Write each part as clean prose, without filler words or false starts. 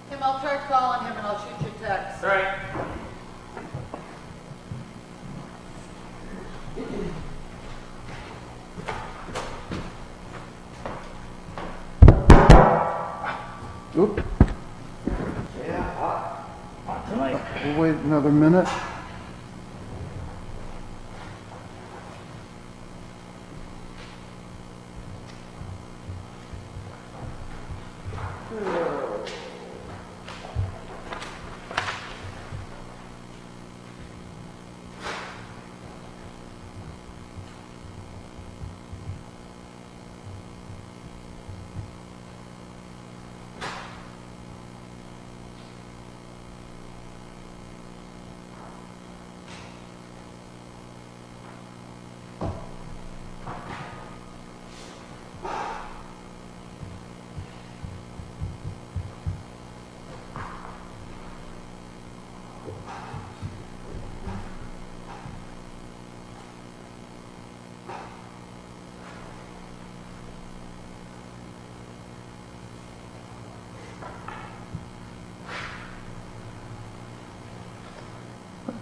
Tim, I'll try calling him and I'll shoot you a text. All right. Oop, Yeah, hot tonight. we'll wait another minute.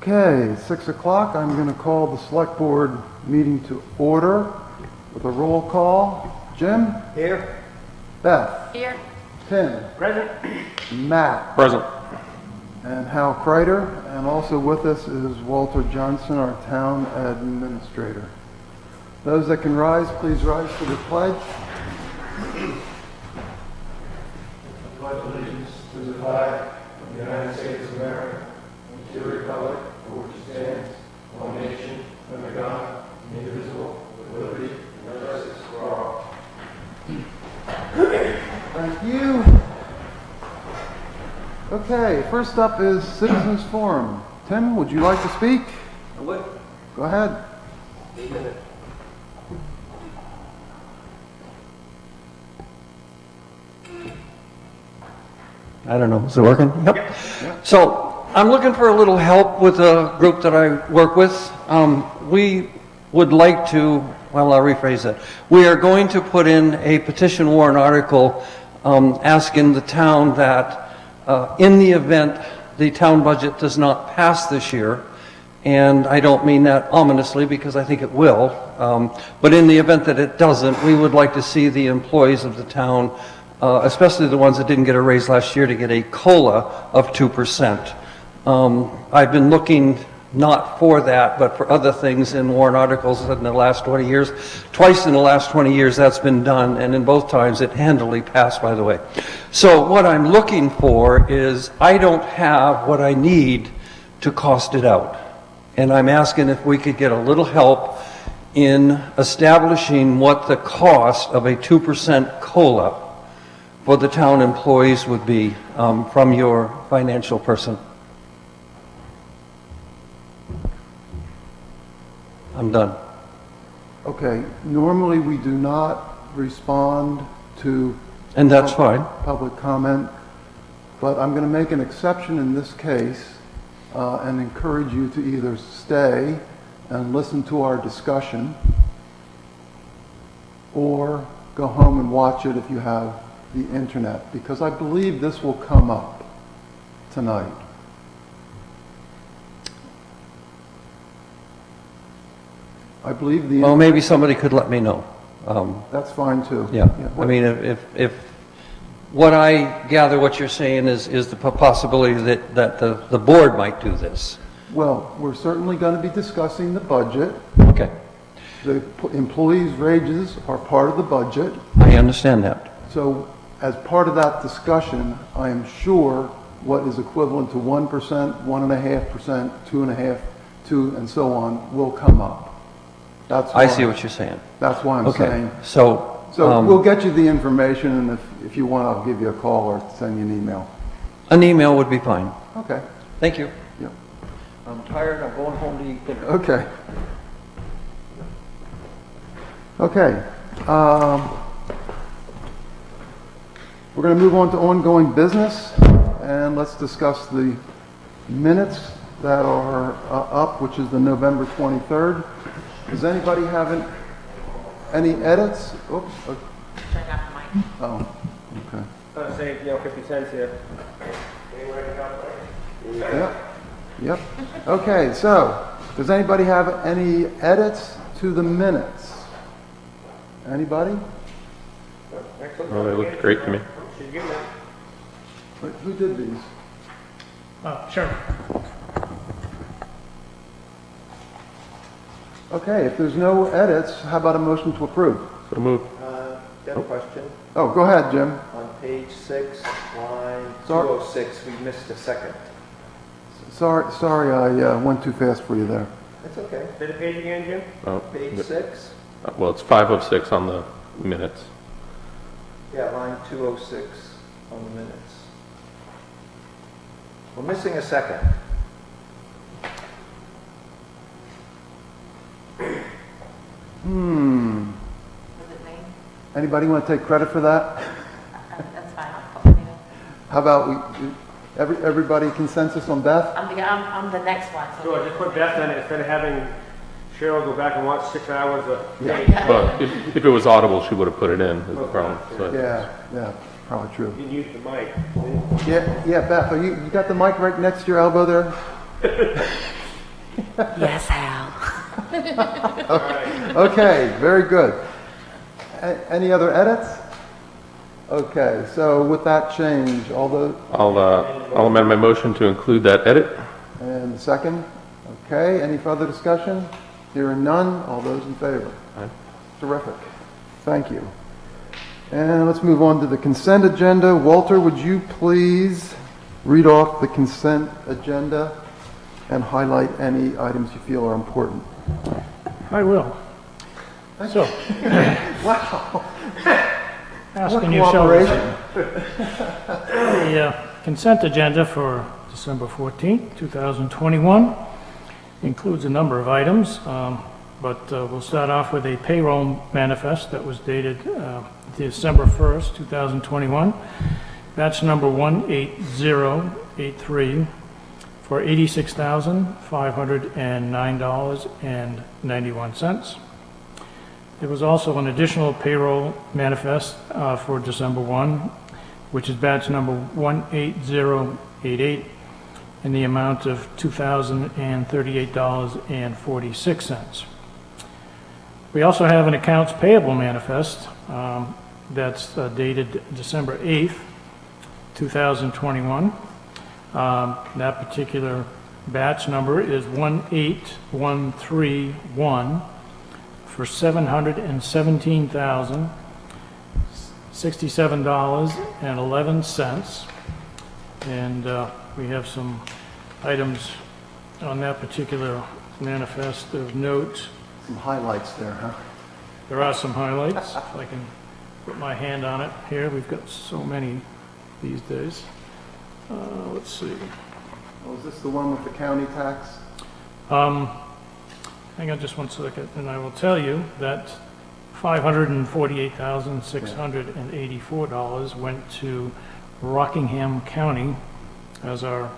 Okay, 6 o'clock. I'm going to call the select board meeting to order with a roll call. Jim? Here. Beth? Here. Tim? Present. Matt? Present. And Hal Kreider. And also with us is Walter Johnson, our town administrator. Those that can rise, please rise for the pledge. I pledge allegiance to the flag of the United States of America and to the republic for which it stands, one nation, under God, indivisible, with liberty and justice for all. Thank you. Okay, first up is Citizens Forum. Tim, would you like to speak? I would. Go ahead. I don't know, is it working? Yep. So I'm looking for a little help with a group that I work with. We would like to, well, I'll rephrase that. We are going to put in a petition warrant article asking the town that in the event the town budget does not pass this year, and I don't mean that ominously because I think it will, but in the event that it doesn't, we would like to see the employees of the town, especially the ones that didn't get a raise last year, to get a COLA of 2%. I've been looking not for that, but for other things in warrant articles in the last 20 years. Twice in the last 20 years that's been done, and in both times it handily passed, by the way. So what I'm looking for is, I don't have what I need to cost it out. And I'm asking if we could get a little help in establishing what the cost of a 2% COLA for the town employees would be from your financial person. I'm done. Okay, normally we do not respond to And that's fine. public comment, but I'm going to make an exception in this case and encourage you to either stay and listen to our discussion or go home and watch it if you have the internet, because I believe this will come up tonight. I believe the... Well, maybe somebody could let me know. That's fine too. Yeah, I mean, if what I gather what you're saying is the possibility that the board might do this. Well, we're certainly going to be discussing the budget. Okay, The employees' wages are part of the budget. I understand that. So as part of that discussion, I am sure what is equivalent to 1%, 1.5%, 2.5%, 2%, and so on will come up. That's why, I see what you're saying. That's why I'm Okay, saying. so, So we'll get you the information, and if you want, I'll give you a call or send you an email. an email would be fine. Okay. Thank you. Yep. I'm tired, I'm going home to eat dinner. Okay. Okay. We're going to move on to ongoing business, and let's discuss the minutes that are up, which is the November 23rd. Does anybody have any edits? Oops. Turn off the mic. Oh, okay. save, 50 cents here. Yep, yep. Okay, so, does anybody have any edits to the minutes? Anybody? Oh, they looked great to me. Who did these? Sure. Okay, if there's no edits, how about a motion to approve? So move. Got a question. Oh, go ahead, Jim. On page 6, line Sorry. 206, we missed a second. Sorry, I went too fast for you there. That's okay. Say the page again, Jim? Oh, Page 6? well, it's 5 of 6 on the minutes. Yeah, line 206 on the minutes. We're missing a second. Hmm. Was it me? Anybody want to take credit for that? That's fine, I'll call you. How about everybody consensus on Beth? I'm the next one, so. Sure, just put Beth in it instead of having Cheryl go back and watch 6 hours of tape. Well, if it was audible, she would have put it in, is the problem. So Yeah, probably true. You can use the mic. Yeah, Beth, you got the mic right next to your elbow there? Yes, Hal. Okay, very good. Any other edits? Okay, so with that change, all the, I'll amend my motion to include that edit. and the second? Okay, any further discussion? Hearing none, all those in favor? Aye. Terrific. Thank you. And let's move on to the consent agenda. Walter, would you please read off the consent agenda and highlight any items you feel are important? I will. So, Wow. asking you shall the consent agenda for December 14th, 2021 includes a number of items, but we'll start off with a payroll manifest that was dated December 1st, 2021. Batch number 18083 for $86,509.91. There was also an additional payroll manifest for December 1, which is batch number 18088, in the amount of $2,038.46. We also have an accounts payable manifest that's dated December 8th, 2021. That particular batch number is 18131 for $717,067.11. And we have some items on that particular manifest of note. Some highlights there, huh? There are some highlights, if I can put my hand on it here. We've got so many these days. Let's see. Oh, is this the one with the county tax? Hang on just one second, and I will tell you that $548,684 went to Rockingham County as our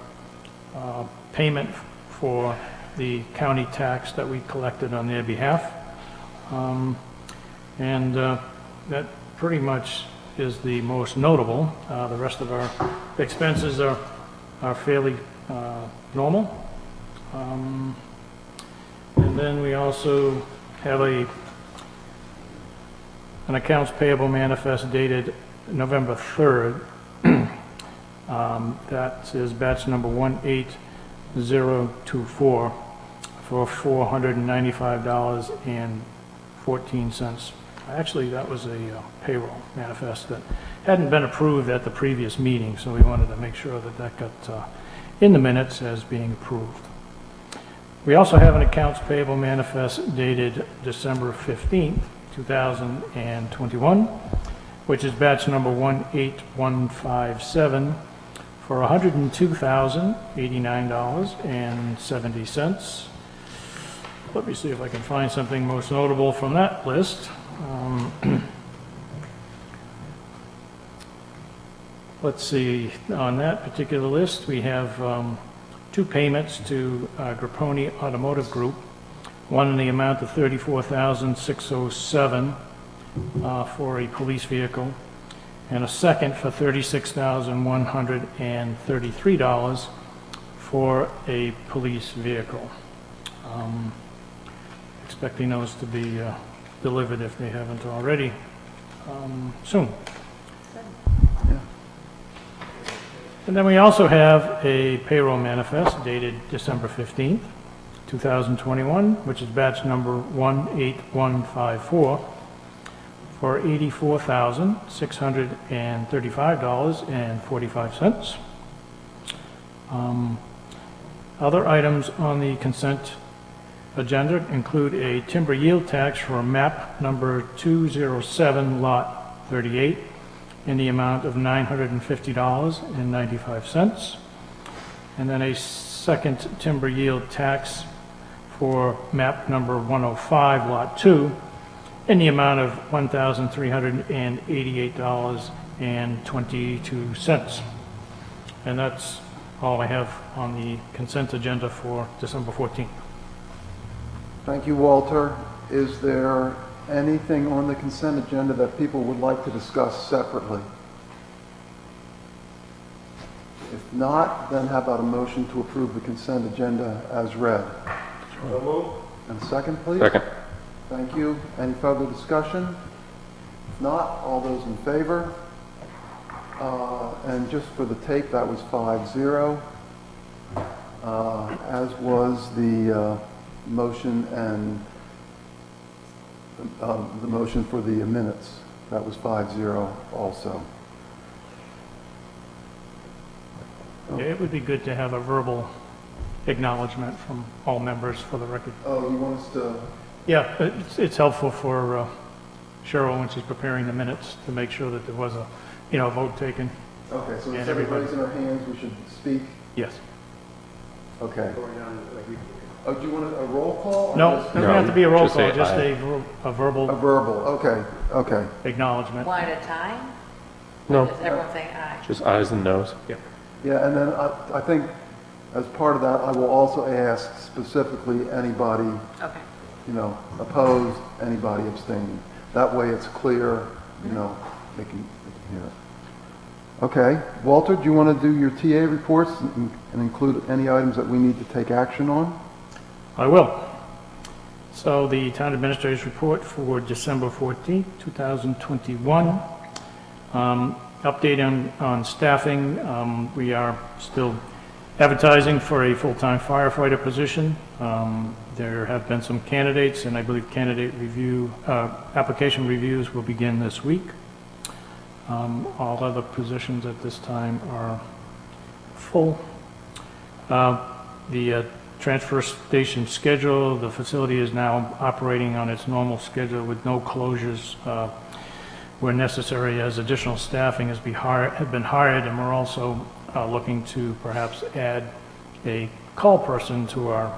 payment for the county tax that we collected on their behalf. And that pretty much is the most notable. The rest of our expenses are fairly normal. And then we also have an accounts payable manifest dated November 3rd. That is batch number 18024 for $495.14. Actually, that was a payroll manifest that hadn't been approved at the previous meeting, so we wanted to make sure that that got in the minutes as being approved. We also have an accounts payable manifest dated December 15th, 2021, which is batch number 18157 for $102,089.70. Let me see if I can find something most notable from that list. Let's see, on that particular list, we have two payments to Grapponi Automotive Group, one in the amount of $34,607 for a police vehicle, and a second for $36,133 for a police vehicle. Expecting those to be delivered if they haven't already soon. And then we also have a payroll manifest dated December 15th, 2021, which is batch number 18154 for $84,635.45. Other items on the consent agenda include a timber yield tax for map number 207, lot 38, in the amount of $950.95. And then a second timber yield tax for map number 105, lot 2, in the amount of $1,388.22. And that's all I have on the consent agenda for December 14th. Thank you, Walter. Is there anything on the consent agenda that people would like to discuss separately? If not, then how about a motion to approve the consent agenda as read? So move. And second, please? Second. Thank you. Any further discussion? If not, all those in favor? And just for the tape, that was 5-0, as was the motion and the motion for the minutes. That was 5-0 also. Yeah, it would be good to have a verbal acknowledgement from all members for the record. Oh, you want us to? Yeah, it's helpful for Cheryl when she's preparing the minutes to make sure that there was a, vote taken. Okay, so And instead of everybody- raising our hands, we should speak? Yes. Okay. Going down like we. Oh, do you want a roll call? or No, just- doesn't have to be a roll just say call, just aye. a verbal A verbal, okay, okay. acknowledgement. One at a time? No, Does everyone say aye? just ayes and noes. Yeah, and then I think as part of that, I will also ask specifically anybody, Okay. opposed, anybody abstaining. That way it's clear, they can hear it. Okay, Walter, do you want to do your TA reports and include any items that we need to take action on? I will. So the town administrator's report for December 14th, 2021. Update on staffing. We are still advertising for a full-time firefighter position. There have been some candidates, and I believe application reviews will begin this week. All other positions at this time are full. The transfer station schedule, the facility is now operating on its normal schedule with no closures where necessary, as additional staffing have been hired, and we're also looking to perhaps add a call person to our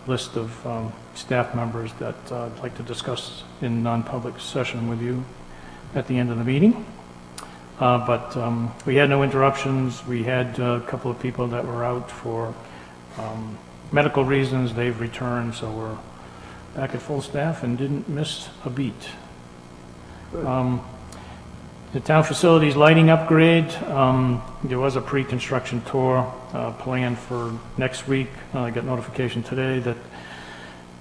list of staff members that I'd like to discuss in non-public session with you at the end of the meeting. But we had no interruptions. We had a couple of people that were out for medical reasons. They've returned, so we're back at full staff and didn't miss a beat. The town facilities lighting upgrade, there was a pre-construction tour planned for next week. I got notification today that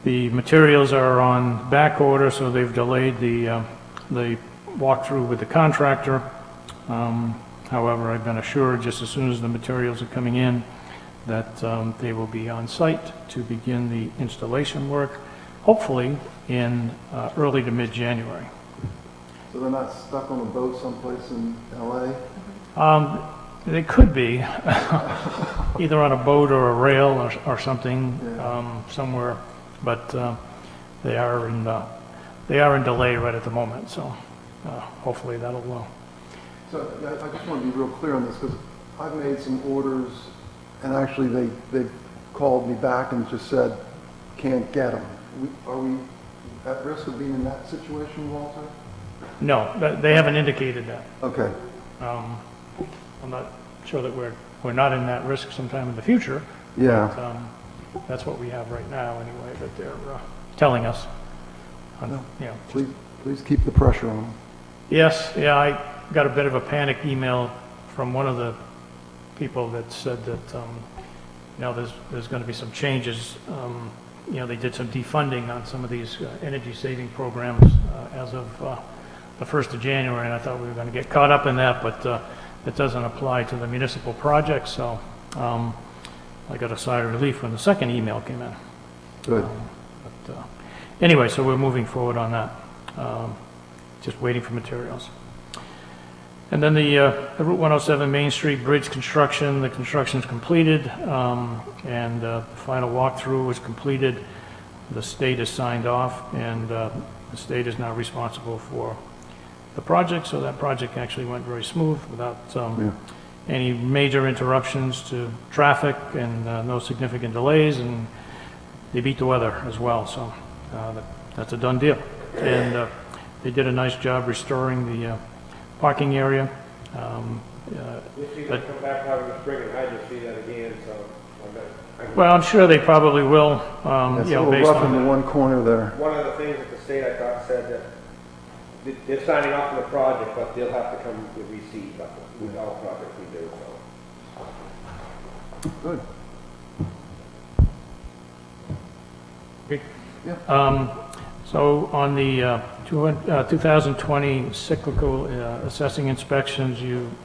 the materials are on back order, so they've delayed the walkthrough with the contractor. However, I've been assured just as soon as the materials are coming in that they will be on site to begin the installation work, hopefully in early to mid-January. So they're not stuck on a boat someplace in LA? They could be, either on a boat or a rail or something, somewhere, but they are in delay right at the moment, so hopefully that'll... So I just want to be real clear on this, because I've made some orders, and actually they called me back and just said, can't get them. Are we at risk of being in that situation, Walter? No, they haven't indicated that. Okay. I'm not sure that we're not in that risk sometime in the future. Yeah. But, that's what we have right now anyway, that they're telling us. Please keep the pressure on them. Yes, yeah, I got a bit of a panic email from one of the people that said that, there's going to be some changes. They did some defunding on some of these energy saving programs as of the 1st of January, and I thought we were going to get caught up in that, but it doesn't apply to the municipal projects, so I got a sigh of relief when the second email came in. Good. Anyway, so we're moving forward on that, just waiting for materials. And then the Route 107 Main Street Bridge construction, the construction's completed, and the final walkthrough was completed. The state has signed off, and the state is now responsible for the project, so that project actually went very smooth without any major interruptions to traffic and no significant delays, and they beat the weather as well, so that's a done deal. And they did a nice job restoring the parking area. You'll see them come back out in the spring, and I just see that again, so Well, I'm sure they probably will, It's a little based rough in on the one corner there. one of the things that the state, I thought, said that they're signing off on the project, but they'll have to come with receipt, but with all projects we do, so. Good. So on the 2020 cyclical assessing inspections,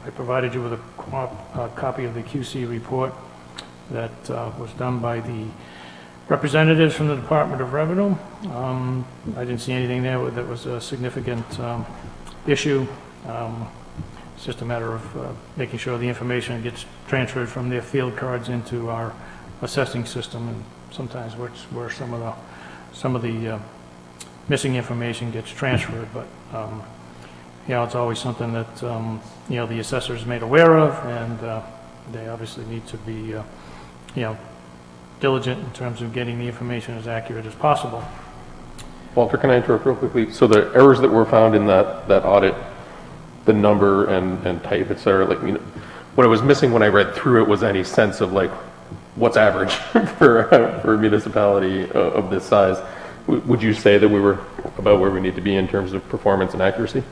I provided you with a copy of the QC report that was done by the representatives from the Department of Revenue. I didn't see anything there that was a significant issue. It's just a matter of making sure the information gets transferred from their field cards into our assessing system, and sometimes where some of the missing information gets transferred, but it's always something that the assessor is made aware of, and they obviously need to be diligent in terms of getting the information as accurate as possible. Walter, can I interrupt real quickly? So the errors that were found in that audit, the number and type, et cetera, what I was missing when I read through it was any sense of what's average for a municipality of this size. Would you say that we were about where we need to be in terms of performance and accuracy?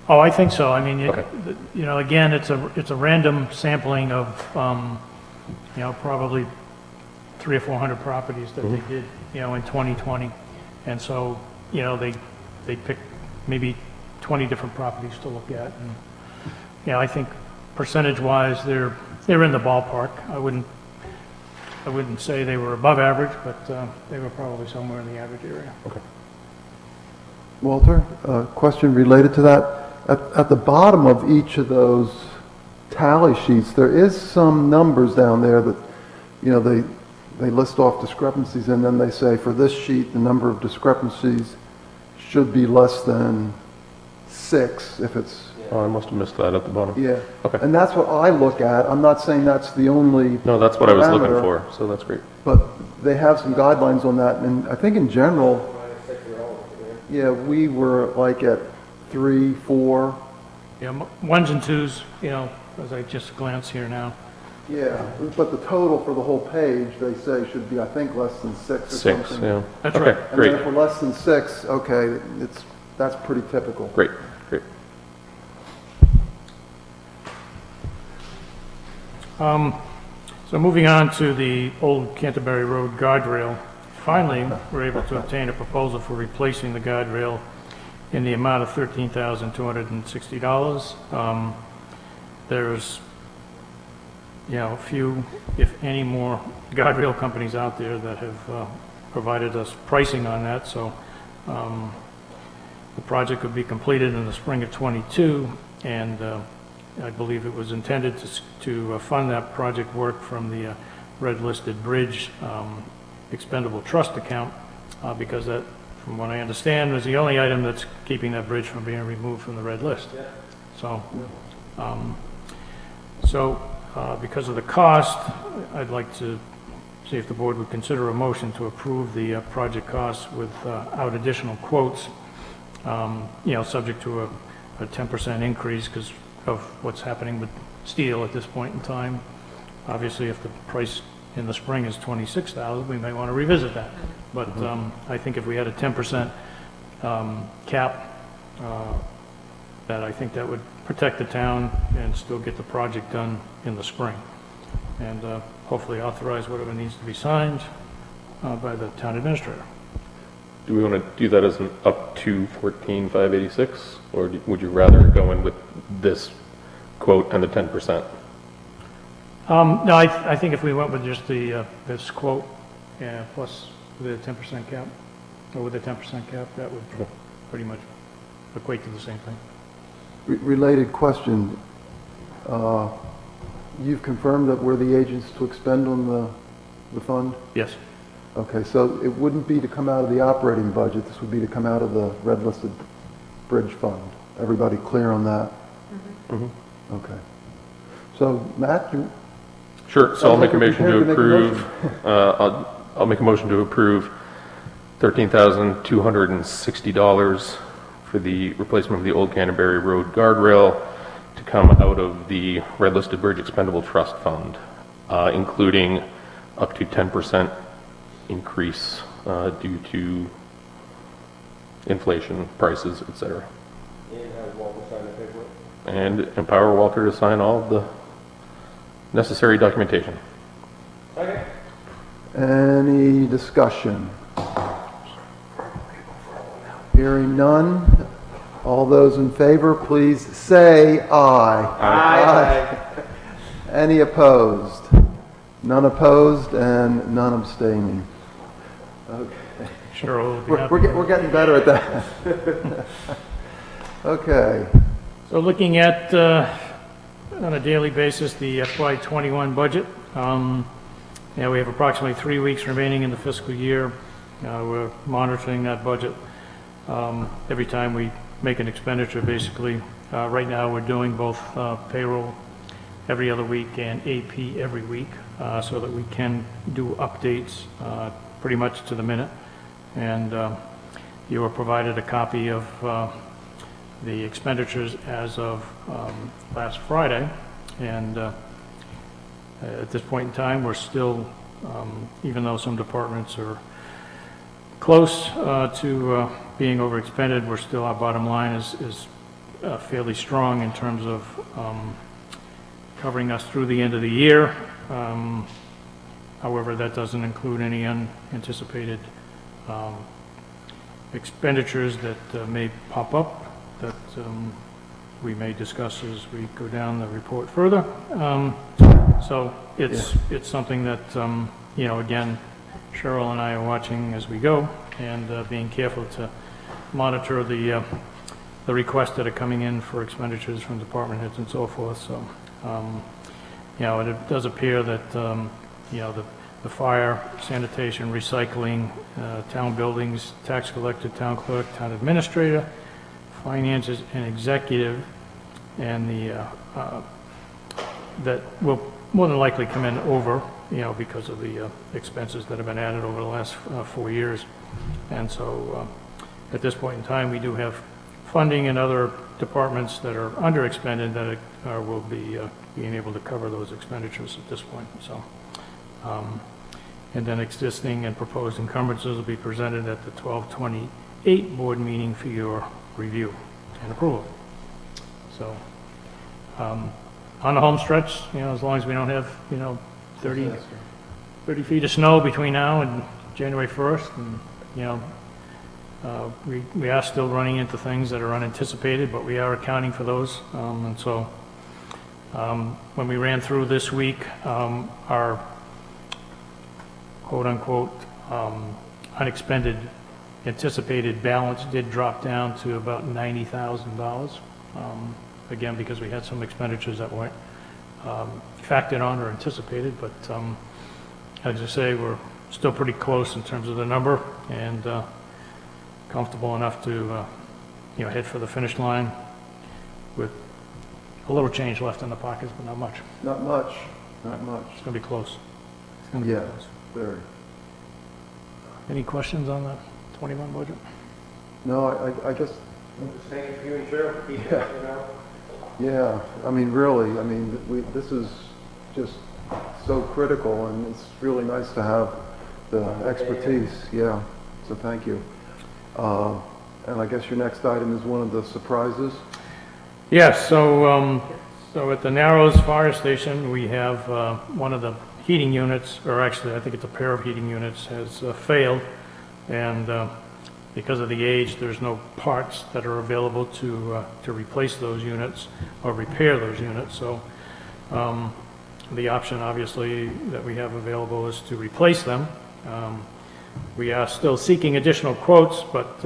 Oh, I think so. I mean, Okay. Again, it's a random sampling of, probably 300 or 400 properties that they did, in 2020. And so, they picked maybe 20 different properties to look at. And, I think percentage-wise, they're in the ballpark. I wouldn't say they were above average, but they were probably somewhere in the average area. Okay. Walter, a question related to that. At the bottom of each of those tally sheets, there is some numbers down there that, they list off discrepancies, and then they say for this sheet, the number of discrepancies should be less than 6 if it's... Oh, I must have missed that at the bottom. Yeah. Okay. And that's what I look at. I'm not saying that's the only No, that's what I was looking parameter, for, so that's great. But they have some guidelines on that, and I think in general, we were at 3, 4. Yeah, ones and twos, as I just glance here now. Yeah, but the total for the whole page, they say, should be, I think, less than 6 or 6, something. yeah. That's Okay, right. And great, then if we're less than 6, okay, that's pretty typical. great. So moving on to the old Canterbury Road guardrail, finally, we're able to obtain a proposal for replacing the guardrail in the amount of $13,260. There's, a few, if any more, guardrail companies out there that have provided us pricing on that, so the project would be completed in the spring of '22, and I believe it was intended to fund that project work from the red listed bridge expendable trust account, because that, from what I understand, was the only item that's keeping that bridge from being removed from the red list. So, because of the cost, I'd like to see if the board would consider a motion to approve the project costs without additional quotes, subject to a 10% increase because of what's happening with steel at this point in time. Obviously, if the price in the spring is $26,000, we may want to revisit that. But I think if we had a 10% cap that I think that would protect the town and still get the project done in the spring. And hopefully authorize whatever needs to be signed by the town administrator. Do we want to do that as an up to 14,586, or would you rather go in with this quote and the 10%? No, I think if we went with just the, this quote, plus the 10% cap, or with the 10% cap, that would pretty much equate to the same thing. Related question. You've confirmed that we're the agents to expend on the fund? Yes. Okay, so it wouldn't be to come out of the operating budget, this would be to come out of the red listed bridge fund. Everybody clear on that? Mm-hmm. Okay. So, Matt, you, Sure, so I'll Sounds make a like motion you're to prepared to make a approve, I'll make a motion to approve $13,260 for the replacement of the Old Canterbury Road guardrail to come out of the Red Listed Bridge Expendable Trust Fund, including up to 10% increase due to inflation, prices, etc. And have Walter sign the paperwork. And empower Walter to sign all of the necessary documentation. Okay. any discussion? Hearing none, all those in favor, please say aye. Aye. Any opposed? None opposed and none abstaining. Okay. Sure, we'll be We're, happy. we're getting better at that. Okay. So looking at, on a daily basis, the FY21 budget, we have approximately 3 weeks remaining in the fiscal year. We're monitoring that budget every time we make an expenditure, basically. Right now, we're doing both payroll every other week and AP every week, so that we can do updates pretty much to the minute. And you were provided a copy of the expenditures as of last Friday, and at this point in time, we're still, even though some departments are close to being overexpended, we're still, our bottom line is fairly strong in terms of covering us through the end of the year. However, that doesn't include any unanticipated expenditures that may pop up that we may discuss as we go down the report further. So it's something that, again, Cheryl and I are watching as we go and being careful to monitor the requests that are coming in for expenditures from department heads and so forth. So, it does appear that, the fire, sanitation, recycling, town buildings, tax collector, town clerk, town administrator, finances, and executive, and that will more than likely come in over, because of the expenses that have been added over the last 4 years. And so at this point in time, we do have funding in other departments that are underexpended that will be being able to cover those expenditures at this point. So, and then existing and proposed encumbrances will be presented at the 12/28 board meeting for your review and approval. So, on the home stretch, as long as we don't have, 30 feet of snow between now and January 1st, and, we are still running into things that are unanticipated, but we are accounting for those. And so, when we ran through this week, our quote-unquote unexpended anticipated balance did drop down to about $90,000. Again, because we had some expenditures that weren't factored on or anticipated, but as I say, we're still pretty close in terms of the number, and comfortable enough to head for the finish line with a little change left in the pockets, but not much. Not much, not much. It's going to be close. It's gonna be Yeah, close. very. Any questions on the 21 budget? No, I guess, Thank you for you and Cheryl for keeping Yeah. it, yeah, really, this is just so critical, and it's really nice to have the expertise, yeah, so thank you. And I guess your next item is one of the surprises? Yes, so at the Narrows Fire Station, we have one of the heating units, or actually, I think it's a pair of heating units, has failed. And because of the age, there's no parts that are available to replace those units or repair those units. So the option, obviously, that we have available is to replace them. We are still seeking additional quotes, but,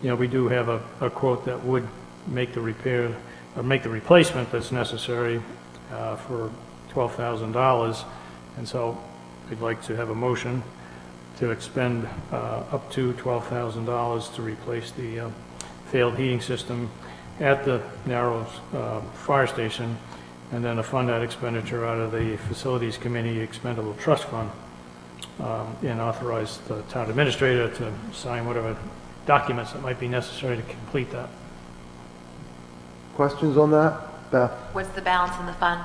we do have a quote that would make the repair, or make the replacement that's necessary for $12,000. And so we'd like to have a motion to expend up to $12,000 to replace the failed heating system at the Narrows Fire Station, and then to fund that expenditure out of the Facilities Committee Expendable Trust Fund, and authorize the town administrator to sign whatever documents that might be necessary to complete that. Questions on that? Beth? What's the balance in the fund?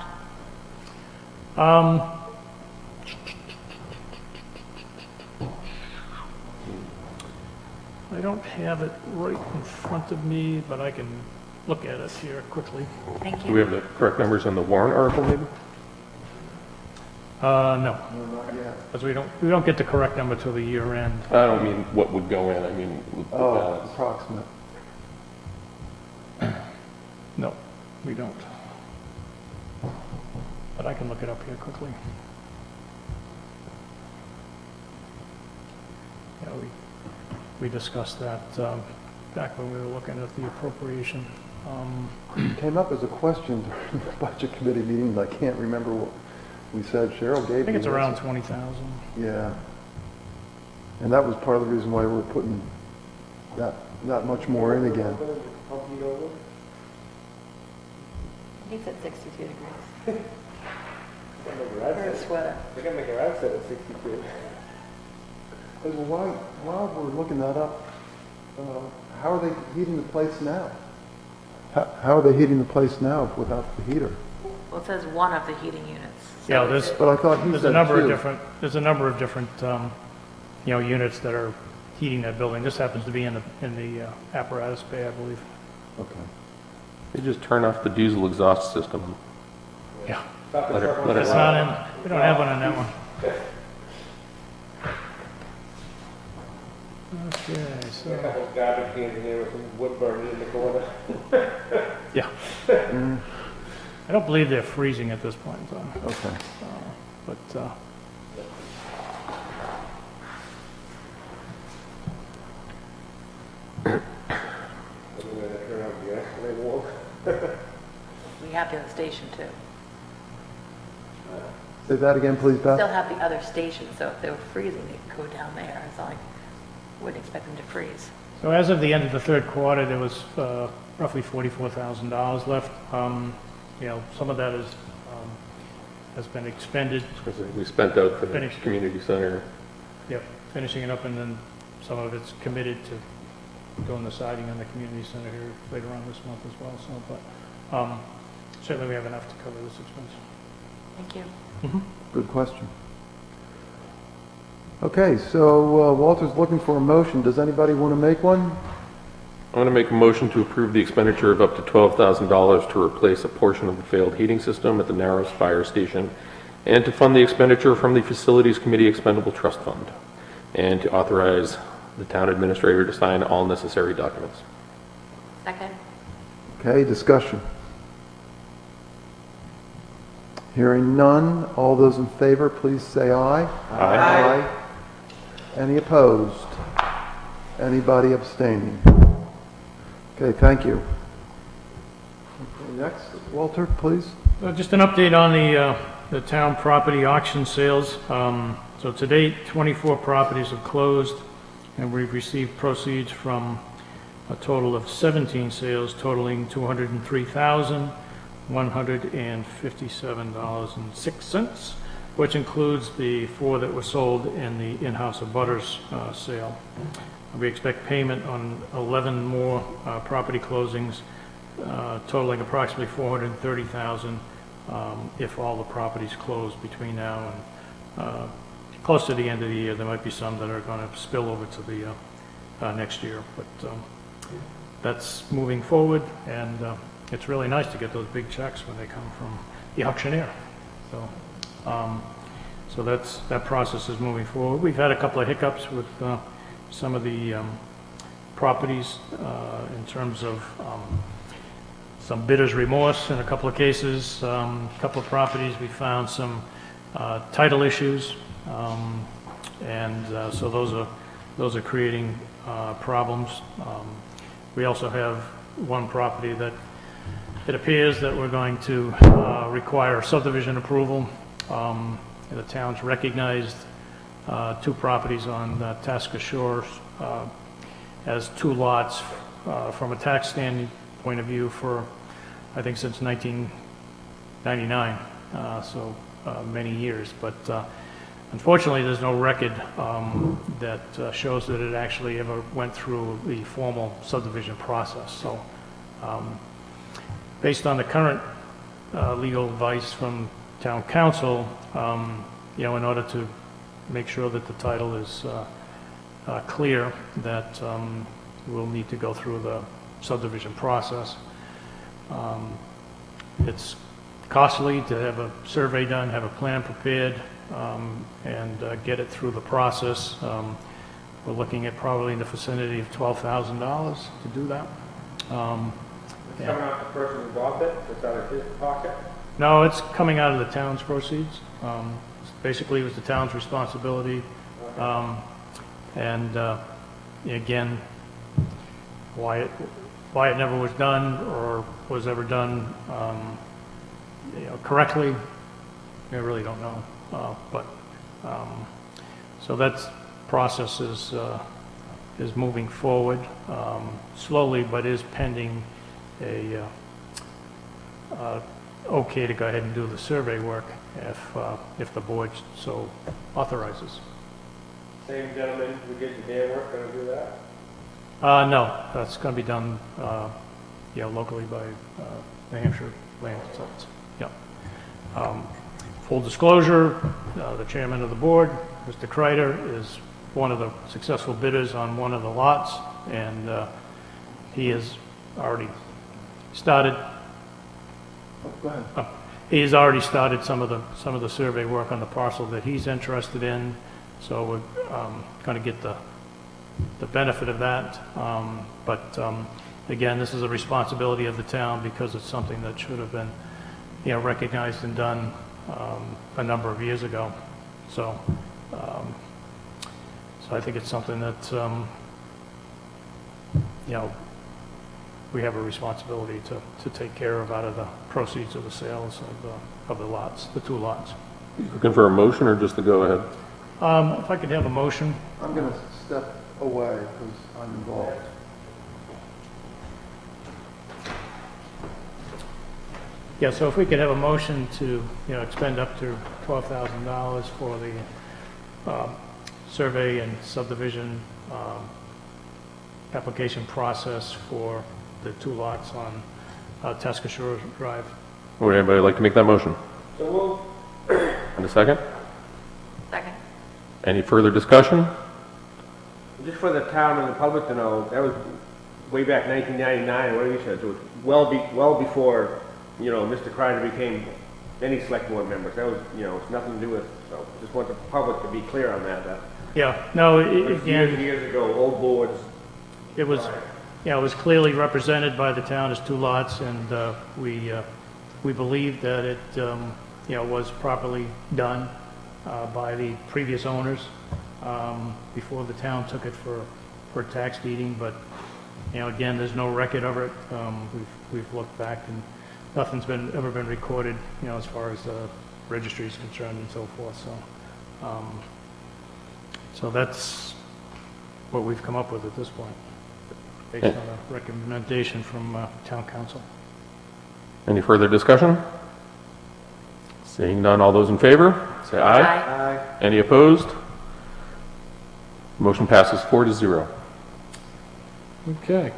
I don't have it right in front of me, but I can look at it here quickly. Thank Do we you. have the correct numbers on the warrant article, maybe? No, No, not yet. because we don't get the correct number till the year end. I don't mean what would go in, I mean the Oh, balance. approximate. No, we don't. But I can look it up here quickly. Yeah, we discussed that back when we were looking at the appropriation. Came up as a question during the budget committee meeting, I can't remember what we said. Cheryl gave me. I think it's this. around 20,000. Yeah. And that was part of the reason why we're putting that much more in again. He's at 62 degrees. I got my garage For a set. sweater. I got my garage set at 62. Well, while we're looking that up, how are they heating the place now? How are they heating the place now without the heater? Well, it says one of the heating units. So Yeah, is there's, it- But I thought he there's said a number of two. different, units that are heating that building. This happens to be in the apparatus bay, I believe. Okay. They just turn off the diesel exhaust system. Yeah. Stop the Let it- truck on let the it It's run. side. not in, we don't have one on that one. Okay, A so, couple of garbage cans in there with some wood burning in the corner. yeah. I don't believe they're freezing at this point in time, Okay. but, I'm gonna turn on the gas, and they warm. We have the other station too. Say that again, please, Beth? Still have the other station, so if they were freezing, they could go down there. It's not like, wouldn't expect them to freeze. so as of the end of the third quarter, there was roughly $44,000 left. Some of that has been expended, We spent out for the Finished. community center. finishing it up, and then some of it's committed to doing the siding on the community center here later on this month as well, but certainly we have enough to cover this expense. Thank you. Good question. Okay, so Walter's looking for a motion. Does anybody want to make one? I'm going to make a motion to approve the expenditure of up to $12,000 to replace a portion of the failed heating system at the Narrows Fire Station, and to fund the expenditure from the Facilities Committee Expendable Trust Fund, and to authorize the town administrator to sign all necessary documents. Second? Okay, discussion. Hearing none, all those in favor, please say aye. Aye. Any opposed? Anybody abstaining? Okay, thank you. Okay, next, Walter, please. Just an update on the town property auction sales. So to date, 24 properties have closed, and we've received proceeds from a total of 17 sales totaling $203,157.06, which includes the 4 that were sold in the in-house of Butters sale. We expect payment on 11 more property closings, totaling approximately $430,000 if all the properties close between now and close to the end of the year. There might be some that are going to spill over to the next year, but that's moving forward, and it's really nice to get those big checks when they come from the auctioneer. So, so that process is moving forward. We've had a couple of hiccups with some of the properties in terms of some bidder's remorse in a couple of cases. A couple of properties, we found some title issues, and so those are creating problems. We also have one property that it appears that we're going to require subdivision approval. The town's recognized two properties on Tasker Shore as two lots from a tax standing point of view for, I think, since 1999, so many years. But unfortunately, there's no record that shows that it actually ever went through the formal subdivision process. So based on the current legal advice from town council, in order to make sure that the title is clear, that we'll need to go through the subdivision process. It's costly to have a survey done, have a plan prepared, and get it through the process. We're looking at probably in the vicinity of $12,000 to do that. It's coming out the person who bought it, it's out of his pocket? No, it's coming out of the town's proceeds. Basically, it was the town's responsibility. And again, why it never was done or was ever done correctly, I really don't know. So that process is moving forward slowly, but is pending a okay to go ahead and do the survey work if the board so authorizes. Same gentleman who did the dam work gonna do that? No, that's going to be done, locally by New Hampshire Land Consultants. Yeah. Full disclosure, the chairman of the board, Mr. Kreider, is one of the successful bidders on one of the lots, and he has already started. Go ahead. He has already started some of the survey work on the parcel that he's interested in, so we're going to get the benefit of that. But again, this is a responsibility of the town because it's something that should have been, recognized and done a number of years ago. So, so I think it's something that we have a responsibility to take care of out of the proceeds of the sales of the lots, the two lots. Looking for a motion or just to go ahead? If I could have a motion. I'm going to step away because I'm involved. Yeah, so if we could have a motion to, expend up to $12,000 for the survey and subdivision application process for the two lots on Tasker Shore Drive. Would anybody like to make that motion? So And a second? Second. Any further discussion? just for the town and the public to know, that was way back 1999, whatever you said, so it was well before, Mr. Kreider became any select board members. That was, it's nothing to do with, so just want the public to be clear on that. Yeah, no, again, Years ago, old boards. it was, it was clearly represented by the town as two lots, and we believe that it, was properly done by the previous owners before the town took it for tax deeding. But again, there's no record of it. We've looked back and nothing's ever been recorded, as far as the registry is concerned and so forth. So that's what we've come up with at this point, based on a recommendation from town council. Any further discussion? Seeing none, all those in favor, say aye. Aye. Any opposed? Motion passes 4-0. Okay.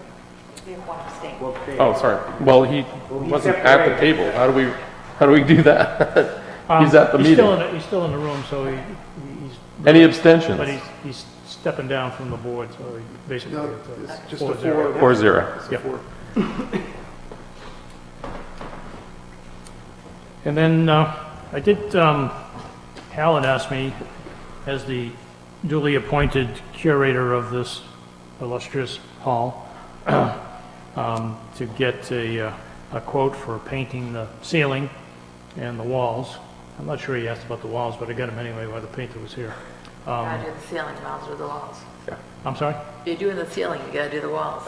We have one abstain. Oh, sorry. Well, he wasn't at the table. How do we do that? He's at the meeting. He's still in the room, so he's. Any abstentions? But he's stepping down from the board, so he basically. No, it's it's just a 4-0. 4-0. It's a Yep. four. And then I did, Hal had asked me, as the duly appointed curator of this illustrious hall, to get a quote for painting the ceiling and the walls. I'm not sure he asked about the walls, but I got him anyway while the painter was here. Gotta do the ceiling, you might as well do the walls. I'm sorry? If you're doing the ceiling, you gotta do the walls.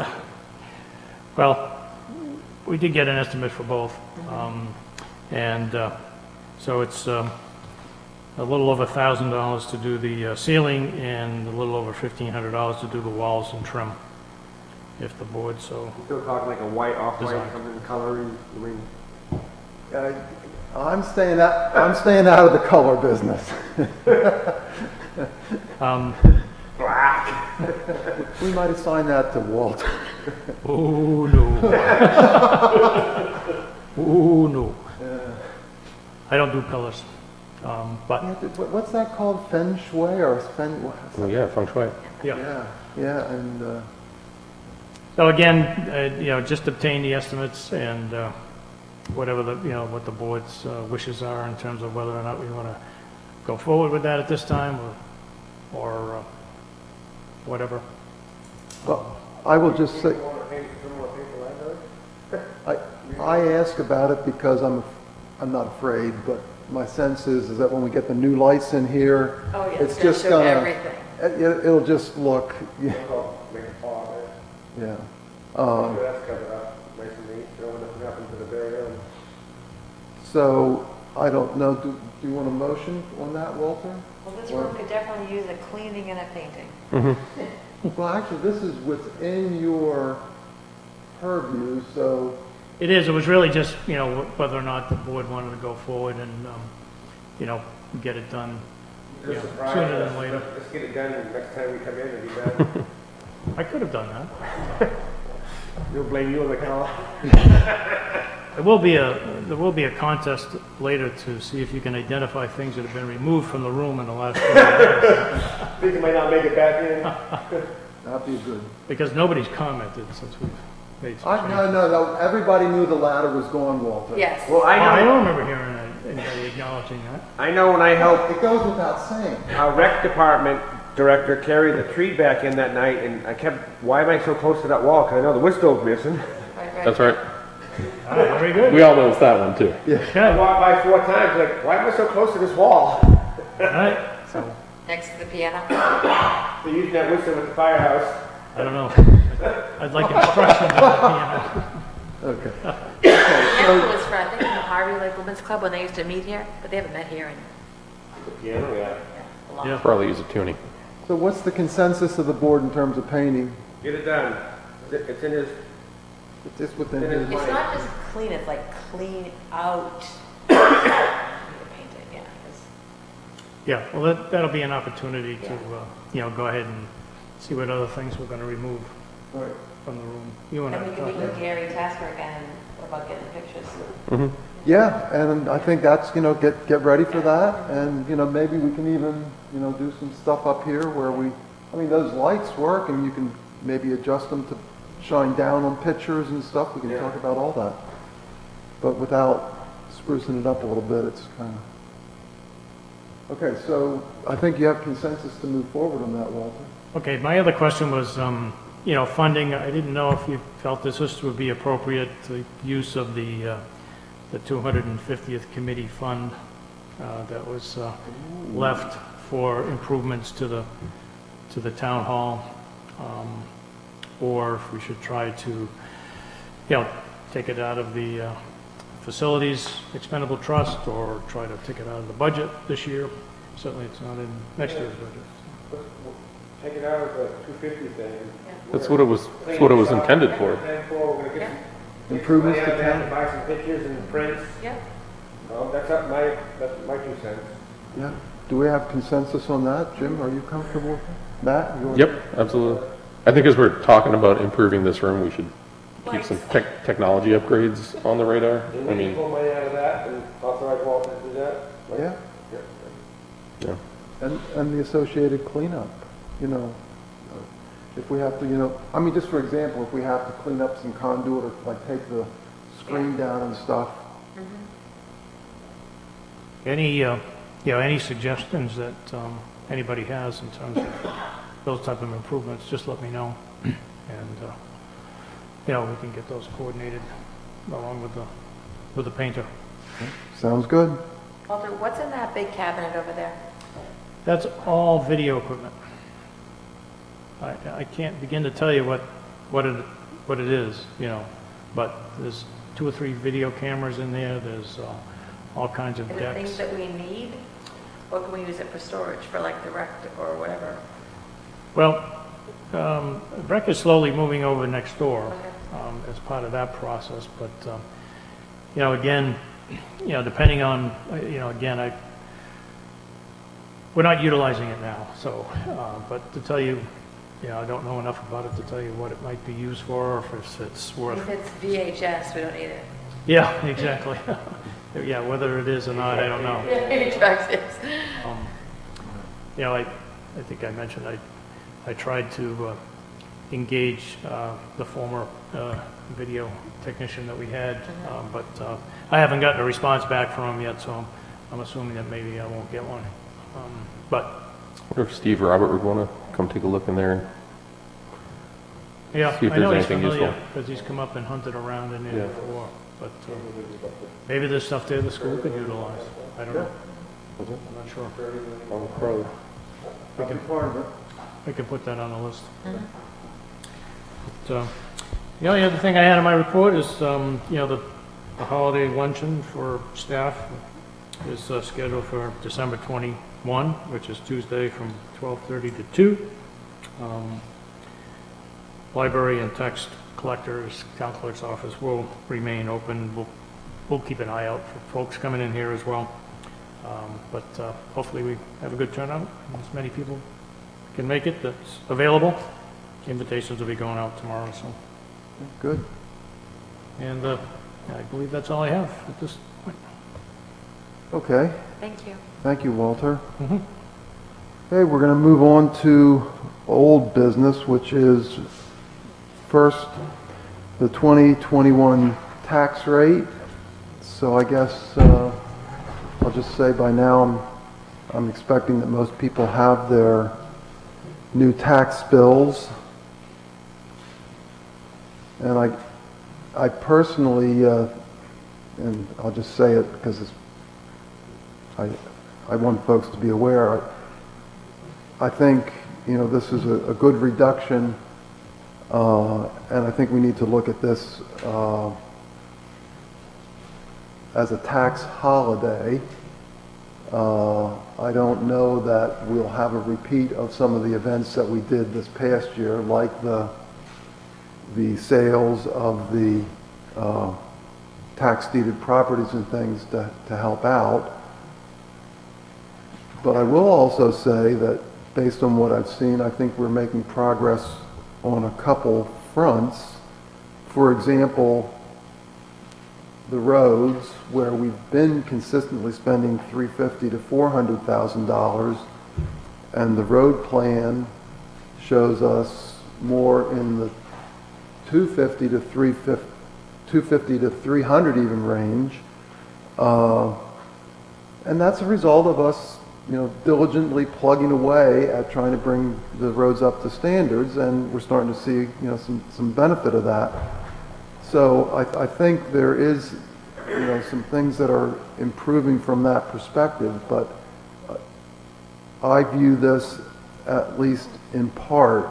Well, we did get an estimate for both. And so it's a little over $1,000 to do the ceiling and a little over $1,500 to do the walls and trim, if the board so. Still talking like a white, off-white, Design. something coloring, I mean, I'm staying out of the color business. black. We might assign that to Walter. Oh, no. Oh, no. I don't do colors. But, What's that called? Feng shui or Oh, yeah, feng shui. yeah. Yeah, and So again, just obtain the estimates and whatever what the board's wishes are in terms of whether or not we want to go forward with that at this time or whatever. well, I will just say, I ask about it because I'm not afraid, but my sense is that when we get the new lights in here, Oh, yeah, it's it's gonna just show gonna, everything. it'll just look, yeah. Make a fall of it. Yeah. That's covered up, nice and neat, so when nothing happens to the very end. So, I don't know, do you want a motion on that, Walter? Well, this room could definitely use a cleaning and a painting. Well, actually, this is within your purview, so, It is, it was really just, whether or not the board wanted to go forward and, get it done Just surprise sooner us. than later. Let's get it done, and next time we come in, it'll be done. I could have done that. We'll blame you on the color. There will be a contest later to see if you can identify things that have been removed from the room in the last few years. Think you might not make it back in? that'd be good. Because nobody's commented since we've made some changes. No, everybody knew the ladder was gone, Walter. Yes. Well, I I know, don't remember hearing anybody acknowledging that. I know when I helped It goes without saying. our rec department director carry the tree back in that night, and I kept, why am I so close to that wall? Because I know the wood stove's missing. Right. That's right. Ah, very good. We all noticed that one too. I Okay, all walked by 4 times, like, why am I so close to this wall? right. So, Next to the piano. They're using that wood stove at the firehouse. I don't know. I'd like instructions on the piano. Okay. Piano was for, I think, the Harvey Lake Women's Club when they used to meet here, but they haven't met here in The piano, yeah. a long Yeah. time. Probably use a tuning. So what's the consensus of the board in terms of painting? Get it done. It's in his, It's just within It is. his, It's not just clean, it's like clean out. You can paint it, yeah. It's- Yeah, well, that'll be an opportunity to, go ahead and see what other things we're gonna remove right. from the room. You and I And we can talked meet about with Gary Tasker again about getting the pictures. Yeah, and I think that's, get ready for that, and, maybe we can even, do some stuff up here where those lights work, and you can maybe adjust them to shine down on pictures and stuff, we can talk about all that. But without sprucing it up a little bit, it's kind of... Okay, so I think you have consensus to move forward on that, Walter. Okay, my other question was, funding. I didn't know if you felt this would be appropriate, the use of the 250th committee fund that was left for improvements to the town hall, or if we should try to, take it out of the facilities expendable trust, or try to take it out of the budget this year. Certainly, it's not in next year's budget. take it out of the 250 thing. That's what it was intended for. We're gonna get some Improvements money to out of that town. to buy some pictures and prints. Yep. That's my 2 cents. Yeah. Do we have consensus on that? Jim, are you comfortable? Matt? you want- Yep, absolutely. I think as we're talking about improving this room, we should keep some technology upgrades on the radar. And I we can mean, pull money out of that and authorize Walter to do that. Yeah, yeah. and the associated cleanup, if we have to, just for example, if we have to clean up some conduit or like take the screen down and stuff, any suggestions that anybody has in terms of those type of improvements, just let me know. And, we can get those coordinated along with the painter. Sounds good. Walter, what's in that big cabinet over there? That's all video equipment. I can't begin to tell you what it is, but there's 2 or 3 video cameras in there. There's all kinds of Is it decks. things that we need? Or can we use it for storage, for like the rec or whatever? Well, Breck is slowly moving over next door Okay. as part of that process, but, again, depending on, again, we're not utilizing it now, so, but to tell you, I don't know enough about it to tell you what it might be used for, or if it's worth. If it's VHS, we don't need it. Yeah, exactly. Yeah, whether it is or not, I don't know. HVAC is. I think I mentioned I tried to engage the former video technician that we had, but I haven't gotten a response back from him yet, so I'm assuming that maybe I won't get one. But I wonder if Steve or Robert would want to come take a look in there and yeah, see if I know there's he's anything familiar useful. because he's come up and hunted around in there Yeah. before. But maybe there's stuff there the school could utilize. I don't know. I'm not sure. We can part of it. We can put that on the list. But, the only other thing I had in my report is, the holiday luncheon for staff is scheduled for December 21, which is Tuesday from 12:30 to 2. Library and text collectors, town clerk's office will remain open. We'll keep an eye out for folks coming in here as well. But hopefully we have a good turnout, and as many people can make it that's available. Invitations will be going out tomorrow, so. Good. And I believe that's all I have at this point. Okay. Thank you. Thank you, Walter. Okay, we're going to move on to old business, which is first the 2021 tax rate. So I guess I'll just say by now I'm expecting that most people have their new tax bills. And I personally, and I'll just say it because I want folks to be aware, I think, this is a good reduction, and I think we need to look at this as a tax holiday. I don't know that we'll have a repeat of some of the events that we did this past year, like the sales of the tax deeded properties and things to help out. But I will also say that based on what I've seen, I think we're making progress on a couple fronts. For example, the roads, where we've been consistently spending $350,000 to $400,000, and the road plan shows us more in the $250,000 to $300,000 even range, and that's a result of us, diligently plugging away at trying to bring the roads up to standards, and we're starting to see, some benefit of that. So I think there is, some things that are improving from that perspective, but I view this, at least in part,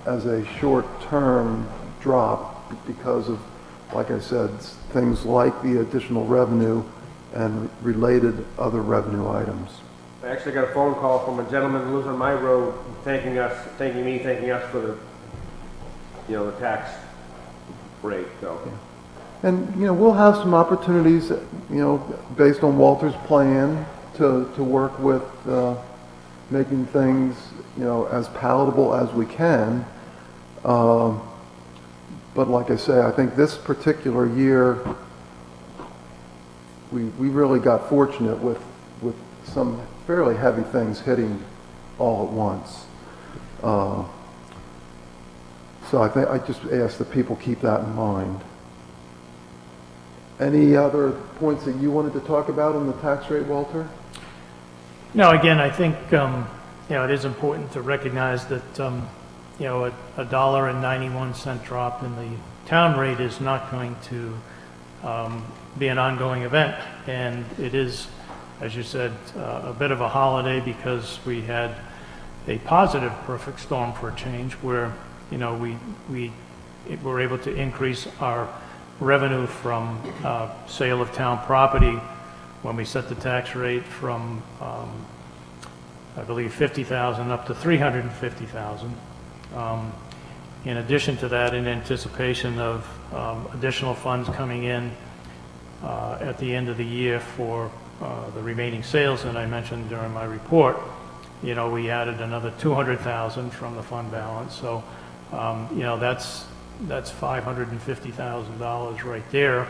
as a short-term drop because of, like I said, things like the additional revenue and related other revenue items. I actually got a phone call from a gentleman who lives on my road thanking us for the tax rate, so. And, we'll have some opportunities, based on Walter's plan to work with making things, as palatable as we can. But like I say, I think this particular year, we really got fortunate with some fairly heavy things hitting all at once. So I just ask that people keep that in mind. Any other points that you wanted to talk about on the tax rate, Walter? No, again, I think, it is important to recognize that, a $1.91 drop in the town rate is not going to be an ongoing event. And it is, as you said, a bit of a holiday because we had a positive perfect storm for a change where, we were able to increase our revenue from sale of town property when we set the tax rate from, I believe, 50,000 up to 350,000. In addition to that, in anticipation of additional funds coming in at the end of the year for the remaining sales that I mentioned during my report, we added another 200,000 from the fund balance. So, that's $550,000 right there.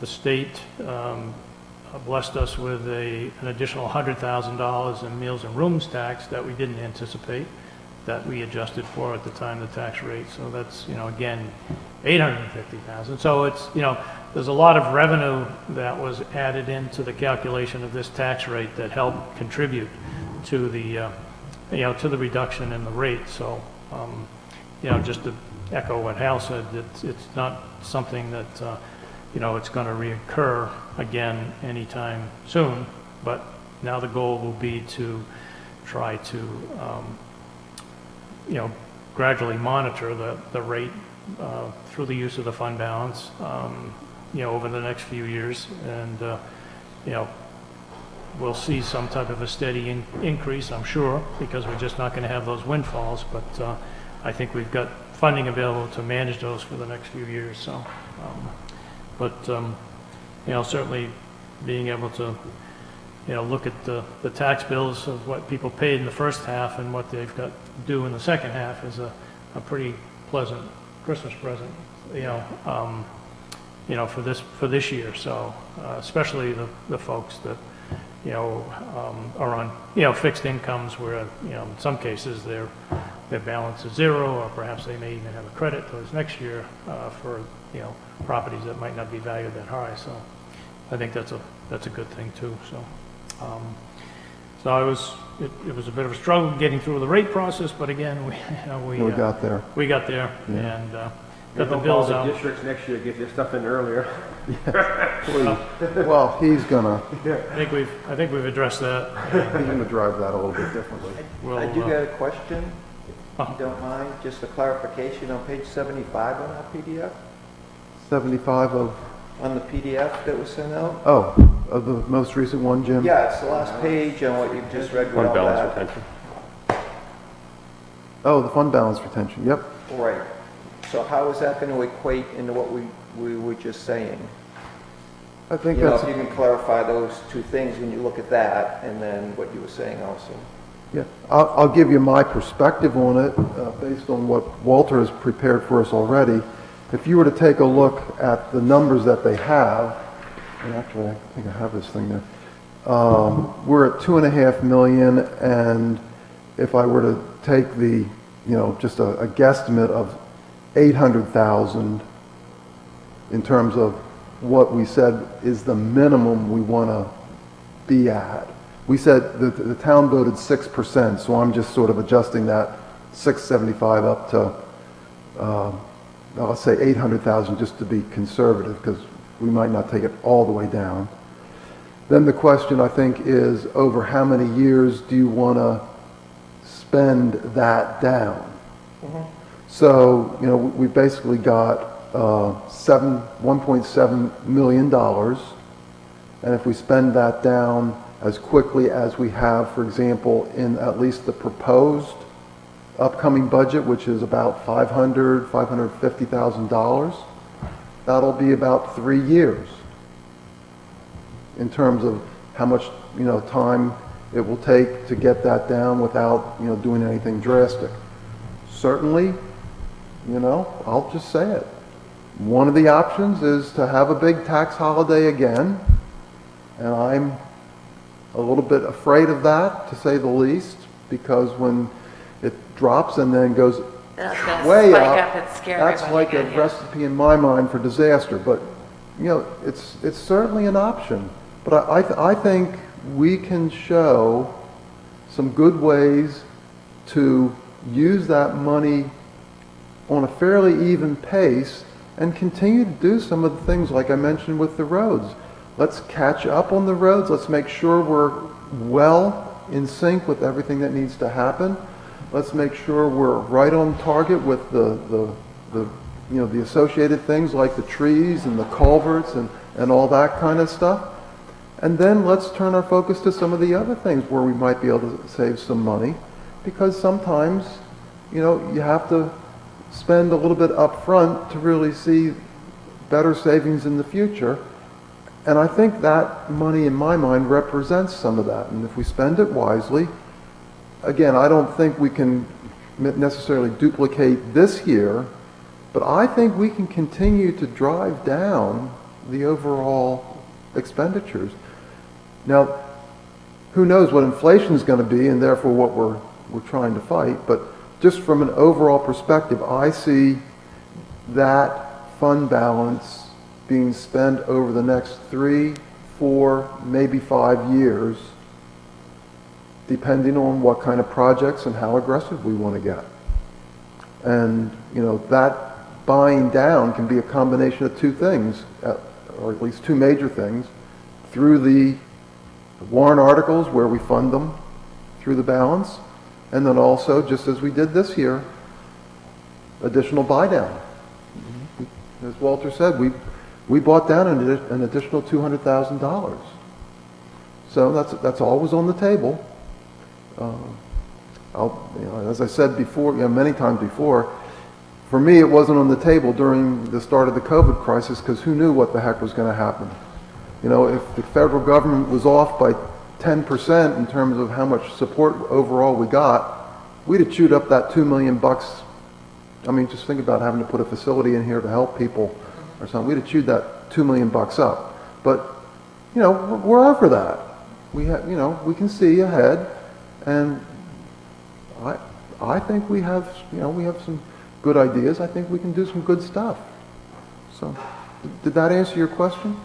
The state blessed us with an additional $100,000 in meals and rooms tax that we didn't anticipate, that we adjusted for at the time the tax rate. So that's, again, $850,000. So it's, there's a lot of revenue that was added into the calculation of this tax rate that helped contribute to the, to the reduction in the rate. So, just to echo what Hal said, it's not something that, it's going to reoccur again anytime soon. But now the goal will be to try to, gradually monitor the rate through the use of the fund balance, over the next few years. And, we'll see some type of a steady increase, I'm sure, because we're just not going to have those windfalls. But I think we've got funding available to manage those for the next few years. So, certainly being able to, look at the tax bills of what people paid in the first half and what they've got due in the second half is a pretty pleasant Christmas present, for this year. So, especially the folks that, are on, fixed incomes where, in some cases their balance is zero, or perhaps they may even have a credit towards next year for, properties that might not be valued that high. So I think that's a good thing too. So, it was a bit of a struggle getting through the rate process, but again, we got there. We got there, Yeah. and got Maybe the we'll bills call out. the districts next year, get their stuff in earlier. Well, he's gonna I think we've addressed that. drive that a little bit differently. We'll, I do got a question, if uh-huh. you don't mind, just a clarification on page 75 on our PDF, 75 of, on the PDF that was sent out. of the most recent one, Jim? Yeah, it's the last page on what you've just read with Fund all balance that. retention. Oh, the fund balance retention, yep. Right. So how is that going to equate into what we were just saying? I think If that's, you can clarify those two things when you look at that, and then what you were saying also. yeah. I'll give you my perspective on it, based on what Walter has prepared for us already. If you were to take a look at the numbers that they have, and actually I think I have this thing there. We're at 2.5 million, and if I were to take the, just a guesstimate of 800,000 in terms of what we said is the minimum we want to be at. We said the town voted 6%, so I'm just sort of adjusting that 675 up to, let's say 800,000 just to be conservative, because we might not take it all the way down. Then the question, I think, is over how many years do you want to spend that down? So, we basically got $1.7 million, and if we spend that down as quickly as we have, for example, in at least the proposed upcoming budget, which is about $550,000, that'll be about 3 years in terms of how much, time it will take to get that down without, doing anything drastic. Certainly, I'll just say it. One of the options is to have a big tax holiday again, and I'm a little bit afraid of that, to say the least, because when it drops and then goes That's going to way spike up, up and scare that's everybody like a again, yeah. recipe in my mind for disaster. But it's certainly an option. But I think we can show some good ways to use that money on a fairly even pace and continue to do some of the things like I mentioned with the roads. Let's catch up on the roads. Let's make sure we're well in sync with everything that needs to happen. Let's make sure we're right on target with the associated things like the trees and the culverts and all that kind of stuff. And then let's turn our focus to some of the other things where we might be able to save some money, because sometimes, you have to spend a little bit up front to really see better savings in the future. And I think that money, in my mind, represents some of that. And if we spend it wisely, again, I don't think we can necessarily duplicate this year, but I think we can continue to drive down the overall expenditures. Now, who knows what inflation is going to be, and therefore what we're trying to fight, but just from an overall perspective, I see that fund balance being spent over the next 3, 4, maybe 5 years, depending on what kind of projects and how aggressive we want to get. And, that buying down can be a combination of two things, or at least two major things, through the warrant articles where we fund them through the balance, and then also, just as we did this year, additional buy down. As Walter said, we bought down an additional $200,000. So that's always on the table. As I said before, many times before, for me it wasn't on the table during the start of the COVID crisis, because who knew what the heck was going to happen? If the federal government was off by 10% in terms of how much support overall we got, we'd have chewed up that $2 million. I mean, just think about having to put a facility in here to help people or something. We'd have chewed that $2 million up. But, we're over that. We can see ahead, and I think we have some good ideas. I think we can do some good stuff. So, did that answer your question?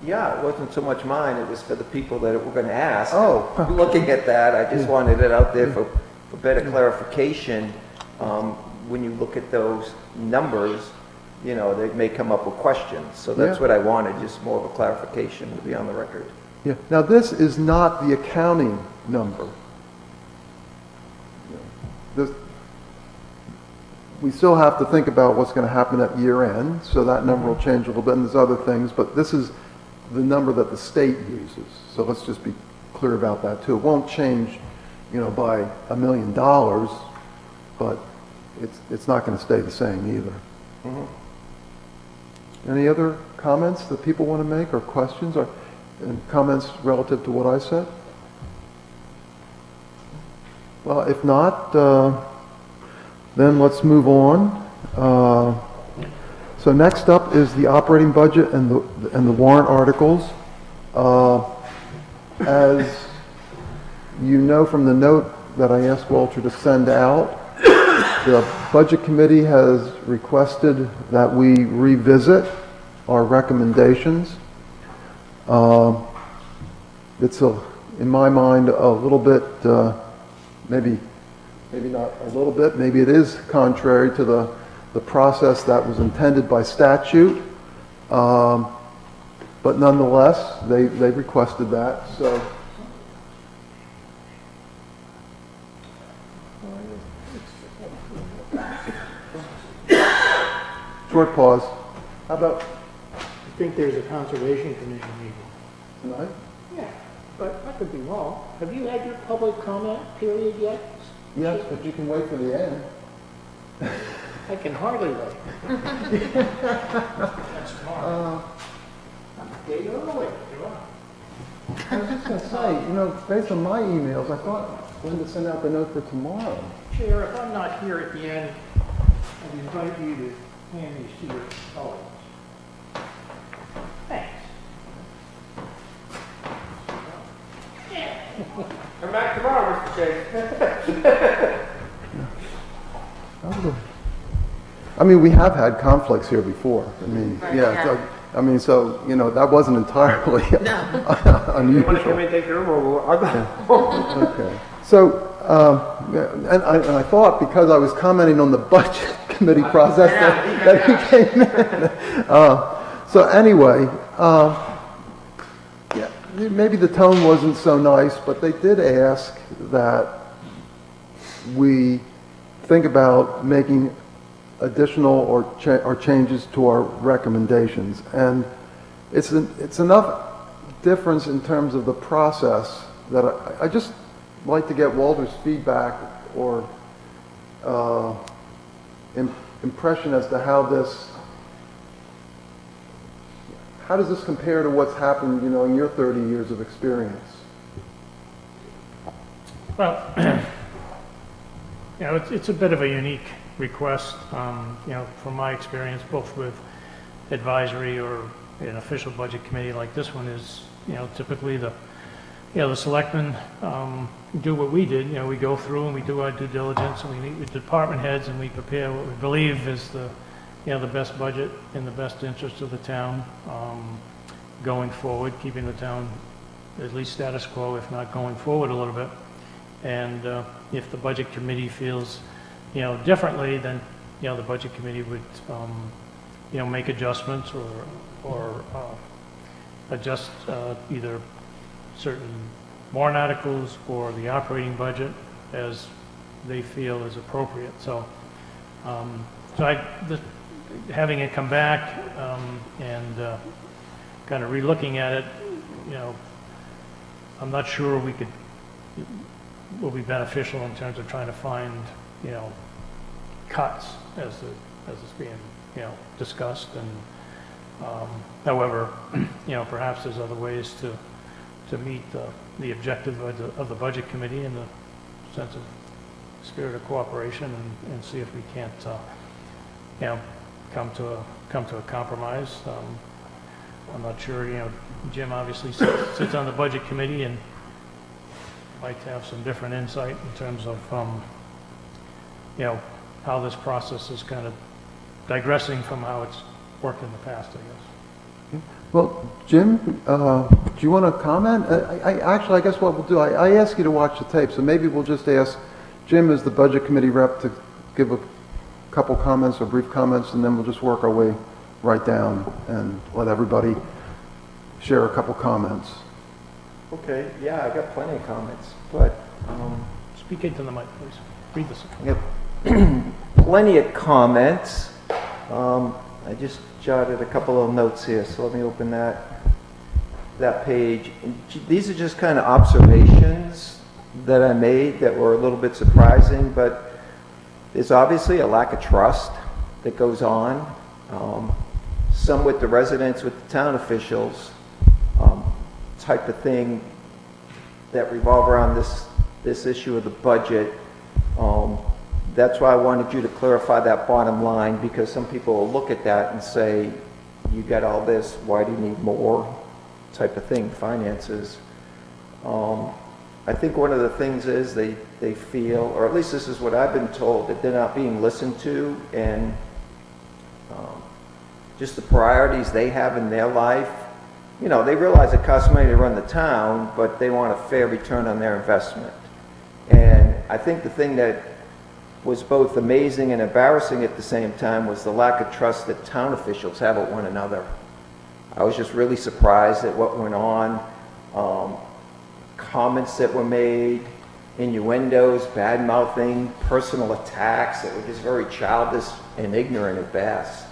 Yeah, it wasn't so much mine, it was for the people that were going to ask. Oh. Looking at that, I just wanted it out there for better clarification. When you look at those numbers, they may come up with questions. So that's what I wanted, just more of a clarification to be on the record. Yeah. Now, this is not the accounting number. We still have to think about what's going to happen at year end, so that number will change a little bit, and there's other things, but this is the number that the state uses. So let's just be clear about that too. It won't change, by $1 million, but it's not going to stay the same either. Mm-hmm. Any other comments that people want to make, or questions, or comments relative to what I said? Well, if not, then let's move on. So next up is the operating budget and the warrant articles. As you know from the note that I asked Walter to send out, the Budget Committee has requested that we revisit our recommendations. It's, in my mind, a little bit, maybe not a little bit, maybe it is contrary to the process that was intended by statute, but nonetheless, they requested that. So, short pause. How about I think there's a Conservation Commission meeting. tonight? Yeah, but I could be wrong. Have you had your public comment period yet? Yes, but you can wait for the end. I can hardly wait. That's tomorrow. Day early. I was just going to say, based on my emails, I thought Linda sent out the note for tomorrow. Chair, if I'm not here at the end, I invite you to hand these to your colleagues. Thanks. Come back tomorrow, Mr. Chase. I mean, we have had conflicts here before. I mean, Right, yeah, yeah. I mean, so, that wasn't entirely You want to come unusual. in and take the room, or I'll go. Okay. So, and I thought because I was commenting on the budget committee process that he came in. So anyway, yeah, maybe the tone wasn't so nice, but they did ask that we think about making additional or changes to our recommendations. And it's enough difference in terms of the process that I just like to get Walter's feedback or impression as to how does this compare to what's happened, in your 30 years of experience? Well, it's a bit of a unique request, from my experience, both with advisory or an official budget committee like this one is, typically the selectmen do what we did. We go through and we do our due diligence, and we meet with department heads, and we prepare what we believe is the best budget in the best interest of the town going forward, keeping the town at least status quo, if not going forward a little bit. And if the budget committee feels, differently, then, the budget committee would, make adjustments or adjust either certain warrant articles or the operating budget as they feel is appropriate. So, having it come back and kind of relooking at it, I'm not sure will be beneficial in terms of trying to find, cuts as it's being, discussed. And however, perhaps there's other ways to meet the objective of the budget committee in the sense of spirit of cooperation and see if we can't, come to a compromise. I'm not sure, Jim obviously sits on the budget committee and might have some different insight in terms of, how this process is kind of digressing from how it's worked in the past, I guess. Well, Jim, do you want to comment? I guess what we'll do, I asked you to watch the tape, so maybe we'll just ask Jim as the budget committee rep to give a couple comments or brief comments, and then we'll just work our way right down and let everybody share a couple comments. Okay, yeah, I got plenty of comments, but Speak into the mic, please. Read this. I got plenty of comments. I just jotted a couple of notes here, so let me open that page. These are just kind of observations that I made that were a little bit surprising, but there's obviously a lack of trust that goes on, some with the residents, with the town officials, type of thing that revolve around this issue of the budget. That's why I wanted you to clarify that bottom line, because some people will look at that and say, you got all this, why do you need more, type of thing, finances. I think one of the things is they feel, or at least this is what I've been told, that they're not being listened to, and just the priorities they have in their life. They realize it costs money to run the town, but they want a fair return on their investment. And I think the thing that was both amazing and embarrassing at the same time was the lack of trust that town officials have with one another. I was just really surprised at what went on, comments that were made, innuendos, bad-mouthing, personal attacks that were just very childish and ignorant at best.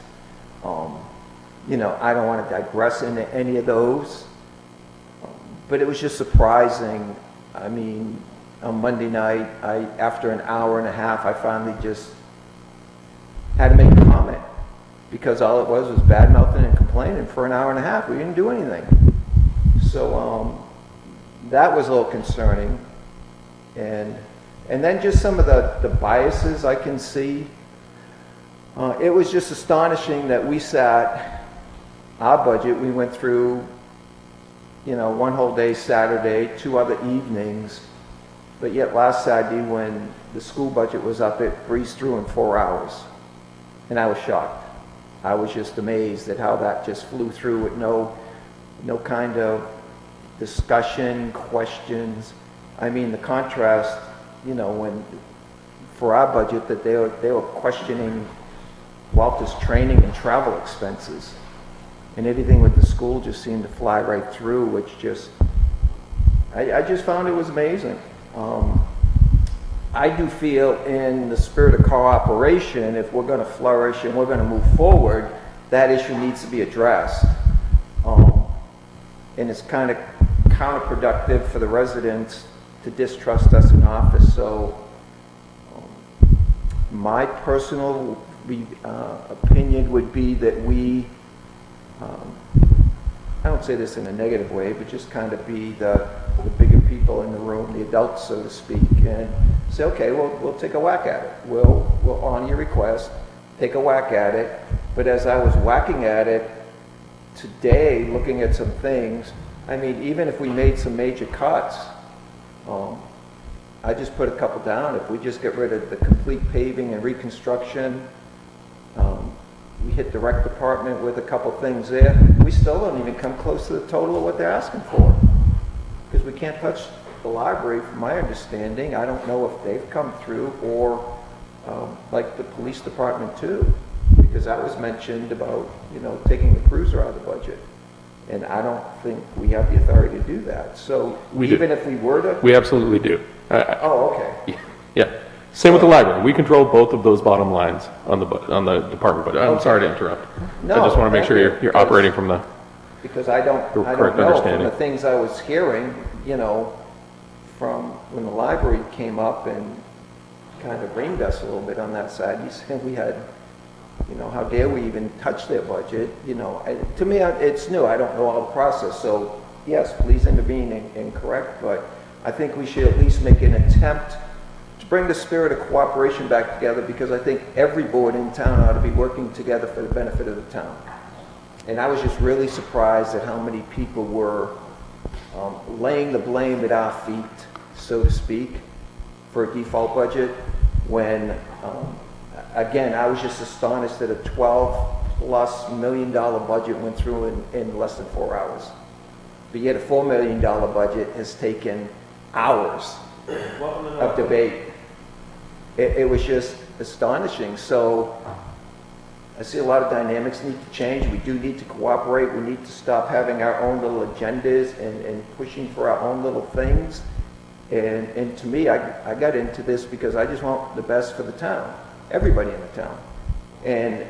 I don't want to digress into any of those, but it was just surprising. I mean, on Monday night, after an hour and a half, I finally just had to make a comment, because all it was bad-mouthing and complaining for an hour and a half. We didn't do anything. So that was a little concerning. And then just some of the biases I can see. It was just astonishing that we sat, our budget, we went through, one whole day Saturday, 2 other evenings, but yet last Saturday when the school budget was up, it breezed through in 4 hours. And I was shocked. I was just amazed at how that just flew through with no kind of discussion, questions. I mean, the contrast, when, for our budget, that they were questioning Walter's training and travel expenses. And everything with the school just seemed to fly right through, which just, I just found it was amazing. I do feel in the spirit of cooperation, if we're going to flourish and we're going to move forward, that issue needs to be addressed. And it's kind of counterproductive for the residents to distrust us in office. So my personal opinion would be that we, I don't say this in a negative way, but just kind of be the bigger people in the room, the adults, so to speak, and say, okay, we'll take a whack at it. We'll honor your request, take a whack at it. But as I was whacking at it today, looking at some things, I mean, even if we made some major cuts, I just put a couple down. If we just get rid of the complete paving and reconstruction, we hit the rec department with a couple things there, we still don't even come close to the total of what they're asking for. Because we can't touch the library, from my understanding. I don't know if they've come through, or like the police department too, because that was mentioned about, taking the cruiser out of the budget. And I don't think we have the authority to do that. So even if we were to... We absolutely do. Oh, okay. Yeah. Same with the library. We control both of those bottom lines on the department budget. I'm sorry to interrupt. No, I just want to make sure you're operating from the... Because I don't know from the things I was hearing, from when the library came up and kind of ringed us a little bit on that side. You said we had, how dare we even touch their budget? To me, it's new. I don't know all the process. So yes, please intervene and correct. But I think we should at least make an attempt to bring the spirit of cooperation back together, because I think every board in town ought to be working together for the benefit of the town. And I was just really surprised at how many people were laying the blame at our feet, so to speak, for a default budget, when, again, I was just astonished that a $12+ million budget went through in less than 4 hours. But yet a $4 million budget has taken hours of debate. It was just astonishing. So I see a lot of dynamics need to change. We do need to cooperate. We need to stop having our own little agendas and pushing for our own little things. And to me, I got into this because I just want the best for the town, everybody in the town. And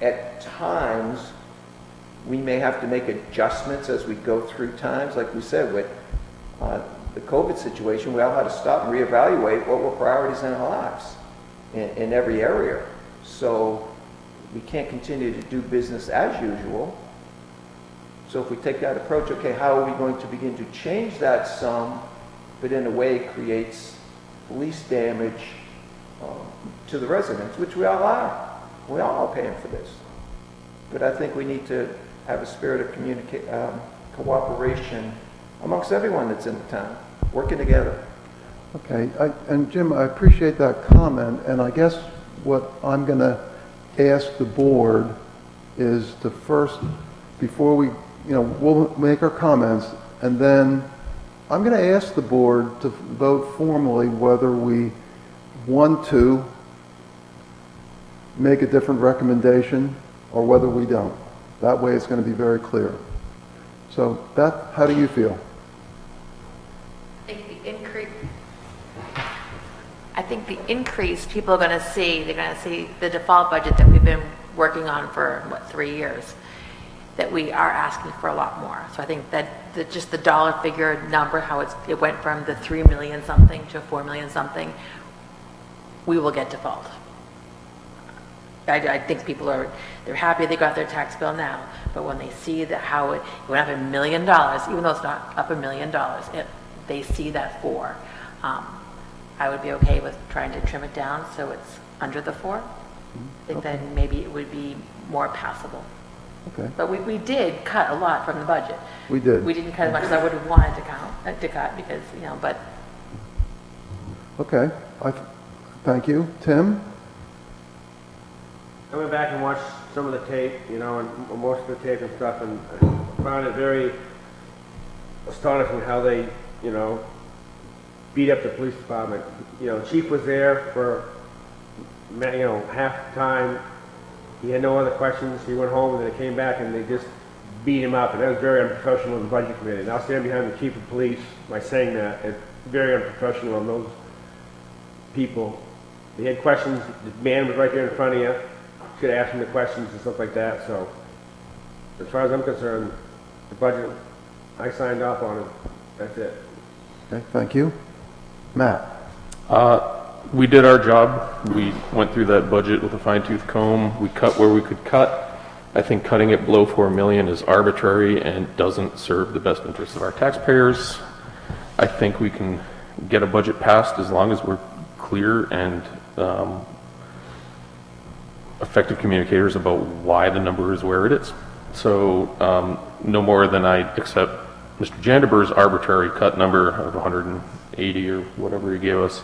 at times, we may have to make adjustments as we go through times. Like we said, with the COVID situation, we all had to stop and reevaluate what were priorities in our lives in every area. So we can't continue to do business as usual. So if we take that approach, okay, how are we going to begin to change that some, but in a way it creates least damage to the residents, which we all are. We all are paying for this. But I think we need to have a spirit of cooperation amongst everyone that's in the town, working together. Okay, and Jim, I appreciate that comment, and I guess what I'm going to ask the board is to first, before we, we'll make our comments, and then I'm going to ask the board to vote formally whether we want to make a different recommendation or whether we don't. That way it's going to be very clear. So, Beth, how do you feel? I think the increase people are going to see, they're going to see the default budget that we've been working on for, 3 years, that we are asking for a lot more. So I think that just the dollar figure number, how it went from the 3 million something to 4 million something, we will get default. I think people they're happy they got their tax bill now, but when they see that how it went up $1 million, even though it's not up $1 million, they see that 4. I would be okay with trying to trim it down so it's under the 4. I think then maybe it would be more passable. Okay. But we did cut a lot from the budget. We did. We didn't cut as much as I would have wanted to cut because, but. Okay. Thank you. Tim? I went back and watched some of the tape, you know, and most of the tape and stuff, and I found it very astonishing how they, you know, beat up the police department. You know, chief was there for, you know, half the time. He had no other questions. He went home and then he came back and they just beat him up, and that was very unprofessional of the budget committee. And I'll stand behind the chief of police by saying that. It's very unprofessional on those people. They had questions. The man was right there in front of you. Should have asked him the questions and stuff like that. So, as far as I'm concerned, the budget, I signed off on it. That's it. Okay, thank you. Matt? We did our job. We went through that budget with a fine-tooth comb. We cut where we could cut. I think cutting it below 4 million is arbitrary and doesn't serve the best interests of our taxpayers. I think we can get a budget passed as long as we're clear and effective communicators about why the number is where it is. So no more than I accept Mr. Jandeber's arbitrary cut number of 180 or whatever he gave us.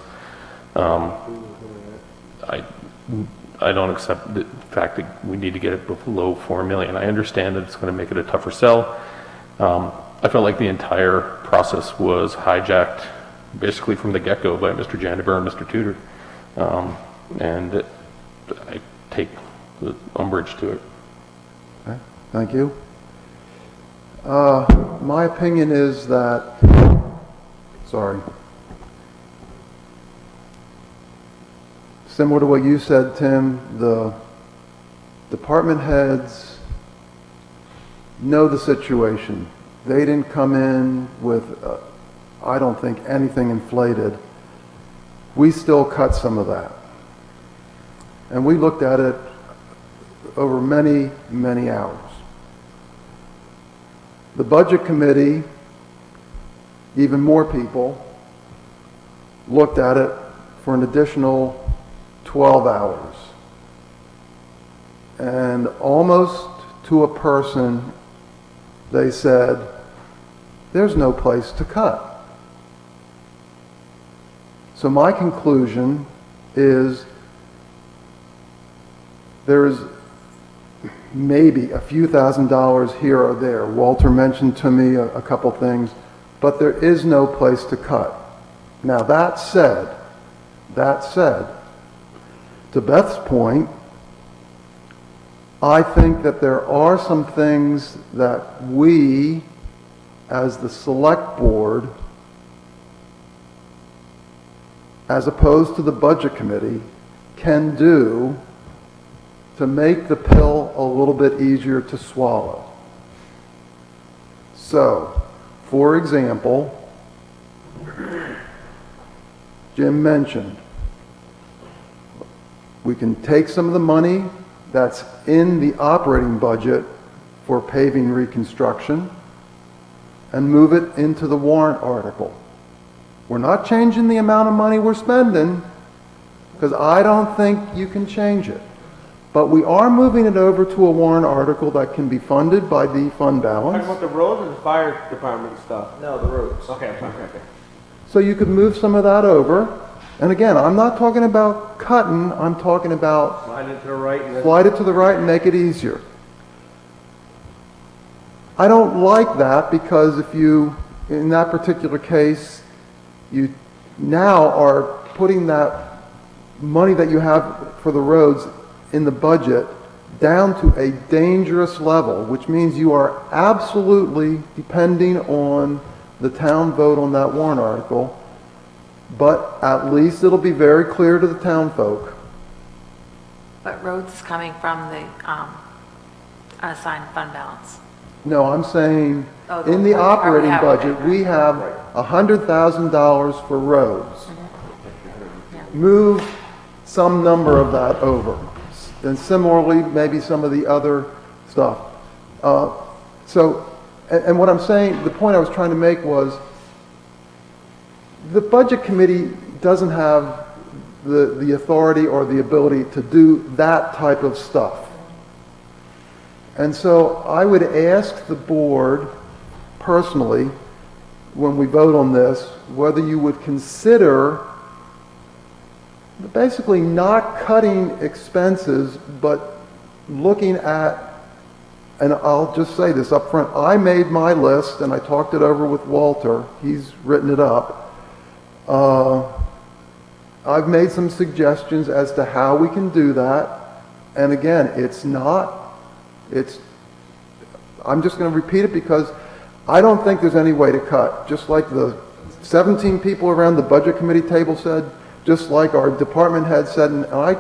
I don't accept the fact that we need to get it below 4 million. I understand that it's going to make it a tougher sell. I felt like the entire process was hijacked basically from the get-go by Mr. Jandeber and Mr. Tudor. And I take the umbrage to it. Okay, thank you. My opinion is that, sorry, similar to what you said, Tim, the department heads know the situation. They didn't come in with, I don't think, anything inflated. We still cut some of that. And we looked at it over many, many hours. The budget committee, even more people, looked at it for an additional 12 hours. And almost to a person, they said, there's no place to cut. So my conclusion is there's maybe a few $1,000s here or there. Walter mentioned to me a couple things, but there is no place to cut. Now that said, to Beth's point, I think that there are some things that we, as the select board, as opposed to the budget committee, can do to make the pill a little bit easier to swallow. So, for example, Jim mentioned, we can take some of the money that's in the operating budget for paving reconstruction and move it into the warrant article. We're not changing the amount of money we're spending, because I don't think you can change it. But we are moving it over to a warrant article that can be funded by the fund balance. Talking about the roads or the fire department stuff? No, the roads. Okay. So you could move some of that over. And again, I'm not talking about cutting, I'm talking about Slide it to the right and then... slide it to the right and make it easier. I don't like that because if you, in that particular case, you now are putting that money that you have for the roads in the budget down to a dangerous level, which means you are absolutely depending on the town vote on that warrant article, but at least it'll be very clear to the town folk. But roads is coming from the unassigned fund balance. No, I'm saying, Oh, in the we operating have it, budget, right. we have $100,000 for roads. Move some number of that over. And similarly, maybe some of the other stuff. And what I'm saying, the point I was trying to make was, the budget committee doesn't have the authority or the ability to do that type of stuff. And so I would ask the board personally, when we vote on this, whether you would consider basically not cutting expenses, but looking at, and I'll just say this up front, I made my list and I talked it over with Walter. He's written it up. I've made some suggestions as to how we can do that. And again, I'm just going to repeat it because I don't think there's any way to cut. Just like the 17 people around the budget committee table said, just like our department head said, and I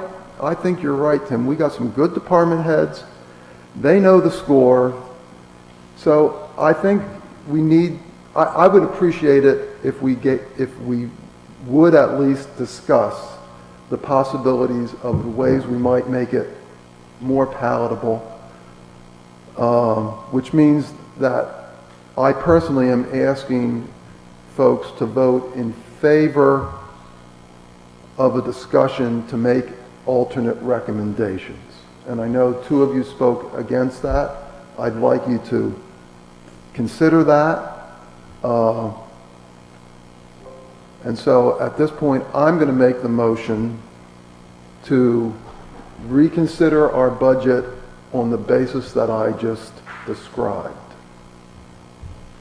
think you're right, Tim. We got some good department heads. They know the score. So I think we need, I would appreciate it if we would at least discuss the possibilities of the ways we might make it more palatable, which means that I personally am asking folks to vote in favor of a discussion to make alternate recommendations. And I know 2 of you spoke against that. I'd like you to consider that. And so at this point, I'm going to make the motion to reconsider our budget on the basis that I just described.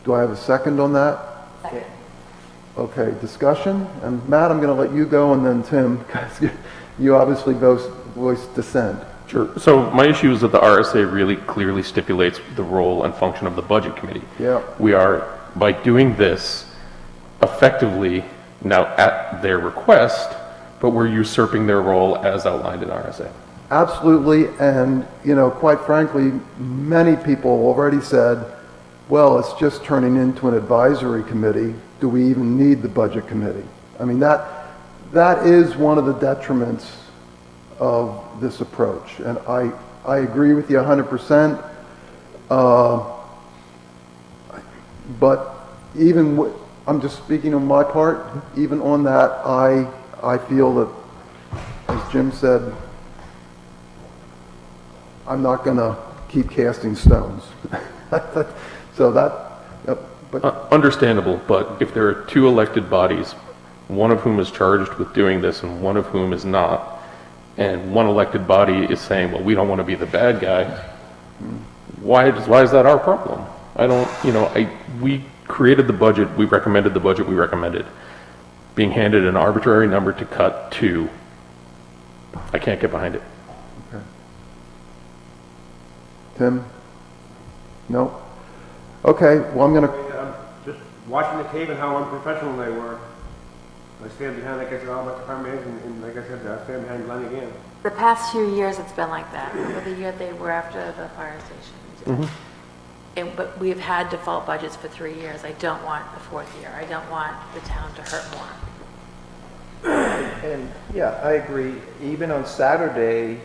Do I have a second on that? Second. Okay, discussion. And Matt, I'm going to let you go, and then Tim, because you obviously voiced dissent. Sure. So my issue is that the RSA really clearly stipulates the role and function of the budget committee. Yeah. We are, by doing this, effectively now at their request, but we're usurping their role as outlined in RSA. Absolutely, and quite frankly, many people already said, well, it's just turning into an advisory committee. Do we even need the budget committee? I mean, that is one of the detriments of this approach, and I agree with you 100%. But even I'm just speaking on my part. Even on that, I feel that, as Jim said, I'm not going to keep casting stones. So that, but Understandable, but if there are 2 elected bodies, one of whom is charged with doing this and one of whom is not, and one elected body is saying, well, we don't want to be the bad guy, why is that our problem? We created the budget, we recommended the budget we recommended. Being handed an arbitrary number to cut to, I can't get behind it. okay. Tim? No? Okay, well, I'm going to... I'm just watching the tape and how unprofessional they were. I stand behind, like I said, all about department heads, and like I said, I stand behind Glenn again. The past few years, it's been like that. Remember the year they were after the fire station? But we've had default budgets for 3 years. I don't want the 4th year. I don't want the town to hurt more. And yeah, I agree. Even on Saturday,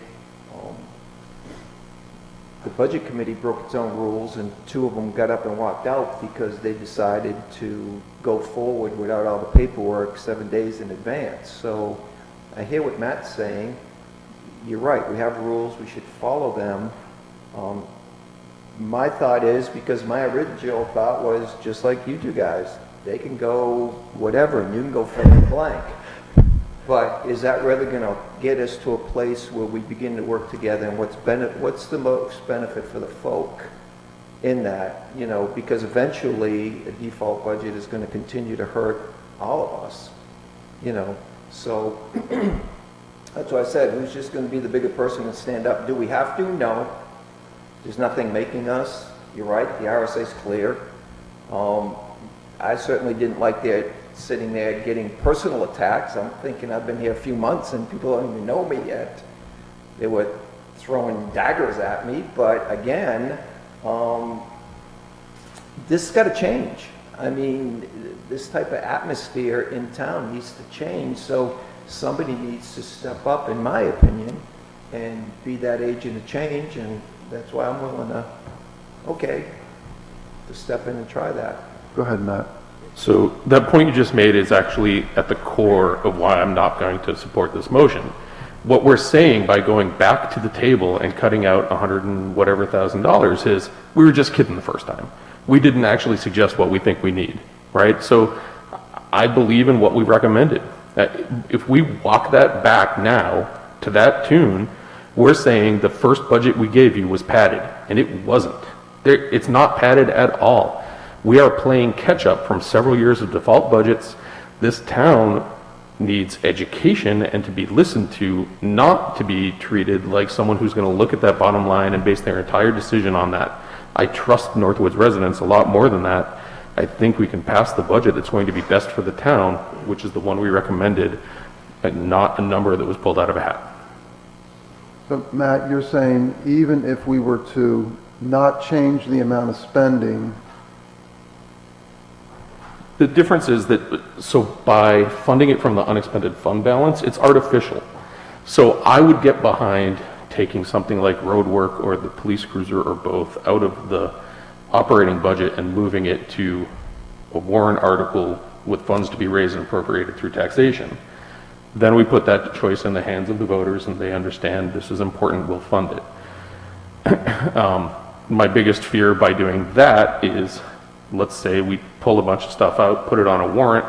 the budget committee broke its own rules, and 2 of them got up and walked out because they decided to go forward without all the paperwork 7 days in advance. So I hear what Matt's saying. You're right. We have rules. We should follow them. My thought is, because my original thought was just like you 2 guys, they can go whatever, and you can go fill in the blank. But is that really going to get us to a place where we begin to work together, and what's the most benefit for the folk in that? Because eventually a default budget is going to continue to hurt all of us. So that's why I said, who's just going to be the bigger person and stand up? Do we have to? No. There's nothing making us. You're right, the RSA is clear. I certainly didn't like their sitting there getting personal attacks. I'm thinking I've been here a few months and people don't even know me yet. They were throwing daggers at me, but again, this has got to change. I mean, this type of atmosphere in town needs to change, so somebody needs to step up, in my opinion, and be that agent of change, and that's why I'm willing to step in and try that. Go ahead, Matt. So that point you just made is actually at the core of why I'm not going to support this motion. What we're saying by going back to the table and cutting out $100 and whatever thousand is we were just kidding the first time. We didn't actually suggest what we think we need, right? So I believe in what we recommended. If we walk that back now to that tune, We're saying the first budget we gave you was padded, and it wasn't. It's not padded at all. We are playing catch-up from several years of default budgets. This town needs education and to be listened to, not to be treated like someone who's going to look at that bottom line and base their entire decision on that. I trust Northwood's residents a lot more than that. I think we can pass the budget that's going to be best for the town, which is the one we recommended, and not a number that was pulled out of a hat. So Matt, you're saying even if we were to not change the amount of spending, The difference is that, so by funding it from the unexpended fund balance, it's artificial. So I would get behind taking something like road work or the police cruiser or both out of the operating budget and moving it to a warrant article with funds to be raised and appropriated through taxation. Then we put that choice in the hands of the voters and they understand this is important, we'll fund it. My biggest fear by doing that is, let's say we pull a bunch of stuff out, put it on a warrant,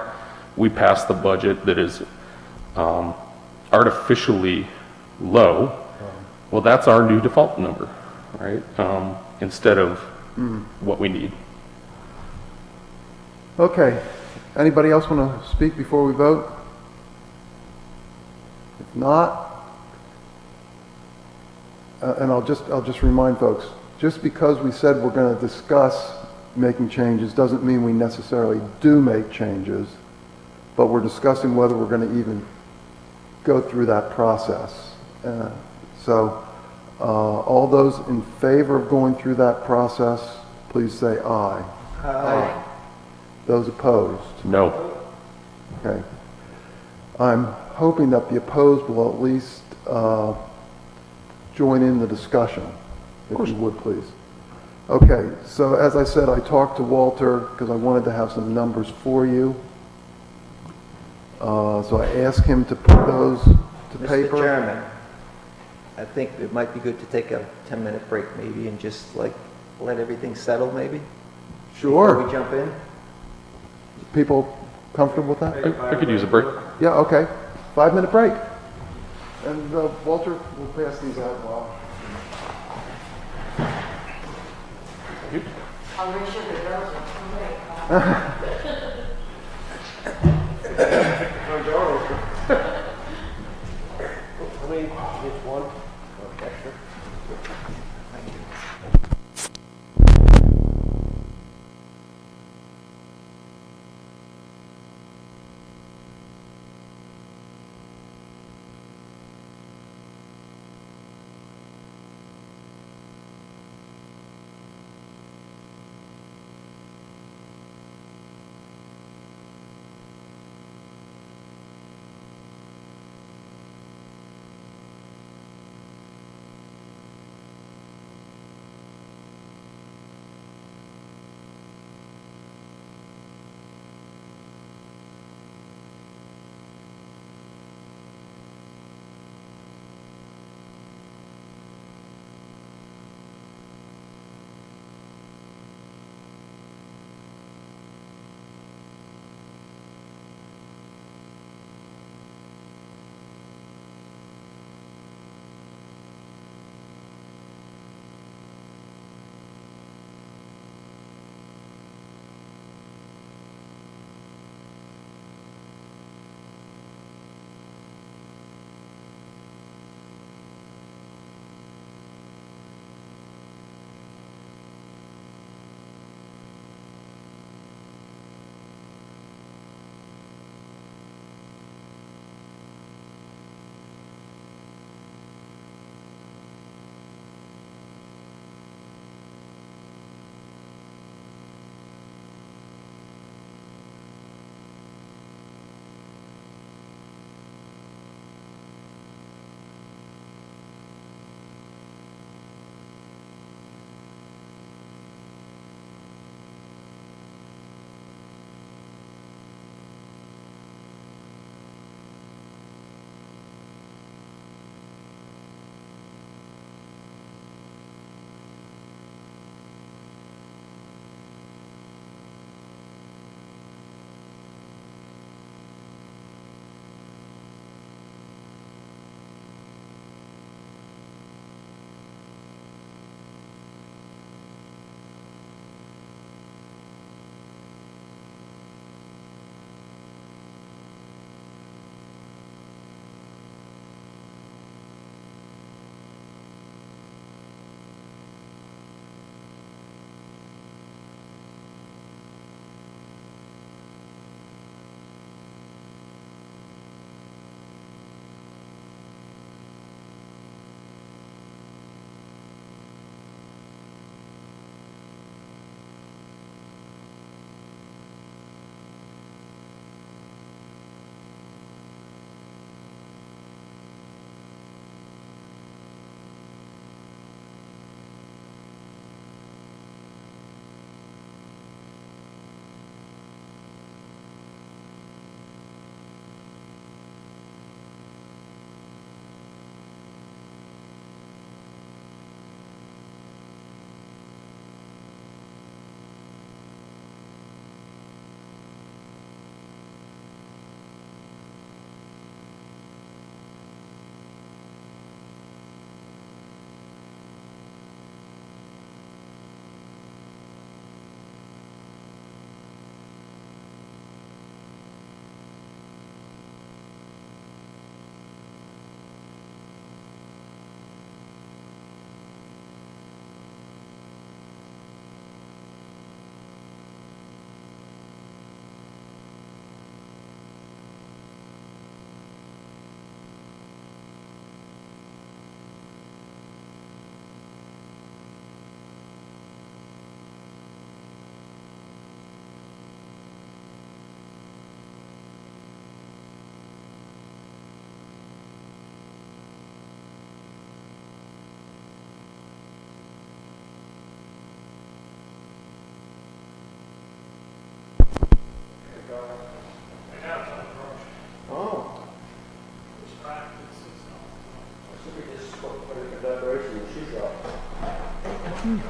we pass the budget that is artificially low. Well, that's our new default number, right? Instead of what we need. okay. Anybody else want to speak before we vote? If not, and I'll just remind folks, just because we said we're going to discuss making changes doesn't mean we necessarily do make changes, but we're discussing whether we're going to even go through that process. So all those in favor of going through that process, please say aye. Aye. Those opposed? No. Okay. I'm hoping that the opposed will at least join in the discussion, if you would please. Okay, so as I said, I talked to Walter because I wanted to have some numbers for you. So I asked him to put those to paper. Mr. Chairman, I think it might be good to take a 10-minute break maybe and just like let everything settle maybe? Before Sure. we jump in? People comfortable with that? I could use a break. Yeah, okay. 5-minute break. And Walter, we'll pass these out while. I'll make sure the girls are How many, just one? Extra?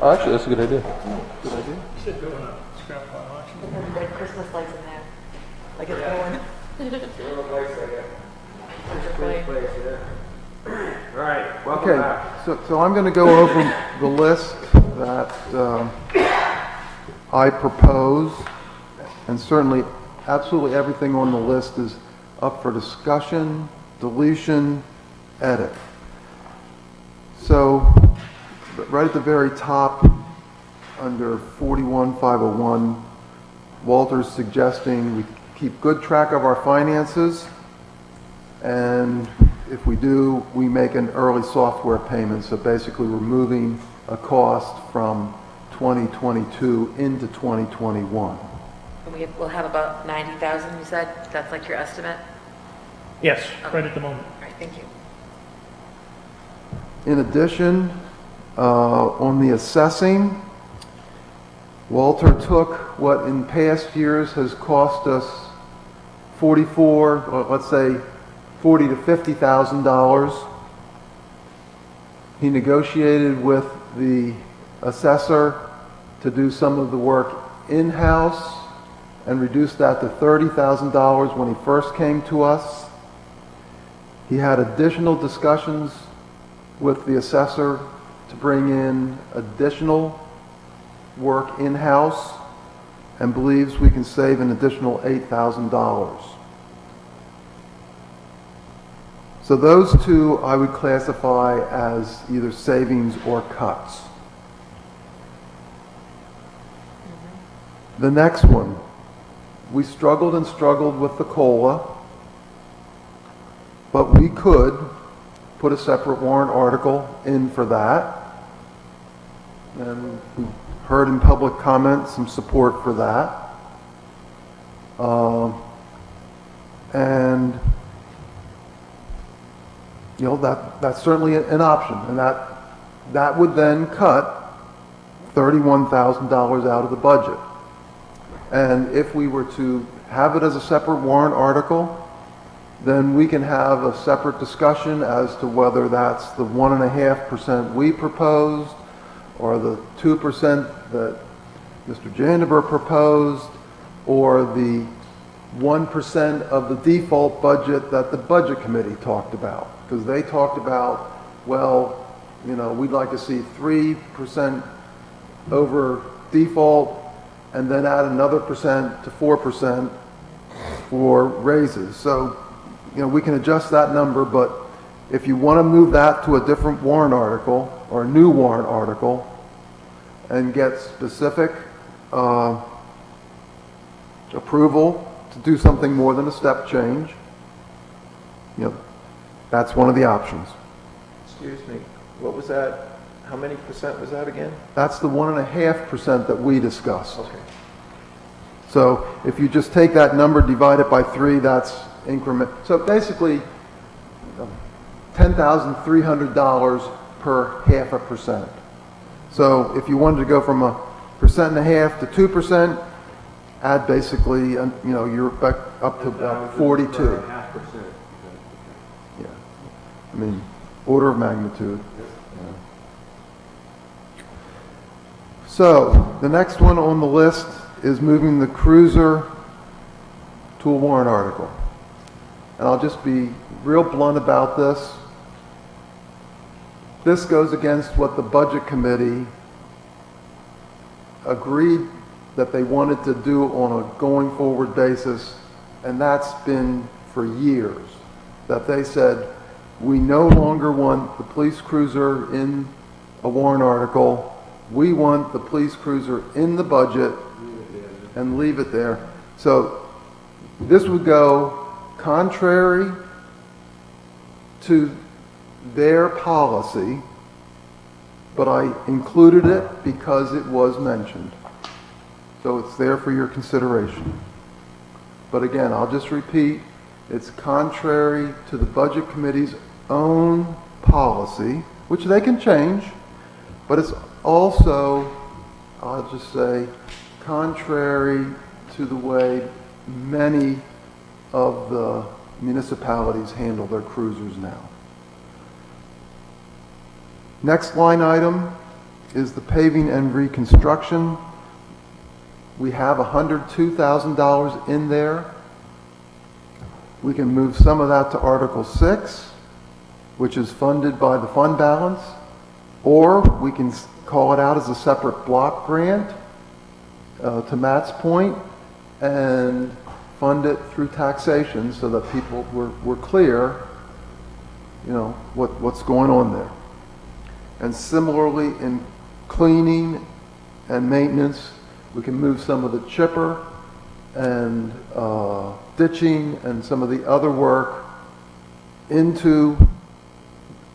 Oh, actually, that's a good idea. You should go in a scrap pile auction. And red Christmas lights in there, like it's going. All right, welcome Okay, back. so I'm going to go over the list that I propose, and certainly absolutely everything on the list is up for discussion, deletion, edit. So, right at the very top, under 41,501, Walter's suggesting we keep good track of our finances, and if we do, we make an early software payment, so basically we're moving a cost from 2022 into 2021. And we'll have about 90,000, you said? That's like your estimate? Yes, right at the moment. All right, thank you. In addition, on the assessing, Walter took what in past years has cost us or let's say $40,000 to $50,000. He negotiated with the assessor to do some of the work in-house and reduced that to $30,000 when he first came to us. He had additional discussions with the assessor to bring in additional work in-house and believes we can save an additional $8,000. So those two I would classify as either savings or cuts. The next one, we struggled and struggled with the COLA, but we could put a separate warrant article in for that. And we heard in public comment some support for that. And you know, that's certainly an option, and that would then cut $31,000 out of the budget. And if we were to have it as a separate warrant article, then we can have a separate discussion as to whether that's the 1.5% we proposed or the 2% that Mr. Jandeber proposed, or the 1% of the default budget that the Budget Committee talked about. Because they talked about, well, you know, we'd like to see 3% over default and then add another percent to 4% for raises. So, you know, we can adjust that number, but if you want to move that to a different warrant article or a new warrant article and get specific approval to do something more than a step change, you know, that's one of the options. Excuse me, what was that? How many percent was that again? That's the 1.5% that we discussed. Okay. So if you just take that number, divide it by 3, that's increment. So basically, $10,300 per 0.5%. So if you wanted to go from 1.5% to 2%, add basically, you know, you're back up to about 42. 0.5%. Yeah. I mean, order of magnitude. Yeah. So the next one on the list is moving the cruiser to a warrant article. And I'll just be real blunt about this. This goes against what the Budget Committee agreed that they wanted to do on a going forward basis, and that's been for years, that they said, we no longer want the police cruiser in a warrant article. We want the police cruiser in the budget and leave it there. So this would go contrary to their policy, but I included it because it was mentioned. So it's there for your consideration. But again, I'll just repeat, it's contrary to the Budget Committee's own policy, which they can change, but it's also, I'll just say, contrary to the way many of the municipalities handle their cruisers now. Next line item is the paving and reconstruction. We have $102,000 in there. We can move some of that to Article 6, which is funded by the fund balance, or we can call it out as a separate block grant, to Matt's point, and fund it through taxation so that people were clear, what's going on there. And similarly, in cleaning and maintenance, we can move some of the chipper and ditching and some of the other work into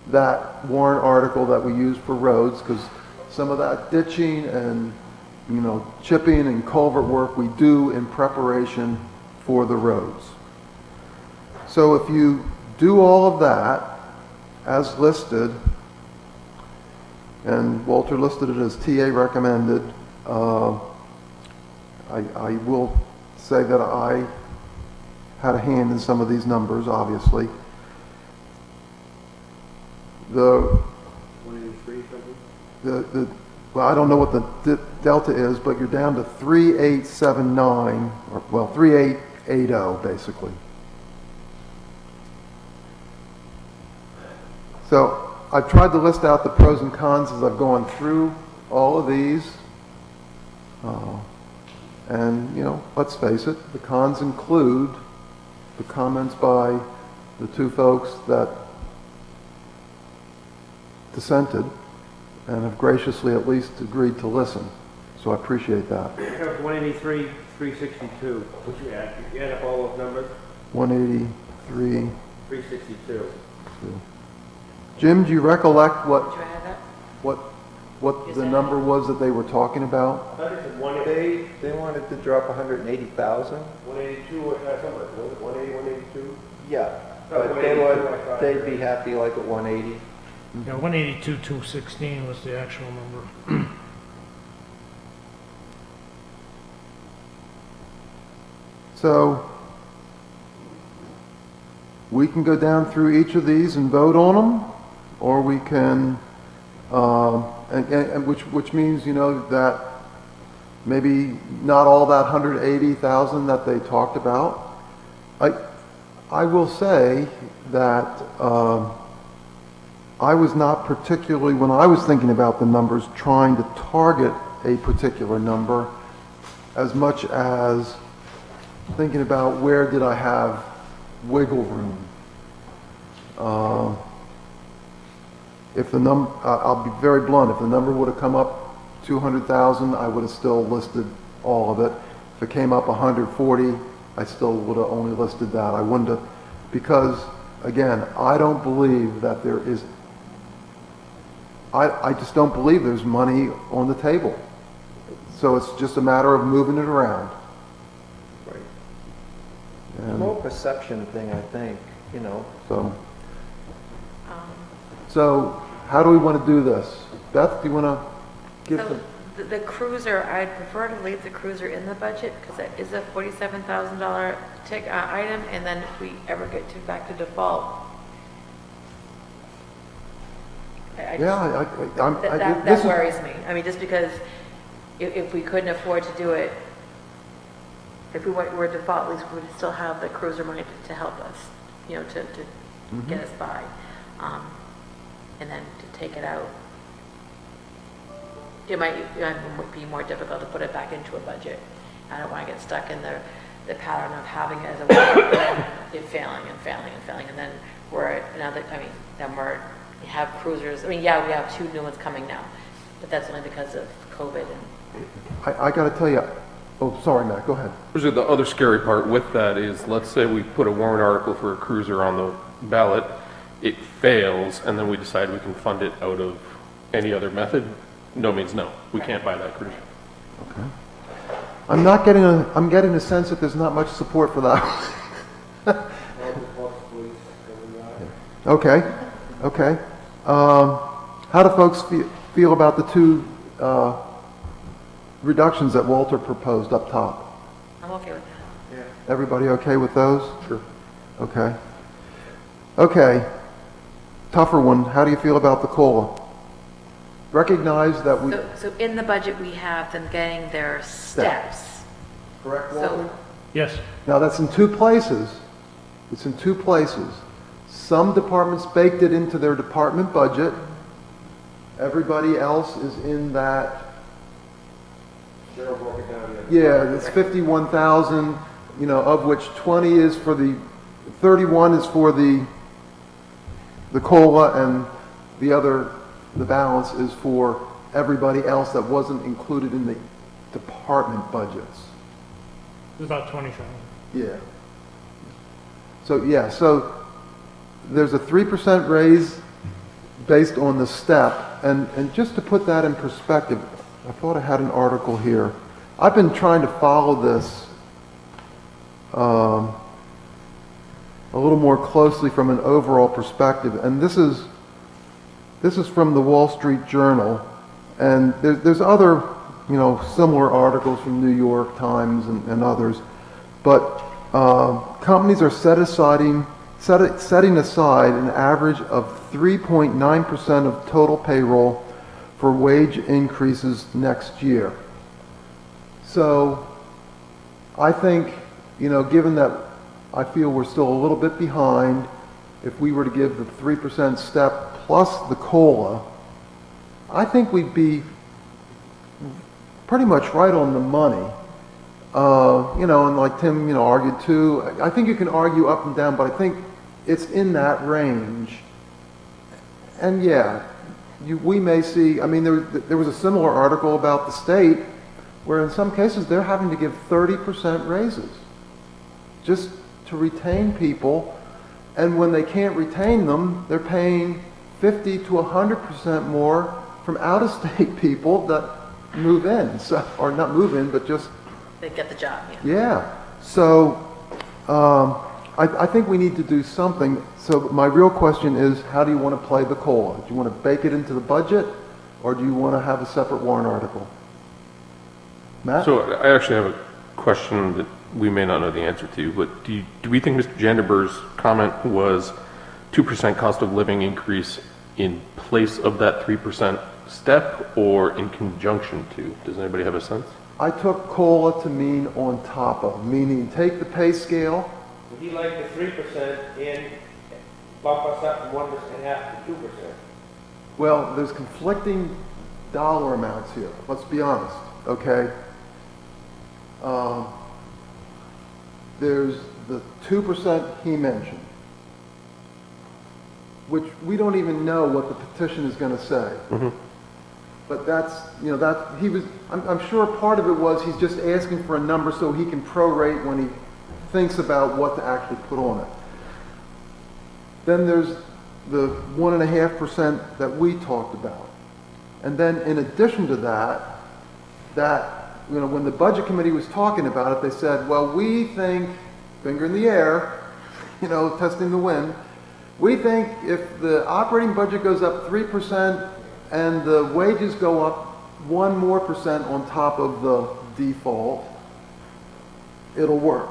that warrant article that we use for roads, because some of that ditching and chipping and culvert work we do in preparation for the roads. So if you do all of that as listed, and Walter listed it as TA recommended, I will say that I had a hand in some of these numbers, obviously. Well, I don't know what the delta is, but you're down to 3879, or 3880 basically. So I've tried to list out the pros and cons as I've gone through all of these. And, let's face it, the cons include the comments by the two folks that dissented and have graciously at least agreed to listen. So I appreciate that. That was 183, 362. What you add? You add up all those numbers? 183. 362. Jim, do you recollect Did you add that? what Is the that- number was that they were talking about? I thought it said 180, They wanted to drop 180,000? 182 or something. Was it 180, 182? Yeah, Oh, but 182, they'd be happy like at 180. Yeah, 182, 216 was the actual number. So we can go down through each of these and vote on them, or we can, and which means, that maybe not all that 180,000 that they talked about. I will say that I was not particularly, when I was thinking about the numbers, trying to target a particular number as much as thinking about where did I have wiggle room. If the I'll be very blunt, if the number would have come up 200,000, I would have still listed all of it. If it came up 140, I still would have only listed that. I wouldn't have, because again, I don't believe that there is, I just don't believe there's money on the table. So it's just a matter of moving it around. Right. It's And more perception thing, I think, so how do we want to do this? Beth, do you want to give So the, the cruiser, I'd prefer to leave the cruiser in the budget because it is a $47,000 item, and then if we ever get back to default. That this is, worries me. I mean, just because if we couldn't afford to do it, if we were default, at least we would still have the cruiser money to help us, to get us by. And then to take it out, it might be more difficult to put it back into a budget. I don't want to get stuck in the pattern of having it as a it failing and failing and failing, and then we have cruisers. We have 2 new ones coming now, but that's only because of COVID. And I got to tell you, oh, sorry, Matt, go ahead. The other scary part with that is, let's say we put a warrant article for a cruiser on the ballot, it fails, and then we decide we can fund it out of any other method. No means no. We can't buy that cruiser. Okay. I'm getting a sense that there's not much support for that. Okay. How do folks feel about the 2 reductions that Walter proposed up top? I'm okay with that. Everybody okay with those? Sure. Okay. Tougher one. How do you feel about the COLA? recognize that we... So in the budget, we have them getting their steps. Correct, So- Walter? Yes, Now, that's in two places. It's in two places. Some departments baked it into their department budget. Everybody else is in that, Cheryl broke it down. yeah, it's 51,000, you know, of which 20 is for the, 31 is for the COLA, and the balance is for everybody else that wasn't included in the department budgets. it's about 20,000. Yeah. So there's a 3% raise based on the step, and just to put that in perspective, I thought I had an article here. I've been trying to follow this a little more closely from an overall perspective, and this is from the Wall Street Journal, and there's other, you know, similar articles from New York Times and others, but companies are setting aside an average of 3.9% of total payroll for wage increases next year. So I think, you know, given that I feel we're still a little bit behind, if we were to give the 3% step plus the COLA, I think we'd be pretty much right on the money. You know, and like Tim, you know, argued too, I think you can argue up and down, but I think it's in that range. And yeah, we may see, I mean, there was a similar article about the state where in some cases they're having to give 30% raises just to retain people, and when they can't retain them, they're paying 50 to 100% more from out-of-state people that move in, so, or not move in, but just... They get the job, yeah. Yeah, so I think we need to do something. So my real question is, how do you want to play the COLA? Do you want to bake it into the budget, or do you want to have a separate warrant article? Matt? So I actually have a question that we may not know the answer to, but do we think Mr. Janderberg's comment was 2% cost of living increase in place of that 3% step or in conjunction to? Does anybody have a sense? I took COLA to mean on top of, meaning take the pay scale. Would he like the 3% and bump us up from 1.5% to 2%? Well, there's conflicting dollar amounts here. Let's be honest, okay? There's the 2% he mentioned, which we don't even know what the petition is going to say. Mm-hmm. But that's, you know, that he was, I'm sure part of it was he's just asking for a number so he can prorate when he thinks about what to actually put on it. Then there's the 1.5% that we talked about. And then in addition to that, you know, when the budget committee was talking about it, they said, well, we think, finger in the air, you know, testing the wind, we think if the operating budget goes up 3% and the wages go up 1% more on top of the default, it'll work.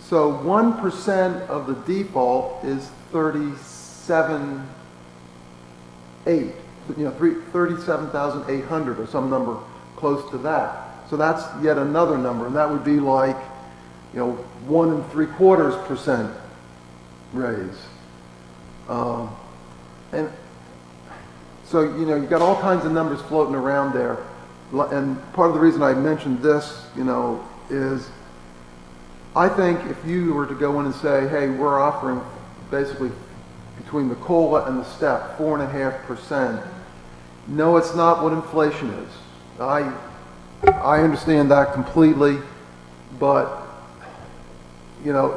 So 1% of the default is 37,800, you know, 37,800 or some number close to that. So that's yet another number, and that would be like, you know, 1 3/4% raise. And so, you know, you've got all kinds of numbers floating around there. And part of the reason I mentioned this, you know, is I think if you were to go in and say, hey, we're offering basically between the COLA and the step 4.5%, no, it's not what inflation is. I understand that completely, but, you know,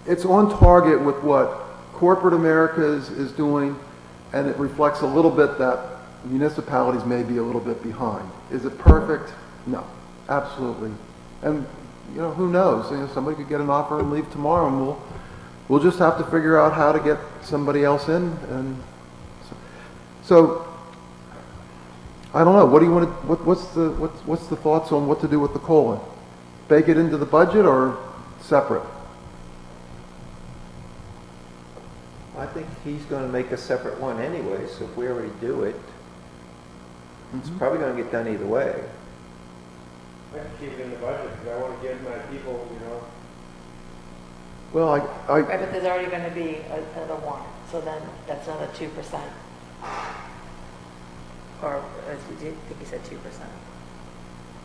it's on target with what corporate America is doing, and it reflects a little bit that municipalities may be a little bit behind. Is it perfect? No, absolutely. And, you know, who knows? You know, somebody could get an offer and leave tomorrow, and we'll just have to figure out how to get somebody else in. And so I don't know. What do you want to? What's the thoughts on what to do with the COLA? Bake it into the budget or separate? I think he's going to make a separate one anyway, so if we already do it, It's probably gonna get done either way. I have to keep it in the budget, because I want to give my people, Well, Right, but there's already going to be another warrant, so then that's another 2%. Or, as we did, I think you said 2%.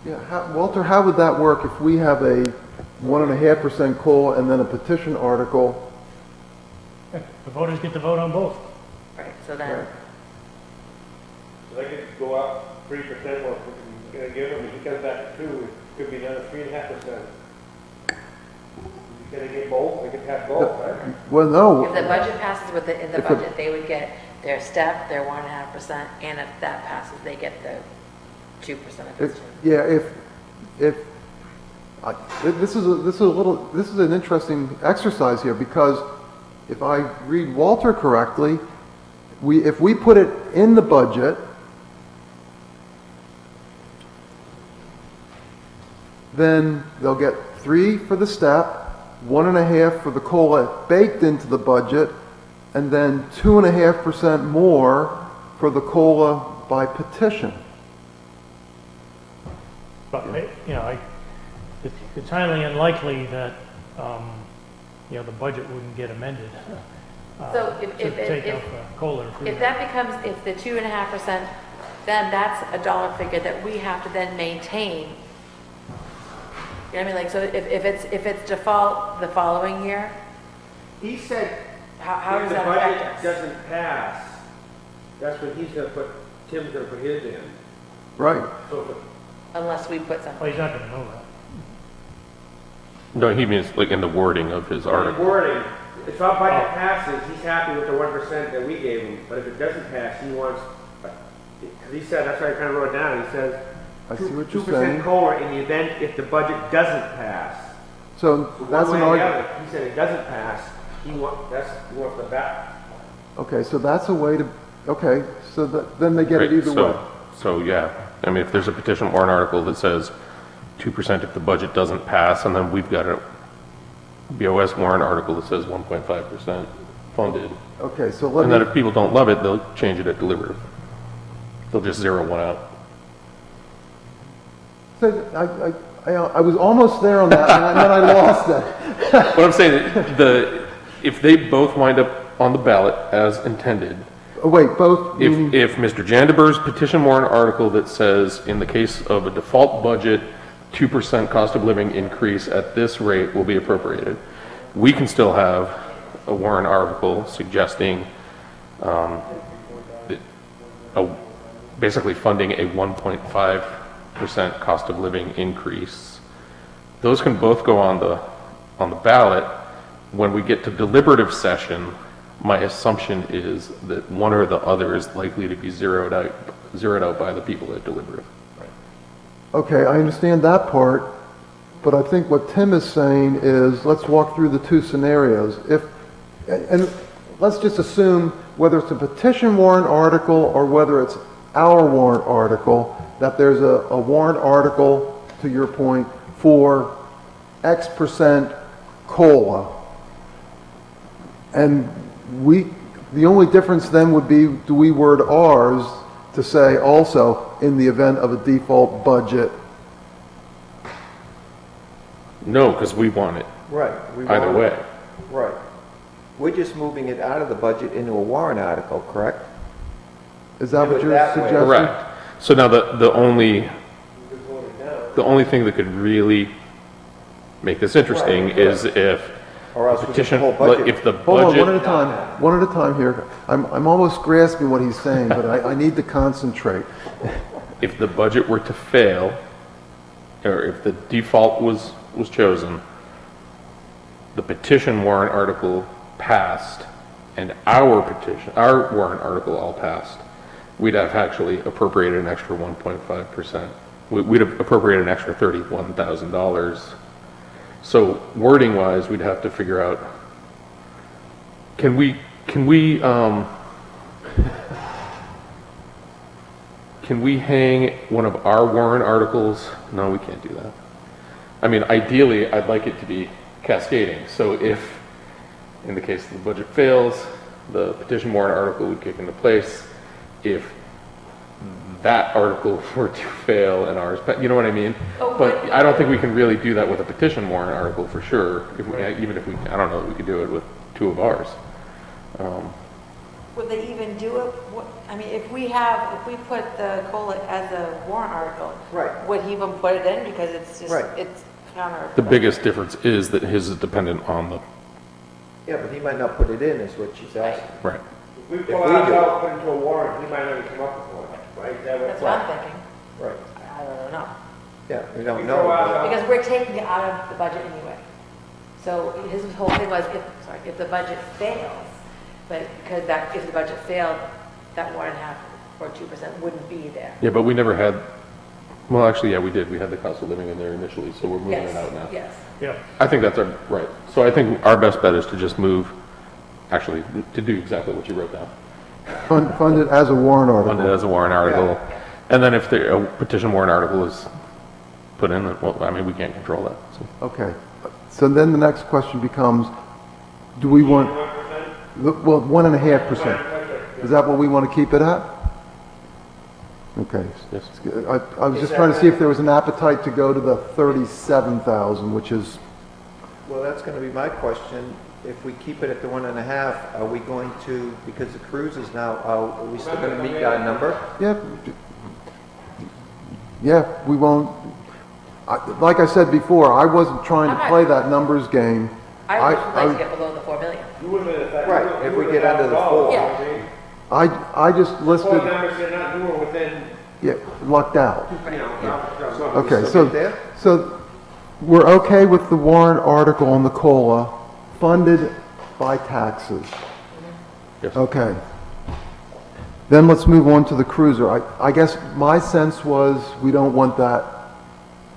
yeah, Walter, how would that work if we have a 1.5% COLA and then a petition article? The voters get to vote on both. Right, so then, So they could go up 3% more, we're gonna give them, if he comes back to 2, it could be another 3.5%. You're gonna get both, they could have both, right? Well, no. if the budget passes in the If the- budget, they would get their step, their 1.5%, and if that passes, they get the 2% of it. Yeah, this is an interesting exercise here, because if I read Walter correctly, if we put it in the budget, then they'll get 3 for the step, 1.5 for the COLA baked into the budget, and then 2.5% more for the COLA by petition. But, it's highly unlikely that, the budget wouldn't get amended. So To take up COLA. If that becomes, if the 2.5%, then that's a dollar figure that we have to then maintain. You know what I mean? Like, so if it's default the following year, He said, how if does the that budget affect us? doesn't pass, that's when Tim's gonna put his in. Right. So if Unless we put Well, something. he's not gonna know that. No, he means like in the wording of his the article. wording, if our budget passes, he's happy with the 1% that we gave him, but if it doesn't pass, he wants, because he said, that's why I kind of wrote it down, he says, I see what you're 2% saying. COLA in the event if the budget doesn't pass. So that's One an way or the argument. other, he said it doesn't pass, he wants the back. Okay, so that's a way to, okay, so then they get it Right, either way. So, yeah, I mean, if there's a petition warrant article that says 2% if the budget doesn't pass, and then we've got a BOS warrant article that says 1.5% funded, Okay, so let and then me, if people don't love it, they'll change it at deliberative. They'll just zero one out. I was almost there on that, and then I lost it. What I'm saying, if they both wind up on the ballot as intended, Oh, wait, both meaning, if Mr. Jandeber's petition warrant article that says, in the case of a default budget, 2% cost of living increase at this rate will be appropriated, we can still have a warrant article suggesting basically funding a 1.5% cost of living increase. Those can both go on the ballot. When we get to deliberative session, my assumption is that one or the other is likely to be zeroed out by the people at deliberative. okay, I understand that part, but I think what Tim is saying is, let's walk through the two scenarios. And let's just assume, whether it's a petition warrant article or whether it's our warrant article, that there's a warrant article, to your point, for X percent COLA. And the only difference then would be, do we word ours to say also, in the event of a default budget? No, because we want it Right. we either want- way. Right. We're just moving it out of the budget into a warrant article, correct? Is that Do what it you're that way. suggesting? Correct. So now the only thing that could really make this interesting Right. is if Or else the we get the petition, whole budget. if the Hold on, one at a budget, time, one at a time here. I'm almost grasping what he's saying, but I need to concentrate. if the budget were to fail, or if the default was chosen, the petition warrant article passed, and our warrant article all passed, we'd have actually appropriated an extra 1.5%. We'd have appropriated an extra $31,000. So wording wise, we'd have to figure out, can we hang one of our warrant articles? No, we can't do that. I mean, ideally, I'd like it to be cascading. So if, in the case the budget fails, the petition warrant article would kick into place. If that article were to fail and ours, you know what I mean? Oh, But but- I don't think we can really do that with a petition warrant article for sure, even if we, I don't know that we could do it with two of ours. Would they even do it? I mean, if we put the COLA as a warrant article, Right. would he even put it in? Because it's just, Right. it's counter. The biggest difference is that his is dependent on the, Yeah, but he might not put it in, is what she's asking. right. If we If pull we ours do. out, put it into a warrant, he might not even come up with one, right? Is that That's what I'm thinking. Right. I don't know. Yeah, we We don't throw know. ours but- out. Because we're taking it out of the budget anyway. So his whole thing was, if the budget fails, but because if the budget failed, that 1.5 or 2% wouldn't be there. Yeah, but we never had, well, actually, yeah, we did. We had the cost of living in there initially, so we're moving Yes, it out now. yes. Yeah, I think that's right. So I think our best bet is to just move, actually, to do exactly what you wrote down. Fund it as a warrant Fund it article. as a warrant article. And then if a petition warrant article is put in, then, well, I mean, we can't control that. So. Okay. So then the next question becomes, do we want, 1%? well, 1.5%. Is that what we want to keep it at? Okay. Yes. I was just trying to see if there was an appetite to go to the 37,000, which is, Well, that's gonna be my question. If we keep it at the 1.5, are we going to, because the cruise is now out, are we still gonna meet that number? yeah. Yeah, we won't, like I said before, I wasn't trying to play that numbers game. I would like to get below the 4 million. You wouldn't have affected. Right, if we get under the 4. Yeah. I just listed, Four numbers, they're not newer within, yeah, lucked out. you know, Okay, still so, get there? so we're okay with the warrant article on the COLA funded by taxes? Yes. Okay. Then let's move on to the cruiser. I guess my sense was we don't want that,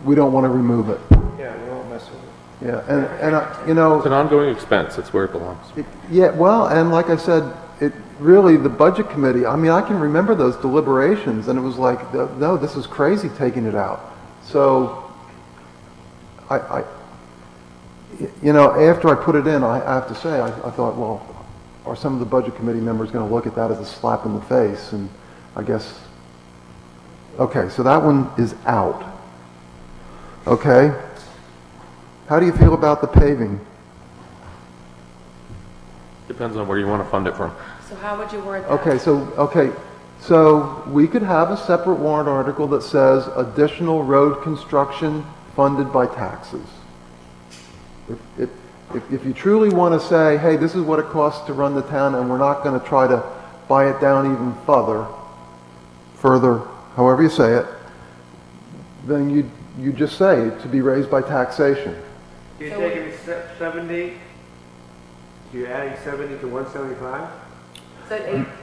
we don't want to remove it. Yeah, we won't mess with it. Yeah, you know, It's an ongoing expense. It's where it belongs. yeah, well, and like I said, it really, the budget committee, I mean, I can remember those deliberations, and it was like, no, this is crazy taking it out. So, you know, after I put it in, I have to say, I thought, well, are some of the budget committee members going to look at that as a slap in the face? And I guess, okay, so that one is out. Okay. How do you feel about the paving? Depends on where you want to fund it from. So how would you word that? Okay, so we could have a separate warrant article that says additional road construction funded by taxes. If you truly want to say, hey, this is what it costs to run the town, and we're not going to try to buy it down even further, however you say it, then you just say to be raised by taxation. you're taking 70, you're adding 70 to 175? So,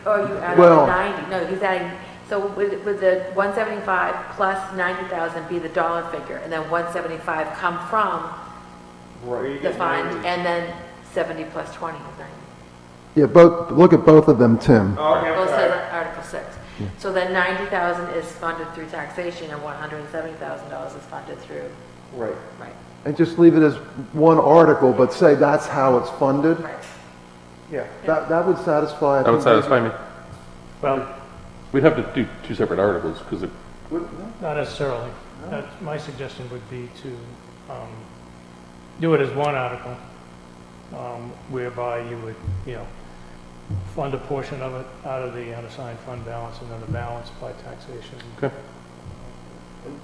or you add Well- 90, no, he's adding, so would the 175 plus 90,000 be the dollar figure, and then 175 come from the fund, and then 70 plus 20 is 90. Yeah, look at both of them, Tim. Oh, okay, I'm Both sorry. says Article 6. So then 90,000 is funded through taxation, and $170,000 is funded through, Right. right, And just leave it as one article, but say that's how it's funded. right. Yeah. That would satisfy. I That would think, satisfy me. well, We'd have to do two separate articles because it, not necessarily. My suggestion would be to do it as one article, whereby you would, fund a portion of it out of the unassigned fund balance, and then the balance by taxation. okay.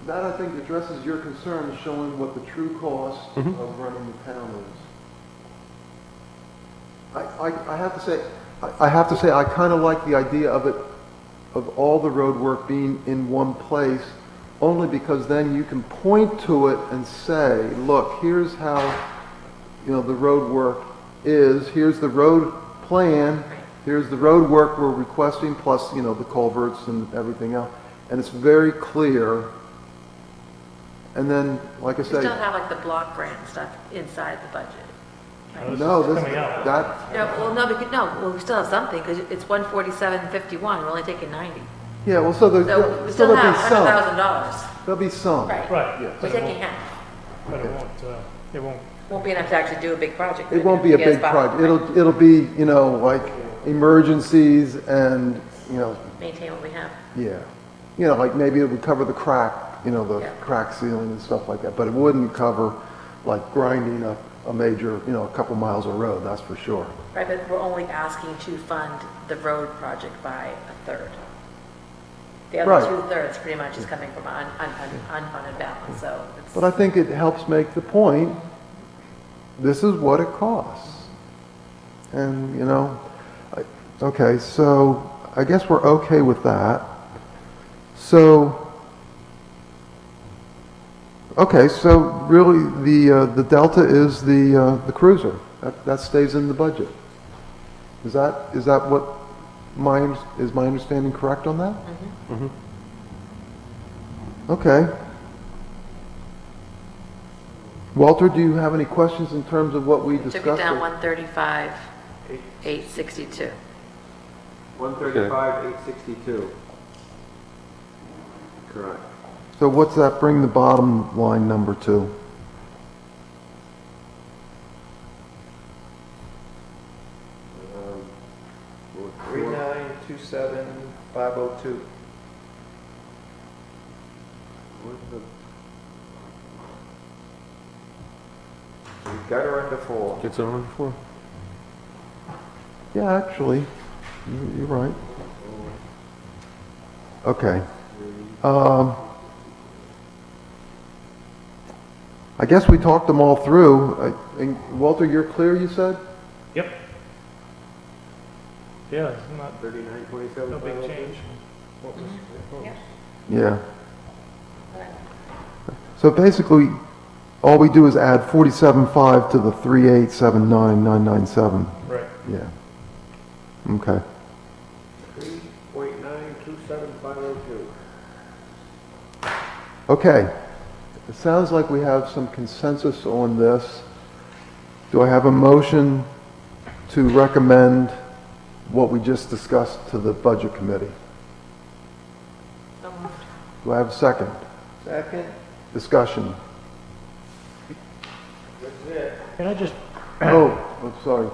That, I think, addresses your concern, showing what the true cost of running the town is. I have to say, I kind of like the idea of it, of all the road work being in one place, only because then you can point to it and say, look, here's how, the road work is, here's the road plan, here's the road work we're requesting, plus, the culverts and everything else. And it's very clear. And then, like I You still say, have like the block grant and stuff inside the budget. right? no, this, Coming out. that, We still have something, because it's 147.51, we're only taking 90. yeah, well, so So there'll we still still there'll have be some. $100,000. There'll be some. Right. Right. Yeah. We're taking half. But it Won't be enough to actually do a big project. It won't be a Yes, big Bob, project. right. It'll be, like emergencies and, Maintain what we have. yeah. you know, like maybe it would cover the crack, you know, the Yeah. crack ceiling and stuff like that, but it wouldn't cover like grinding up a major, you know, a couple miles of road, that's for sure. Right, but we're only asking to fund the road project by a third. The other Right. two-thirds pretty much is coming from unfunded balance, so it's. But I think it helps make the point, this is what it costs. And, you know, okay, so I guess we're okay with that. So, okay, so really the delta is the cruiser. That stays in the budget. Is that what is my understanding correct on that? Okay. Walter, do you have any questions in terms of what we Took discussed? it down 135, 862. 135, 862. Correct. So what's that bring the bottom line number to? Um, 3927502. We got her under 4. Gets it on before? Yeah, actually, you're right. Okay. I guess we talked them all through. And Walter, you're clear, you said? Yep. Yeah, it's not, 3927. no big change. What was proposed. Yeah. So basically, all we do is add 47.5 to the 3879,997. Right. Yeah. Okay. 3.927502. Okay. It sounds like we have some consensus on this. Do I have a motion to recommend what we just discussed to the Budget Committee? So moved. Do I have a second? Second. Discussion. That's it. Can I just, Oh, I'm sorry.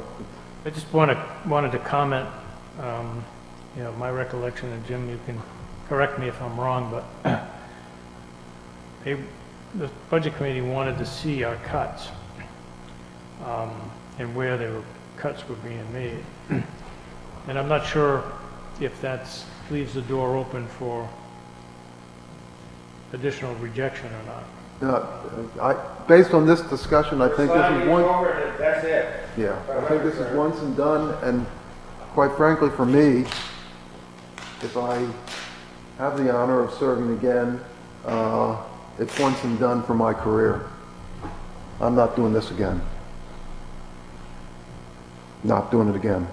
I just wanted to comment, you know, my recollection, and Jim, you can correct me if I'm wrong, but the Budget Committee wanted to see our cuts, and where cuts were being made. And I'm not sure if leaves the door open for additional rejection or not. Based on this discussion, I think this Slide is it one, over and that's it. yeah, I think this is once and done, and quite frankly, for me, if I have the honor of serving again, it's once and done for my career. I'm not doing this again. Not doing it again.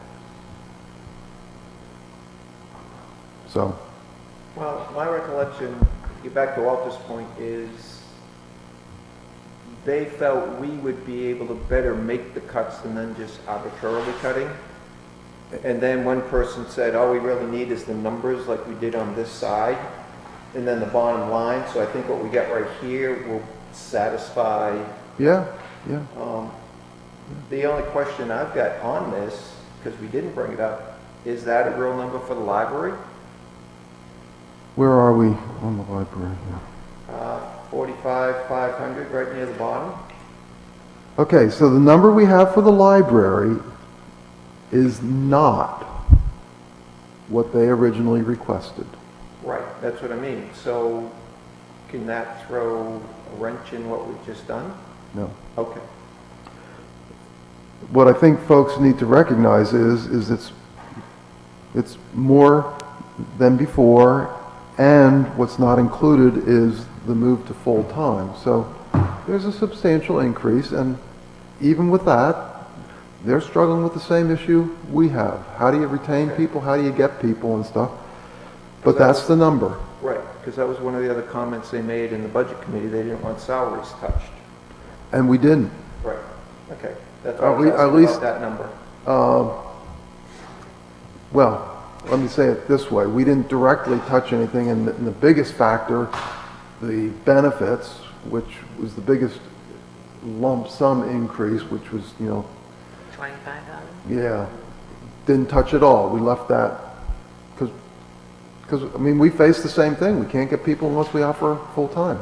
So, Well, my recollection, get back to Walter's point, is they felt we would be able to better make the cuts than then just arbitrarily cutting. And then one person said, all we really need is the numbers like we did on this side, and then the bottom line. So I think what we got right here will satisfy. yeah. The only question I've got on this, because we didn't bring it up, is that a real number for the library? Where are we on the library here? 45,500 right near the bottom. Okay, so the number we have for the library is not what they originally requested. Right, that's what I mean. So can that throw a wrench in what we've just done? No. Okay. What I think folks need to recognize is it's more than before, and what's not included is the move to full-time. So there's a substantial increase, and even with that, they're struggling with the same issue we have. How do you retain people? How do you get people and stuff? But that's the number. Right, because that was one of the other comments they made in the budget committee. They didn't want salaries touched. And we didn't. Right, okay. That's why I was At asking least- about that number. Well, let me say it this way. We didn't directly touch anything, and the biggest factor, the benefits, which was the biggest lump sum increase, which was, 25,000. yeah, didn't touch at all. We left that, because because, I mean, we face the same thing. We can't get people unless we offer full-time.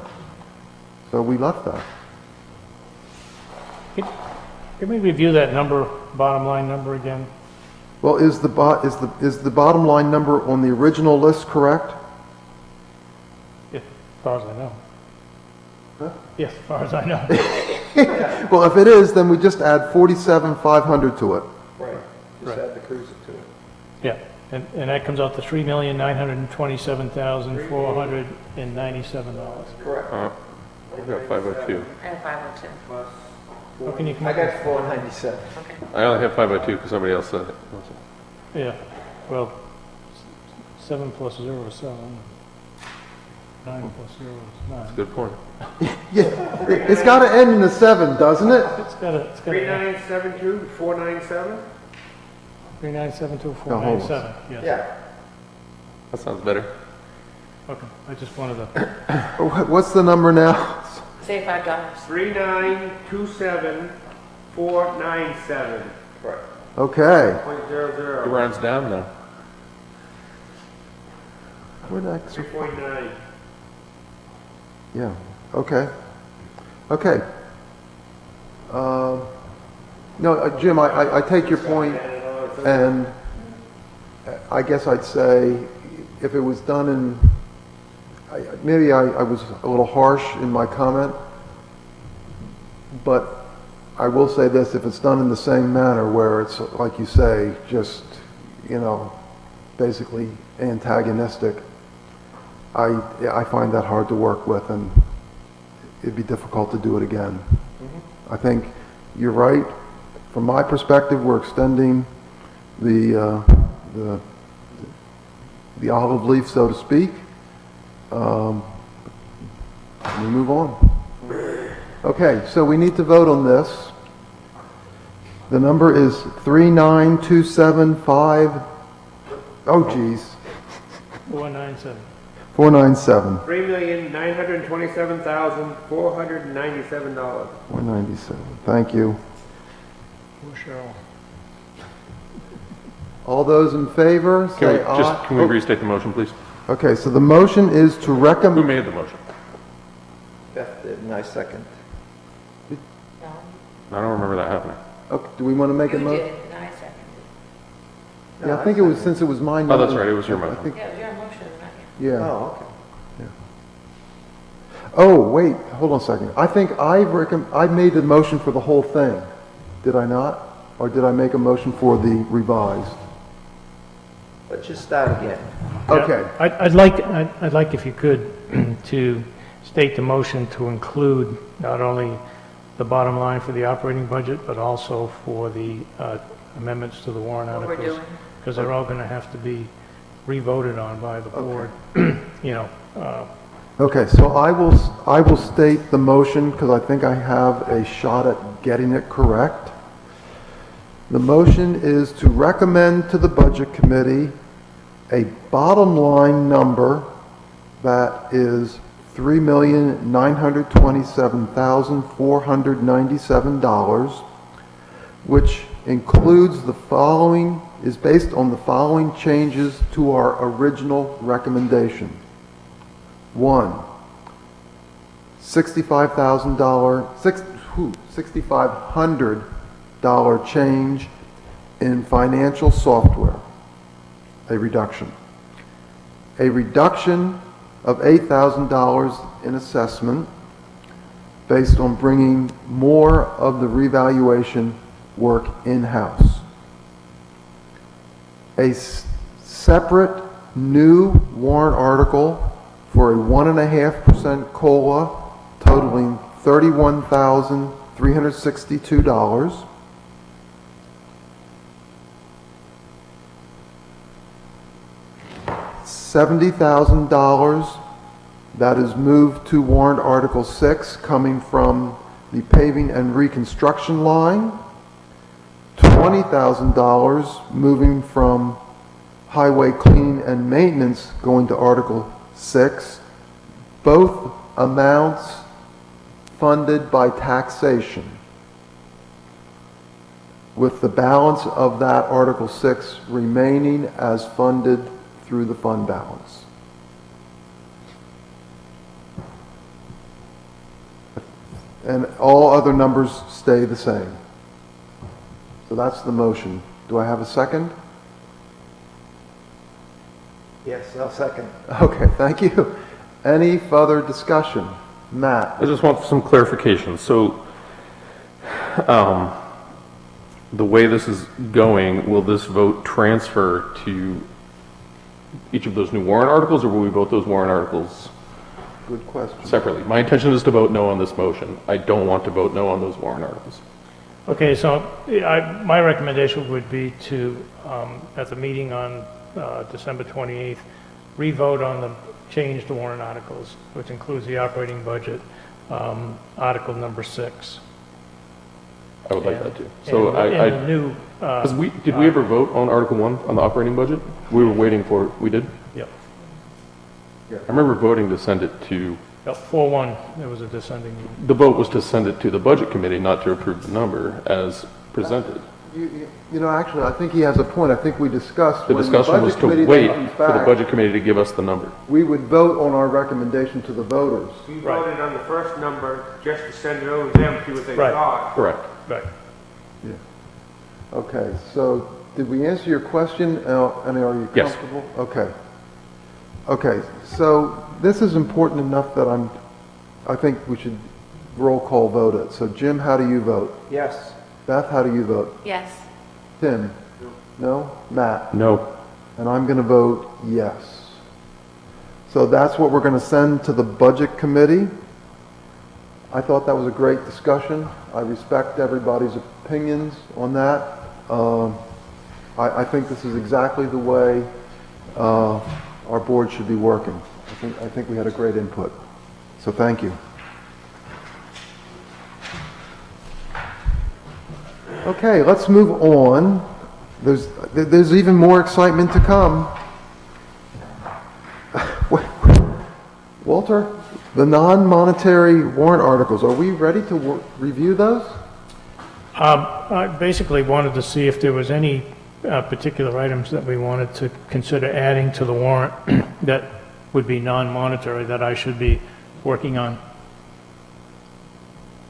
So we left that. Can we review that number, bottom line number again? Well, is the bottom line number on the original list correct? As far as I know. Huh? Yes, as far as I know. Well, if it is, then we just add 47,500 to it. Right. Just add the cruiser to it. Yeah, and that comes out to $3,927,497. Correct. I got 502. I have 502. How can you come I up got with? 497. Okay. I only have 502 because somebody else said it. Yeah, well, 7 plus 0 is 7. 9 plus 0 is 9. Good point. Yeah, it's got to end in a 7, doesn't it? It's got a 3972, 497? 3972497, yes. Yeah. That sounds better. Okay, I just wanted to, What's the number now? Say $5. 3927497. Correct. Okay. It rounds down now. Where'd that, 3.9. yeah, okay. Okay. No, Jim, I take your point, and I guess I'd say if it was done in, maybe I was a little harsh in my comment, but I will say this, if it's done in the same manner where it's, like you say, just, basically antagonistic, I find that hard to work with, and it'd be difficult to do it again. I think you're right. From my perspective, we're extending the olive leaf, so to speak. We move on. Okay, so we need to vote on this. The number is 39275. Oh, geez. 497. 497. $3,927,497. 497. Thank you. Poor Cheryl. All those in favor, say aye. Can we restate the motion, please? Okay, so the motion is to Who recommend. made the motion? Beth did, and I second. I don't remember that happening. Okay, do we want to make a You motion? did, and I seconded. Yeah, I think it was, since it was mine. Oh, that's right, it was your motion. I think- Yeah, it was your motion, not Yeah. Oh, okay. Oh, wait, hold on a second. I think I made the motion for the whole thing. Did I not? Or did I make a motion for the revised? Let's just start again. Okay. Yeah, I'd like if you could, to state the motion to include not only the bottom line for the operating budget, but also for the amendments to the warrant What we're articles. doing. Because they're all going to have to be re-voted on by the board, Okay, so I will state the motion because I think I have a shot at getting it correct. The motion is to recommend to the Budget Committee a bottom line number that is $3,927,497, which includes the following, is based on the following changes to our original recommendation. One, $6,500 change in financial software, a reduction. A reduction of $8,000 in assessment based on bringing more of the revaluation work in-house. A separate new warrant article for a 1.5% COLA totaling $31,362. $70,000 that is moved to warrant Article 6 coming from the paving and reconstruction line. $20,000 moving from highway clean and maintenance going to Article 6. Both amounts funded by taxation, with the balance of that Article 6 remaining as funded through the fund balance. and all other numbers stay the same. So that's the motion. Do I have a second? Yes, I'll second. Okay, thank you. Any further discussion? Matt? I just want some clarification. So, the way this is going, will this vote transfer to each of those new warrant articles, or will we vote those warrant articles Good question. separately? My intention is to vote no on this motion. I don't want to vote no on those warrant articles. Okay, so my recommendation would be to, at the meeting on December 28th, re-vote on the changed warrant articles, which includes the operating budget, Article number 6. I would like that too. So And the new, because did we ever vote on Article 1 on the operating budget? We were waiting for, we did? yep, I remember voting to send it to, yep, 4-1, there was a descending. the vote was to send it to the budget committee, not to approve the number as presented. You know, actually, I think he has a point. I think we discussed. The when discussion was budget to committee wait then comes for the back, budget committee to give us the number. We would vote on our recommendation to the voters. You Right. voted on the first number just to send it over to them, see what they Right. thought. Correct. Right. Okay, so did we answer your question? I mean, are you Yes. comfortable? Okay. Okay, so this is important enough that I think we should roll call vote it. So Jim, how do you vote? Yes. Beth, how do you vote? Yes. Tim? No? Matt? No. And I'm going to vote yes. So that's what we're going to send to the Budget Committee. I thought that was a great discussion. I respect everybody's opinions on that. I think this is exactly the way our board should be working. I think we had a great input. So thank you. Okay, let's move on. There's even more excitement to come. Walter, the non-monetary warrant articles, are we ready to review those? I basically wanted to see if there was any particular items that we wanted to consider adding to the warrant that would be non-monetary that I should be working on.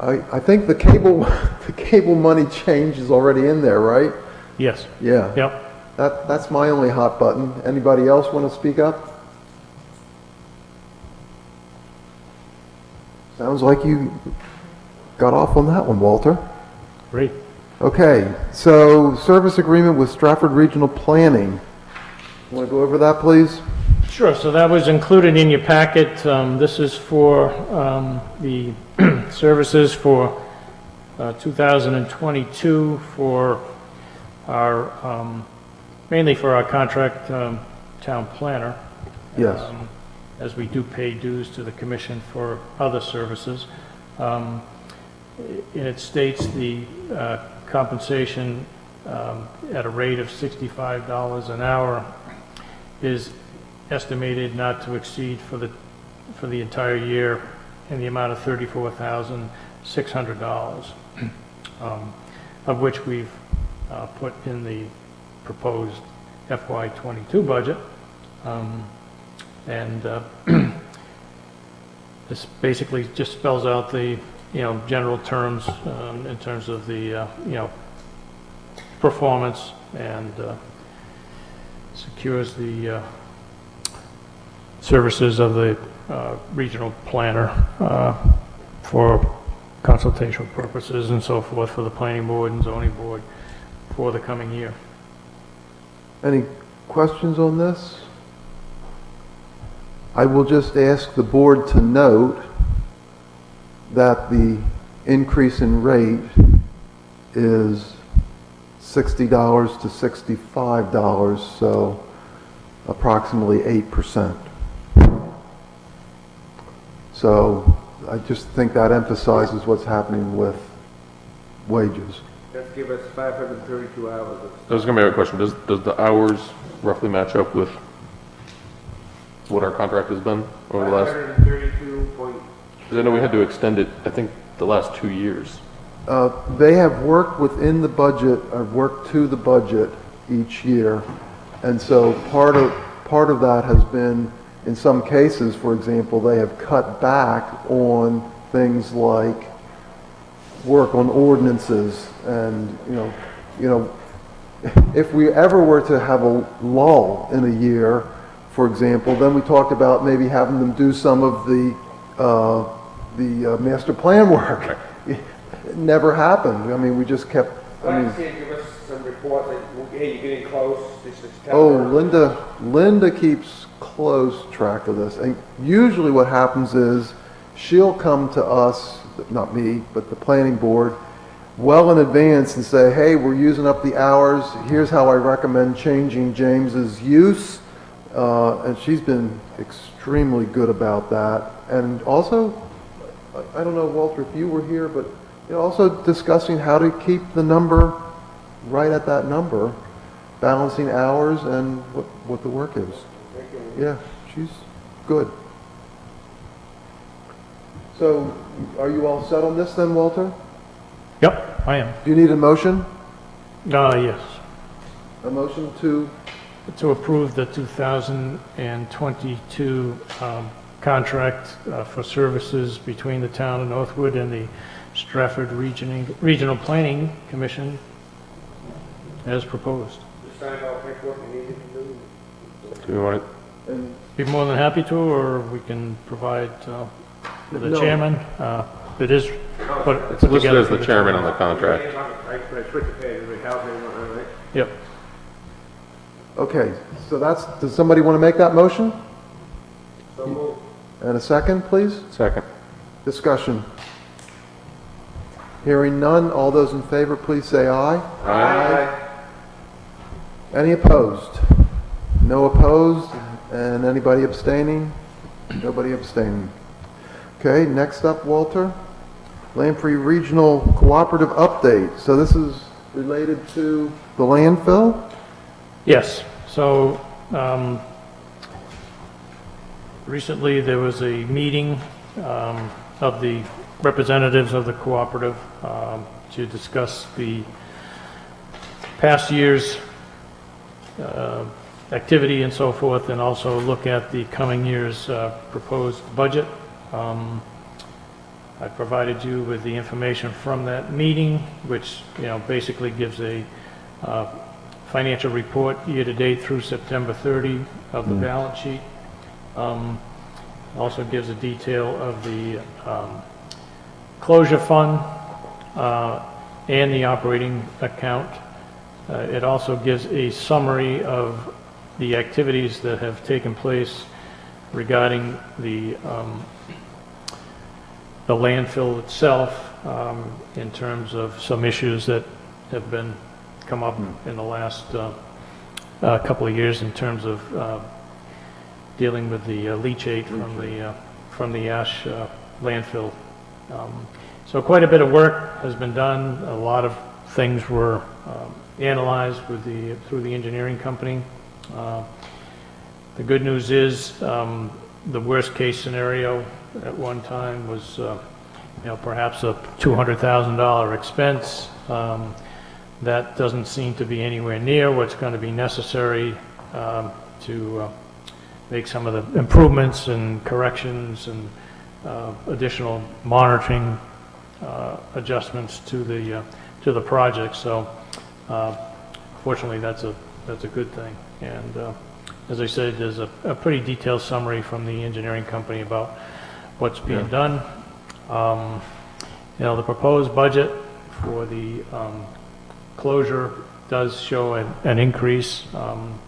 I think the cable money change is already in there, right? Yes. Yeah. Yep. That's my only hot button. Anybody else want to speak up? Sounds like you got off on that one, Walter. Great. Okay, so service agreement with Stratford Regional Planning. Want to go over that, please? Sure, so that was included in your packet. This is for the services for 2022 for our, mainly for our contract town planner. Yes. As we do pay dues to the commission for other services. And it states the compensation at a rate of $65 an hour is estimated not to exceed for the entire year in the amount of $34,600, of which we've put in the proposed FY22 budget. This basically just spells out the, general terms in terms of the, performance and secures the services of the regional planner for consultation purposes and so forth for the planning board and zoning board for the coming year. Any questions on this? I will just ask the board to note that the increase in rate is $60 to $65, so approximately 8%. So I just think that emphasizes what's happening with wages. Let's give us 532 hours. That was going to be my question. Does the hours roughly match up with what our contract has been over the last? 532 point. Because I know we had to extend it, I think, the last 2 years. They have worked within the budget, worked to the budget each year, and so part of that has been, in some cases, for example, they have cut back on things like work on ordinances and, if we ever were to have a lull in a year, for example, then we talked about maybe having them do some of the master plan work. It never happened. I mean, we just kept, I'd say give us some reports, like, hey, you're getting close, this is oh, Linda keeps close track of this. And usually what happens is she'll come to us, not me, but the planning board, well in advance and say, hey, we're using up the hours. Here's how I recommend changing James's use. And she's been extremely good about that. And also, I don't know, Walter, if you were here, but also discussing how to keep the number right at that number, balancing hours and what the work is. Yeah, she's good. So, are you all set on this then, Walter? Yep, I am. Do you need a motion? Yes. A motion to, To approve the 2022 contract for services between the town of Northwood and the Stratford Regional Planning Commission as proposed. Just sign all paperwork you needed to do. Do we want it? and Be more than happy to, or we can provide the No. chairman. It is put It's put listed together as for the chairman on the contract. I switched the page, everybody tells me, right? Yep. okay, so does somebody want to make that motion? So move. And a second, please? Second. Discussion. Hearing none, all those in favor, please say aye. Aye. Any opposed? No opposed, and anybody abstaining? Nobody abstaining. Okay, next up, Walter, Lamprey Regional Cooperative Update. So this is related to the landfill? Yes, so recently there was a meeting of the representatives of the cooperative to discuss the past year's activity and so forth, and also look at the coming year's proposed budget. I provided you with the information from that meeting, which, basically gives a financial report year-to-date through September 30 of the balance sheet. Also gives a detail of the closure fund and the operating account. It also gives a summary of the activities that have taken place regarding the landfill itself, in terms of some issues that have come up in the last couple of years in terms of dealing with the leachate from the ash landfill. So quite a bit of work has been done. A lot of things were analyzed through the engineering company. The good news is the worst case scenario at one time was perhaps a $200,000 expense. That doesn't seem to be anywhere near what's going to be necessary to make some of the improvements and corrections and additional monitoring adjustments to the project. So fortunately, that's a good thing. And as I said, there's a pretty detailed summary from the engineering company about what's being done. The proposed budget for the closure does show an increase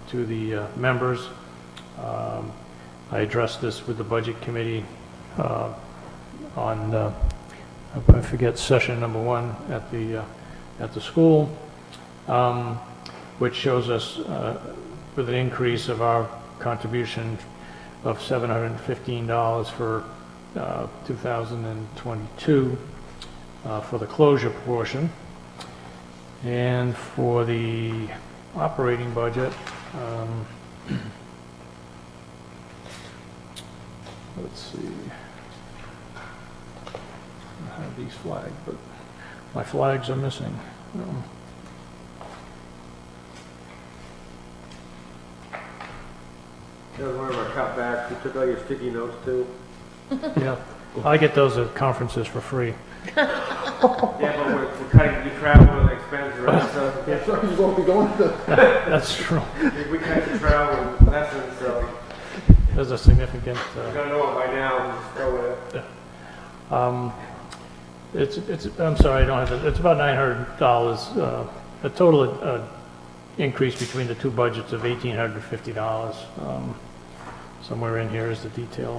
to the members. I addressed this with the budget committee on, I forget, session number 1 at the school, which shows us with an increase of our contribution of $715 for 2022 for the closure portion. And for the operating budget, let's see, I have these flagged, but my flags are missing. That was one of our cutbacks. We took all your sticky notes too. Yeah, I get those at conferences for free. Yeah, but we're cutting your travel and expenses, right? So I'm sure you won't be going to. That's true. we cut your travel and lessons, so There's a significant, you don't know it by now, just go with it. it's, I'm sorry, I don't have it, it's about $900, a total increase between the two budgets of $1,850. Somewhere in here is the detail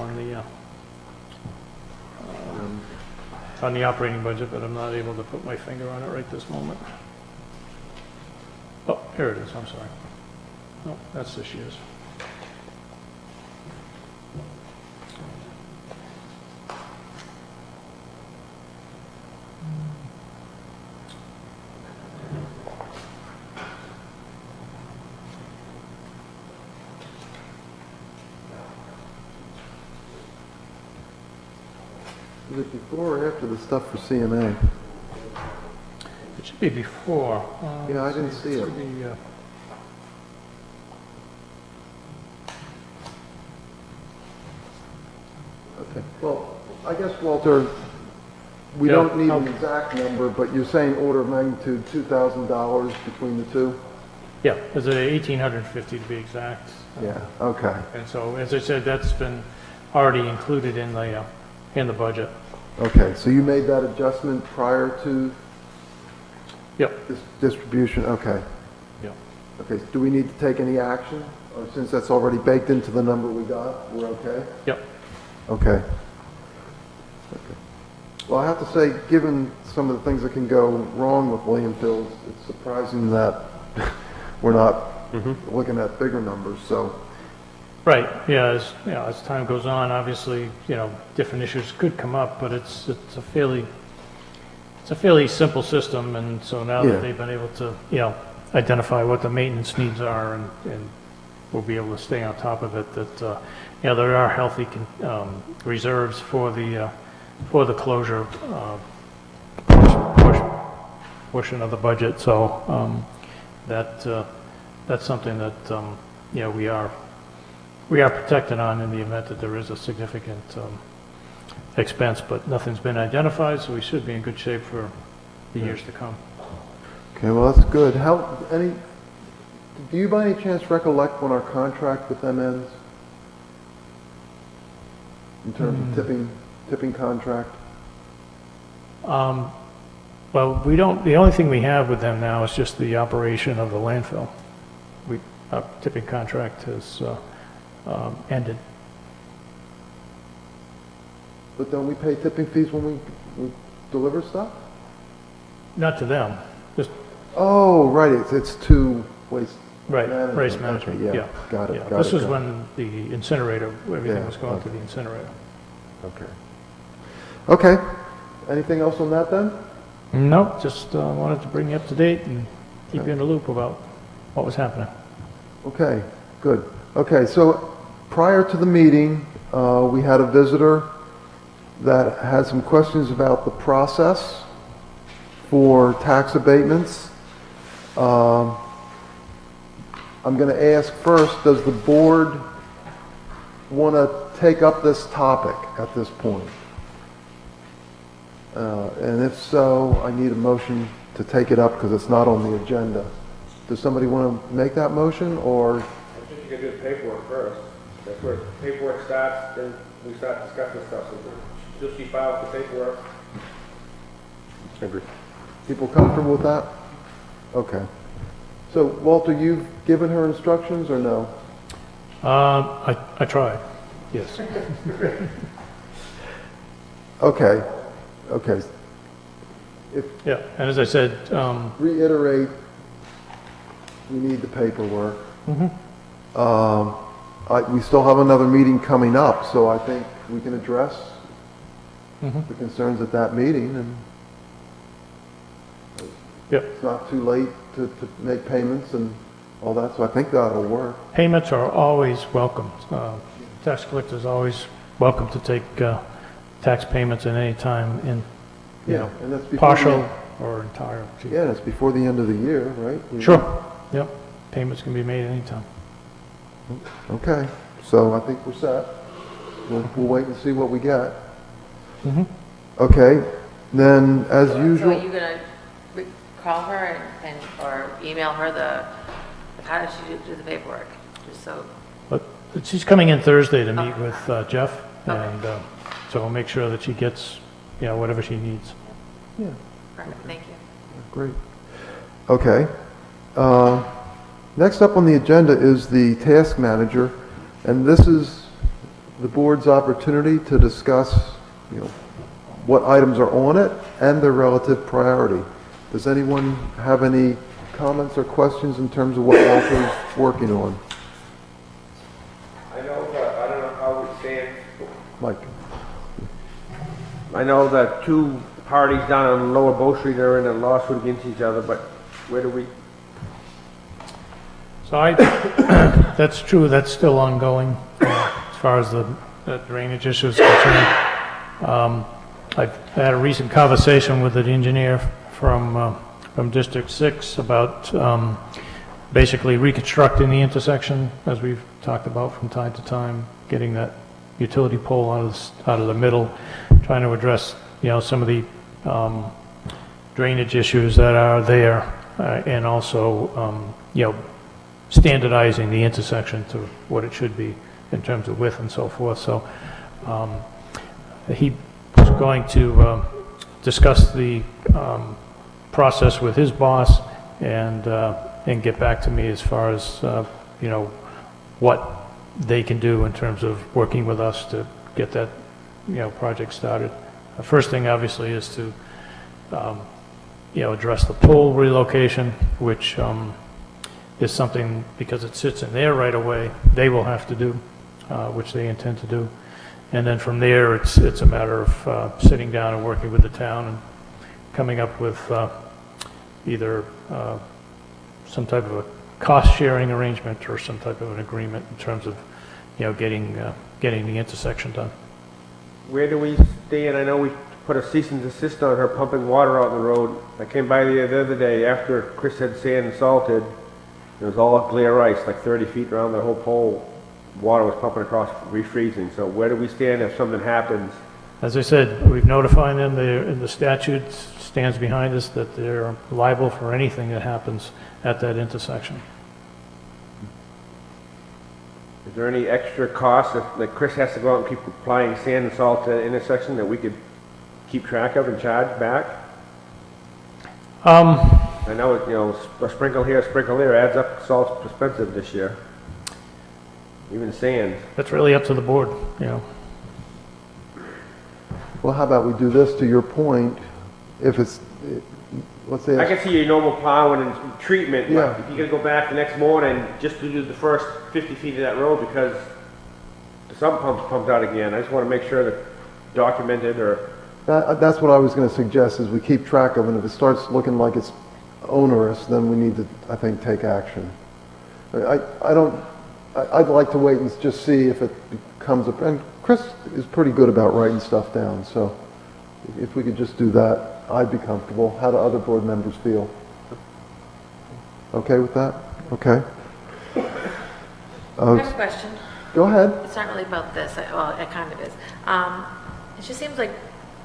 on the operating budget, but I'm not able to put my finger on it right this moment. Oh, here it is, I'm sorry. No, that's this year's. Is it before or after the stuff for CMA? It should be before. Yeah, I didn't see it. should be, Okay, well, I guess, Walter, we Yeah, don't need I'll- an exact number, but you're saying order of magnitude $2,000 between the two? Yeah, it's $1,850 to be exact. Yeah, okay, And so, as I said, that's been already included in the budget. okay, so you made that adjustment prior to Yep, this distribution, okay. yep. Okay, do we need to take any action? Or since that's already baked into the number we got, we're okay? Yep. Okay. Okay. Well, I have to say, given some of the things that can go wrong with William Fields, it's surprising that we're not looking at bigger numbers, so. Right, yeah, as time goes on, obviously, different issues could come up, but it's a fairly simple system, and so now Yeah. that they've been able to, identify what the maintenance needs are, and we'll be able to stay on top of it, that, there are healthy reserves for the closure portion of the budget, so that's something that, we are protected on in the event that there is a significant expense, but nothing's been identified, so we should be in good shape for the years to come. Okay, well, that's good. Do you by any chance recollect when our contract with them ends? In terms of tipping contract? Well, we don't, the only thing we have with them now is just the operation of the landfill. Our tipping contract has ended. But don't we pay tipping fees when we deliver stuff? Not to them, just, Oh, right, it's to waste right, management. waste management, Okay, yeah. Got it, Yeah. got This it. was got it. when the incinerator, everything Yeah, was going to okay. the incinerator. Okay. Okay, anything else on that then? No, just wanted to bring you up to date and keep you in the loop about what was happening. Okay, good. Okay, so prior to the meeting, we had a visitor that had some questions about the process for tax abatements. I'm going to ask first, does the board want to take up this topic at this point? And if so, I need a motion to take it up because it's not on the agenda. Does somebody want to make that motion, or? I think you can do the paperwork first. That's where paperwork starts, then we start discussing stuff. So just be filed for paperwork. Agree. People comfortable with that? Okay. So, Walter, you've given her instructions or no? I tried, yes. Okay, okay. Yeah, and as I said, Reiterate, we need the paperwork. We still have another meeting coming up, so I think we can address the concerns at that meeting, and yep, it's not too late to make payments and all that, so I think that'll work. payments are always welcome. Tax collectors always welcome to take tax payments at any time in, Yeah, and that's before partial or entire. Yeah, and it's before the end of the year, right? Sure, yep, payments can be made anytime. Okay, so I think we're set. We'll wait and see what we get. Okay, Then, as So are usual, you gonna call her or email her how does she do the paperwork? Just so, But she's coming in Thursday to meet with Jeff, and so we'll make sure that she gets, whatever she needs. perfect, thank you. great. Okay. Next up on the agenda is the task manager, and this is the board's opportunity to discuss, what items are on it and their relative priority. Does anyone have any comments or questions in terms of what Walter's working on? I know that, I don't know how we stand. Mike? I know that two parties down on Lower Bow Street are in a lawsuit against each other, but where do we, So that's true, that's still ongoing, as far as the drainage issue is concerned. I've had a recent conversation with an engineer from District 6 about basically reconstructing the intersection, as we've talked about from time to time, getting that utility pole out of the middle, trying to address, some of the drainage issues that are there, and also, standardizing the intersection to what it should be in terms of width and so forth. So he was going to discuss the process with his boss and get back to me as far as, what they can do in terms of working with us to get that, project started. The first thing, obviously, is to, address the pole relocation, which is something, because it sits in there right away, they will have to do, which they intend to do. And then from there, it's a matter of sitting down and working with the town and coming up with either some type of a cost-sharing arrangement or some type of an agreement in terms of, getting the intersection done. where do we stand? I know we put a cease and desist on her pumping water out in the road. I came by there the other day after Chris had sand and salted. It was all glare ice, like 30 feet around the whole pole. Water was pumping across, refreezing. So where do we stand if something happens? As I said, we've notified them, the statute stands behind us, that they're liable for anything that happens at that intersection. Is there any extra cost that Chris has to go out and keep applying sand and salt to the intersection that we could keep track of and charge back? I know, a sprinkle here, a sprinkle there adds up. Salt's expensive this year. Even sand. That's really up to the board, Well, how about we do this, to your point, if it's, let's say, I can see your normal plowing and treatment, Yeah. but if you gotta go back the next morning just to do the first 50 feet of that road because the sump pump's pumped out again, I just wanna make sure that documented or, that's what I was going to suggest, is we keep track of it. If it starts looking like it's onerous, then we need to, I think, take action. I'd like to wait and just see if it becomes and Chris is pretty good about writing stuff down, so if we could just do that, I'd be comfortable. How do other board members feel? Okay with that? Okay. I have a question. Go ahead. It's not really about this, well, it kind of is. It just seems like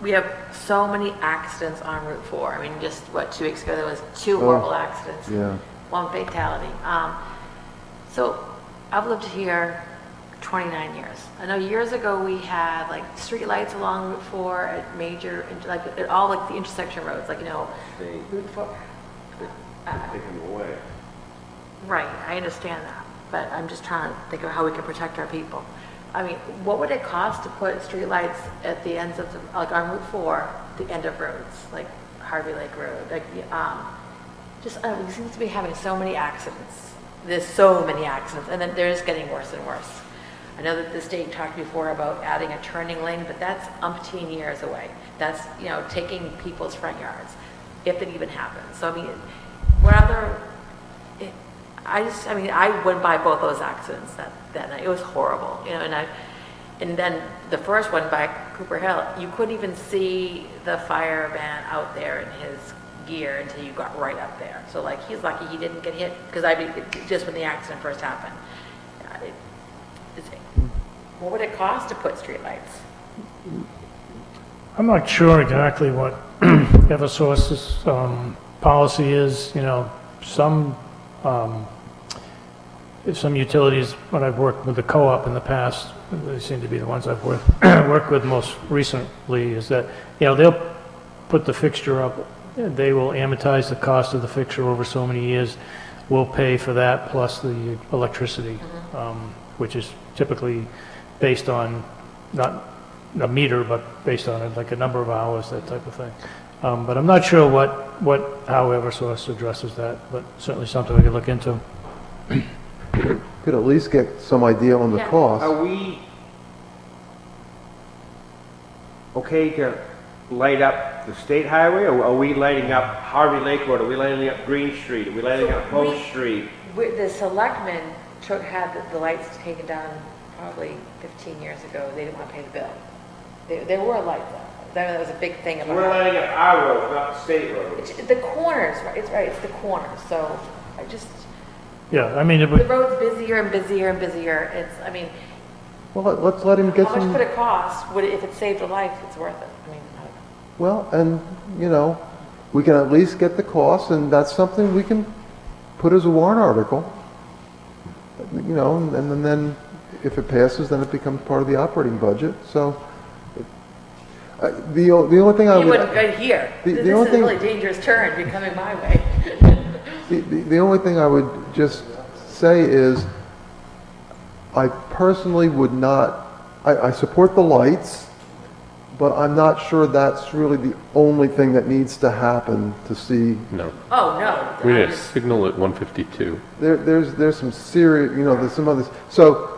we have so many accidents on Route 4. I mean, just, 2 weeks ago, there was 2 horrible accidents. Yeah. 1 fatality. So I've lived here 29 years. I know years ago we had like street lights along Route 4 at major, like at all like the intersection roads, like, Route 4. take them away. Right, I understand that, but I'm just trying to think of how we can protect our people. I mean, what would it cost to put streetlights at the ends of like on Route 4, the end of roads, like Harvey Lake Road, like, we seem to be having so many accidents. There's so many accidents, and then they're just getting worse and worse. I know that the state talked before about adding a turning lane, but that's umpteen years away. That's, taking people's front yards, if it even happens. So, I mean, I went by both those accidents that night. It was horrible, and then the first one by Cooper Hill, you couldn't even see the fireman out there in his gear until you got right up there. So, like, he's lucky he didn't get hit, because just when the accident first happened. What would it cost to put streetlights? I'm not sure exactly what Eversource's policy is, some utilities, when I've worked with the co-op in the past, they seem to be the ones I've worked with most recently, is that, they'll put the fixture up, they will amortize the cost of the fixture over so many years. We'll pay for that plus the electricity, which is typically based on, not a meter, but based on like a number of hours, that type of thing. But I'm not sure how Eversource addresses that, but certainly something we could look into. Could at least get some idea on the Yeah. cost. Are we okay to light up the state highway, or are we lighting up Harvey Lake Road? Are we lighting up Green Street? Are we lighting up Post Street? The selectmen had the lights taken down probably 15 years ago. They didn't want to pay the bill. There were lights up. That was a big thing So about we're it. lighting up our roads, not the state roads. The corners, right? It's the corners. So I just, Yeah, I mean, the road's busier and busier and busier. Well, let's let him get How much some, could it cost? If it saved a life, it's worth it. well, and, we can at least get the cost, and that's something we can put as a warrant article. And then if it passes, then it becomes part of the operating budget, so. The only thing I You would. wouldn't right here. The This only is a thing- really dangerous turn. You're coming my way. The only thing I would just say is, I personally would not, I support the lights, but I'm not sure that's really the only thing that needs to happen to see. No. Oh, no. We need a signal at 152. There's some serious, there's some others. So,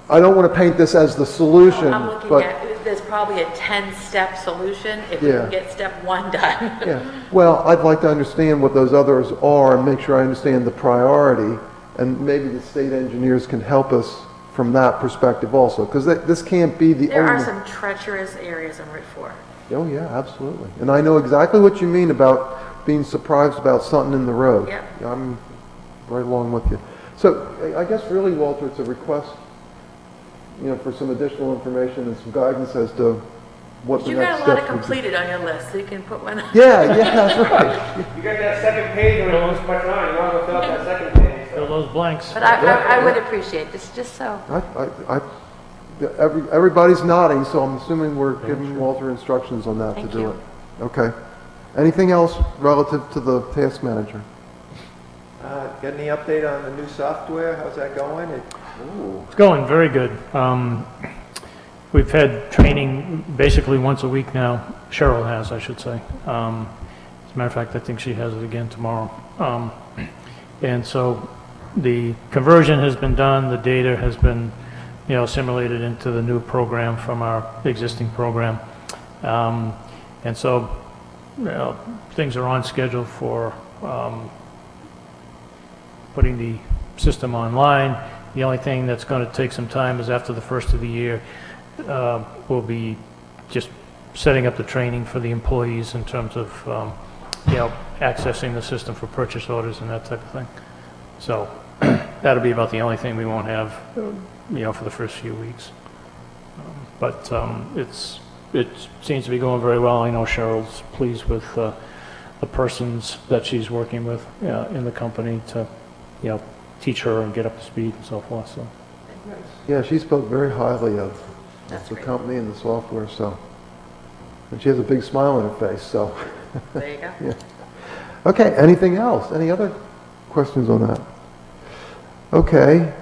I don't want to paint this as the solution, I'm looking but. at, there's probably a 10-step solution if we Yeah. can get step 1 done. Yeah, well, I'd like to understand what those others are and make sure I understand the priority, and maybe the state engineers can help us from that perspective also, because this can't be the There only... are some treacherous areas on Route 4. Oh, yeah, absolutely. And I know exactly what you mean about being surprised about something in the road. Yeah. I'm right along with you. So, I guess really, Walter, it's a request, for some additional information and some guidance as to what the You next got a lot steps of would be. completed on your list, so you can put one. Yeah, that's right. You got that second page, and there's this much on, you want to fill out that second page. fill those blanks. But I would appreciate this, just so. Everybody's nodding, so I'm assuming we're giving Walter instructions on that to Thank do you. it. Okay. Anything else relative to the task manager? Got any update on the new software? How's that going? It's going very good. We've had training basically once a week now. Cheryl has, I should say. As a matter of fact, I think she has it again tomorrow. And so the conversion has been done, the data has been, simulated into the new program from our existing program. And so, things are on schedule for putting the system online. The only thing that's going to take some time is after the first of the year, we'll be just setting up the training for the employees in terms of, accessing the system for purchase orders and that type of thing. So that'll be about the only thing we won't have, for the first few weeks. But it seems to be going very well. I know Cheryl's pleased with the persons that she's working with in the company to, teach her and get up to speed and so forth, so. Yeah, she spoke very highly of That's the great. company and the software, so. And she has a big smile on her face, so. There you go. Yeah. Okay, anything else? Any other questions on that? Okay.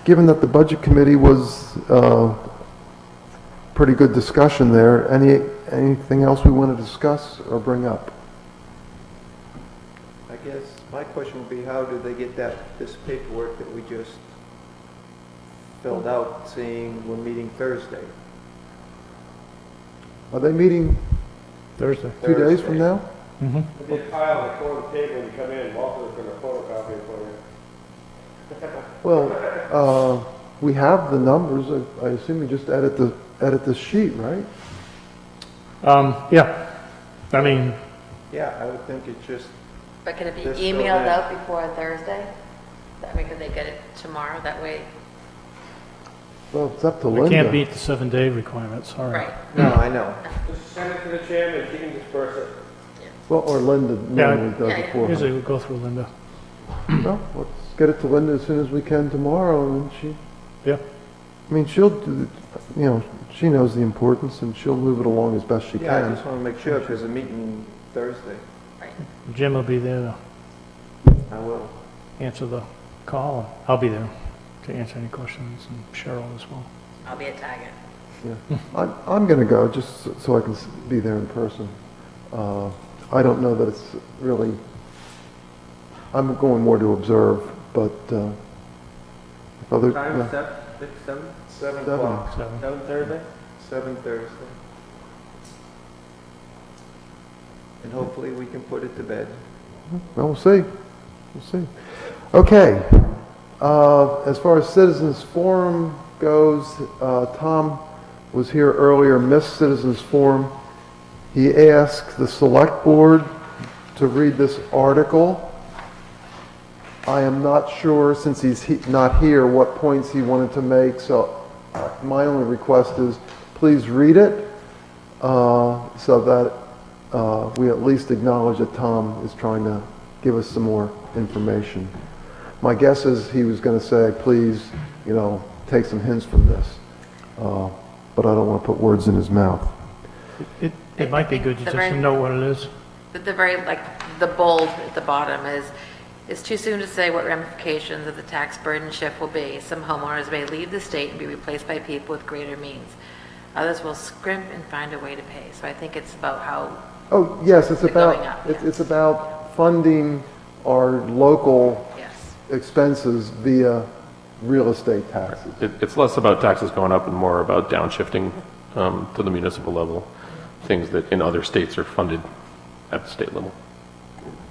Given that the Budget Committee was pretty good discussion there, anything else we want to discuss or bring up? I guess my question would be, how do they get this paperwork that we just filled out, saying we're meeting Thursday? Are they meeting Thursday. 2 days from now? Mm-hmm. They just file it on the table when you come in, Walter's going to photocopy it for you. Well, we have the numbers. I assume you just edit the sheet, right? Yeah. I mean, Yeah, I would think it's just, But can it be This emailed building. out before Thursday? Could they get it tomorrow? That way, Well, it's up to We Linda. can't beat the 7-day requirement, sorry. Right. No, I know. Just send it to the chairman, she can disperse it. Well, or Linda normally does Yeah, it yeah. for her. Usually we go through Linda. Well, let's get it to Linda as soon as we can tomorrow, and Yeah. I mean, she'll do, she knows the importance, and she'll move it along as best she Yeah, I can. just want to make sure, because the meeting Thursday. Jim will be there I will. to answer the call. and I'll be there to answer any questions, and Cheryl as well. I'll be at Taggart. Yeah. I'm gonna go, just so I can be there in person. I don't know that it's really, I'm going more to observe, but, if other, Time, yeah. 7? 7 Seven. o'clock, 7 Thursday? 7 Thursday. And hopefully we can put it to bed. Well, we'll see. We'll see. Okay. As far as citizens forum goes, Tom was here earlier, missed citizens forum. He asked the select board to read this article. I am not sure, since he's not here, what points he wanted to make, so my only request is, please read it, so that we at least acknowledge that Tom is trying to give us some more information. My guess is he was going to say, please, take some hints from this, but I don't want to put words in his mouth. It might be good to The just very- know what it is. The very, the bold at the bottom is, it's too soon to say what ramifications of the tax burden shift will be. Some homeowners may leave the state and be replaced by people with greater means. Others will scrimp and find a way to pay. So I think it's about how, Oh, yes, it's The about, going up, yeah. it's about funding our local yes. expenses via real estate taxes. It's less about taxes going up and more about downshifting to the municipal level, things that in other states are funded at the state level.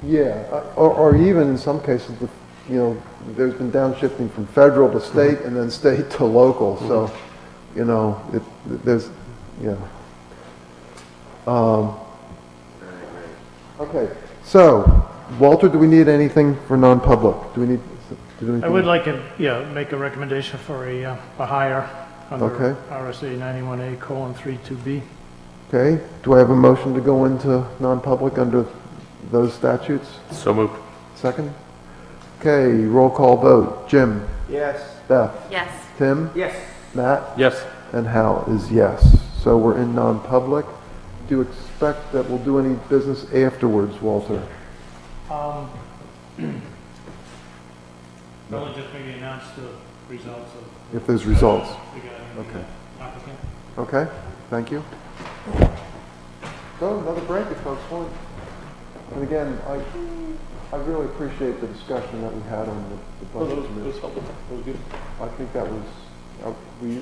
Yeah, or even in some cases, there's been downshifting from federal to state and then state to local, so, there's, yeah. Okay, so, Walter, do we need anything for non-public? Do we need to do anything? I would like to, make a recommendation for a hire under Okay. RSA 91A:32B. Okay, do I have a motion to go into non-public under those statutes? So moved. Second? Okay, roll call vote. Jim? Yes. Beth? Yes. Tim? Yes. Matt? Yes. And Hal is yes. So we're in non-public. Do you expect that we'll do any business afterwards, Walter? They'll just maybe announce the results of If there's results? regarding Okay. the applicant. Okay, thank you. So, another break if folks want. And again, I really appreciate the discussion that we had on the budget committee. helpful. It was good. I think that was, we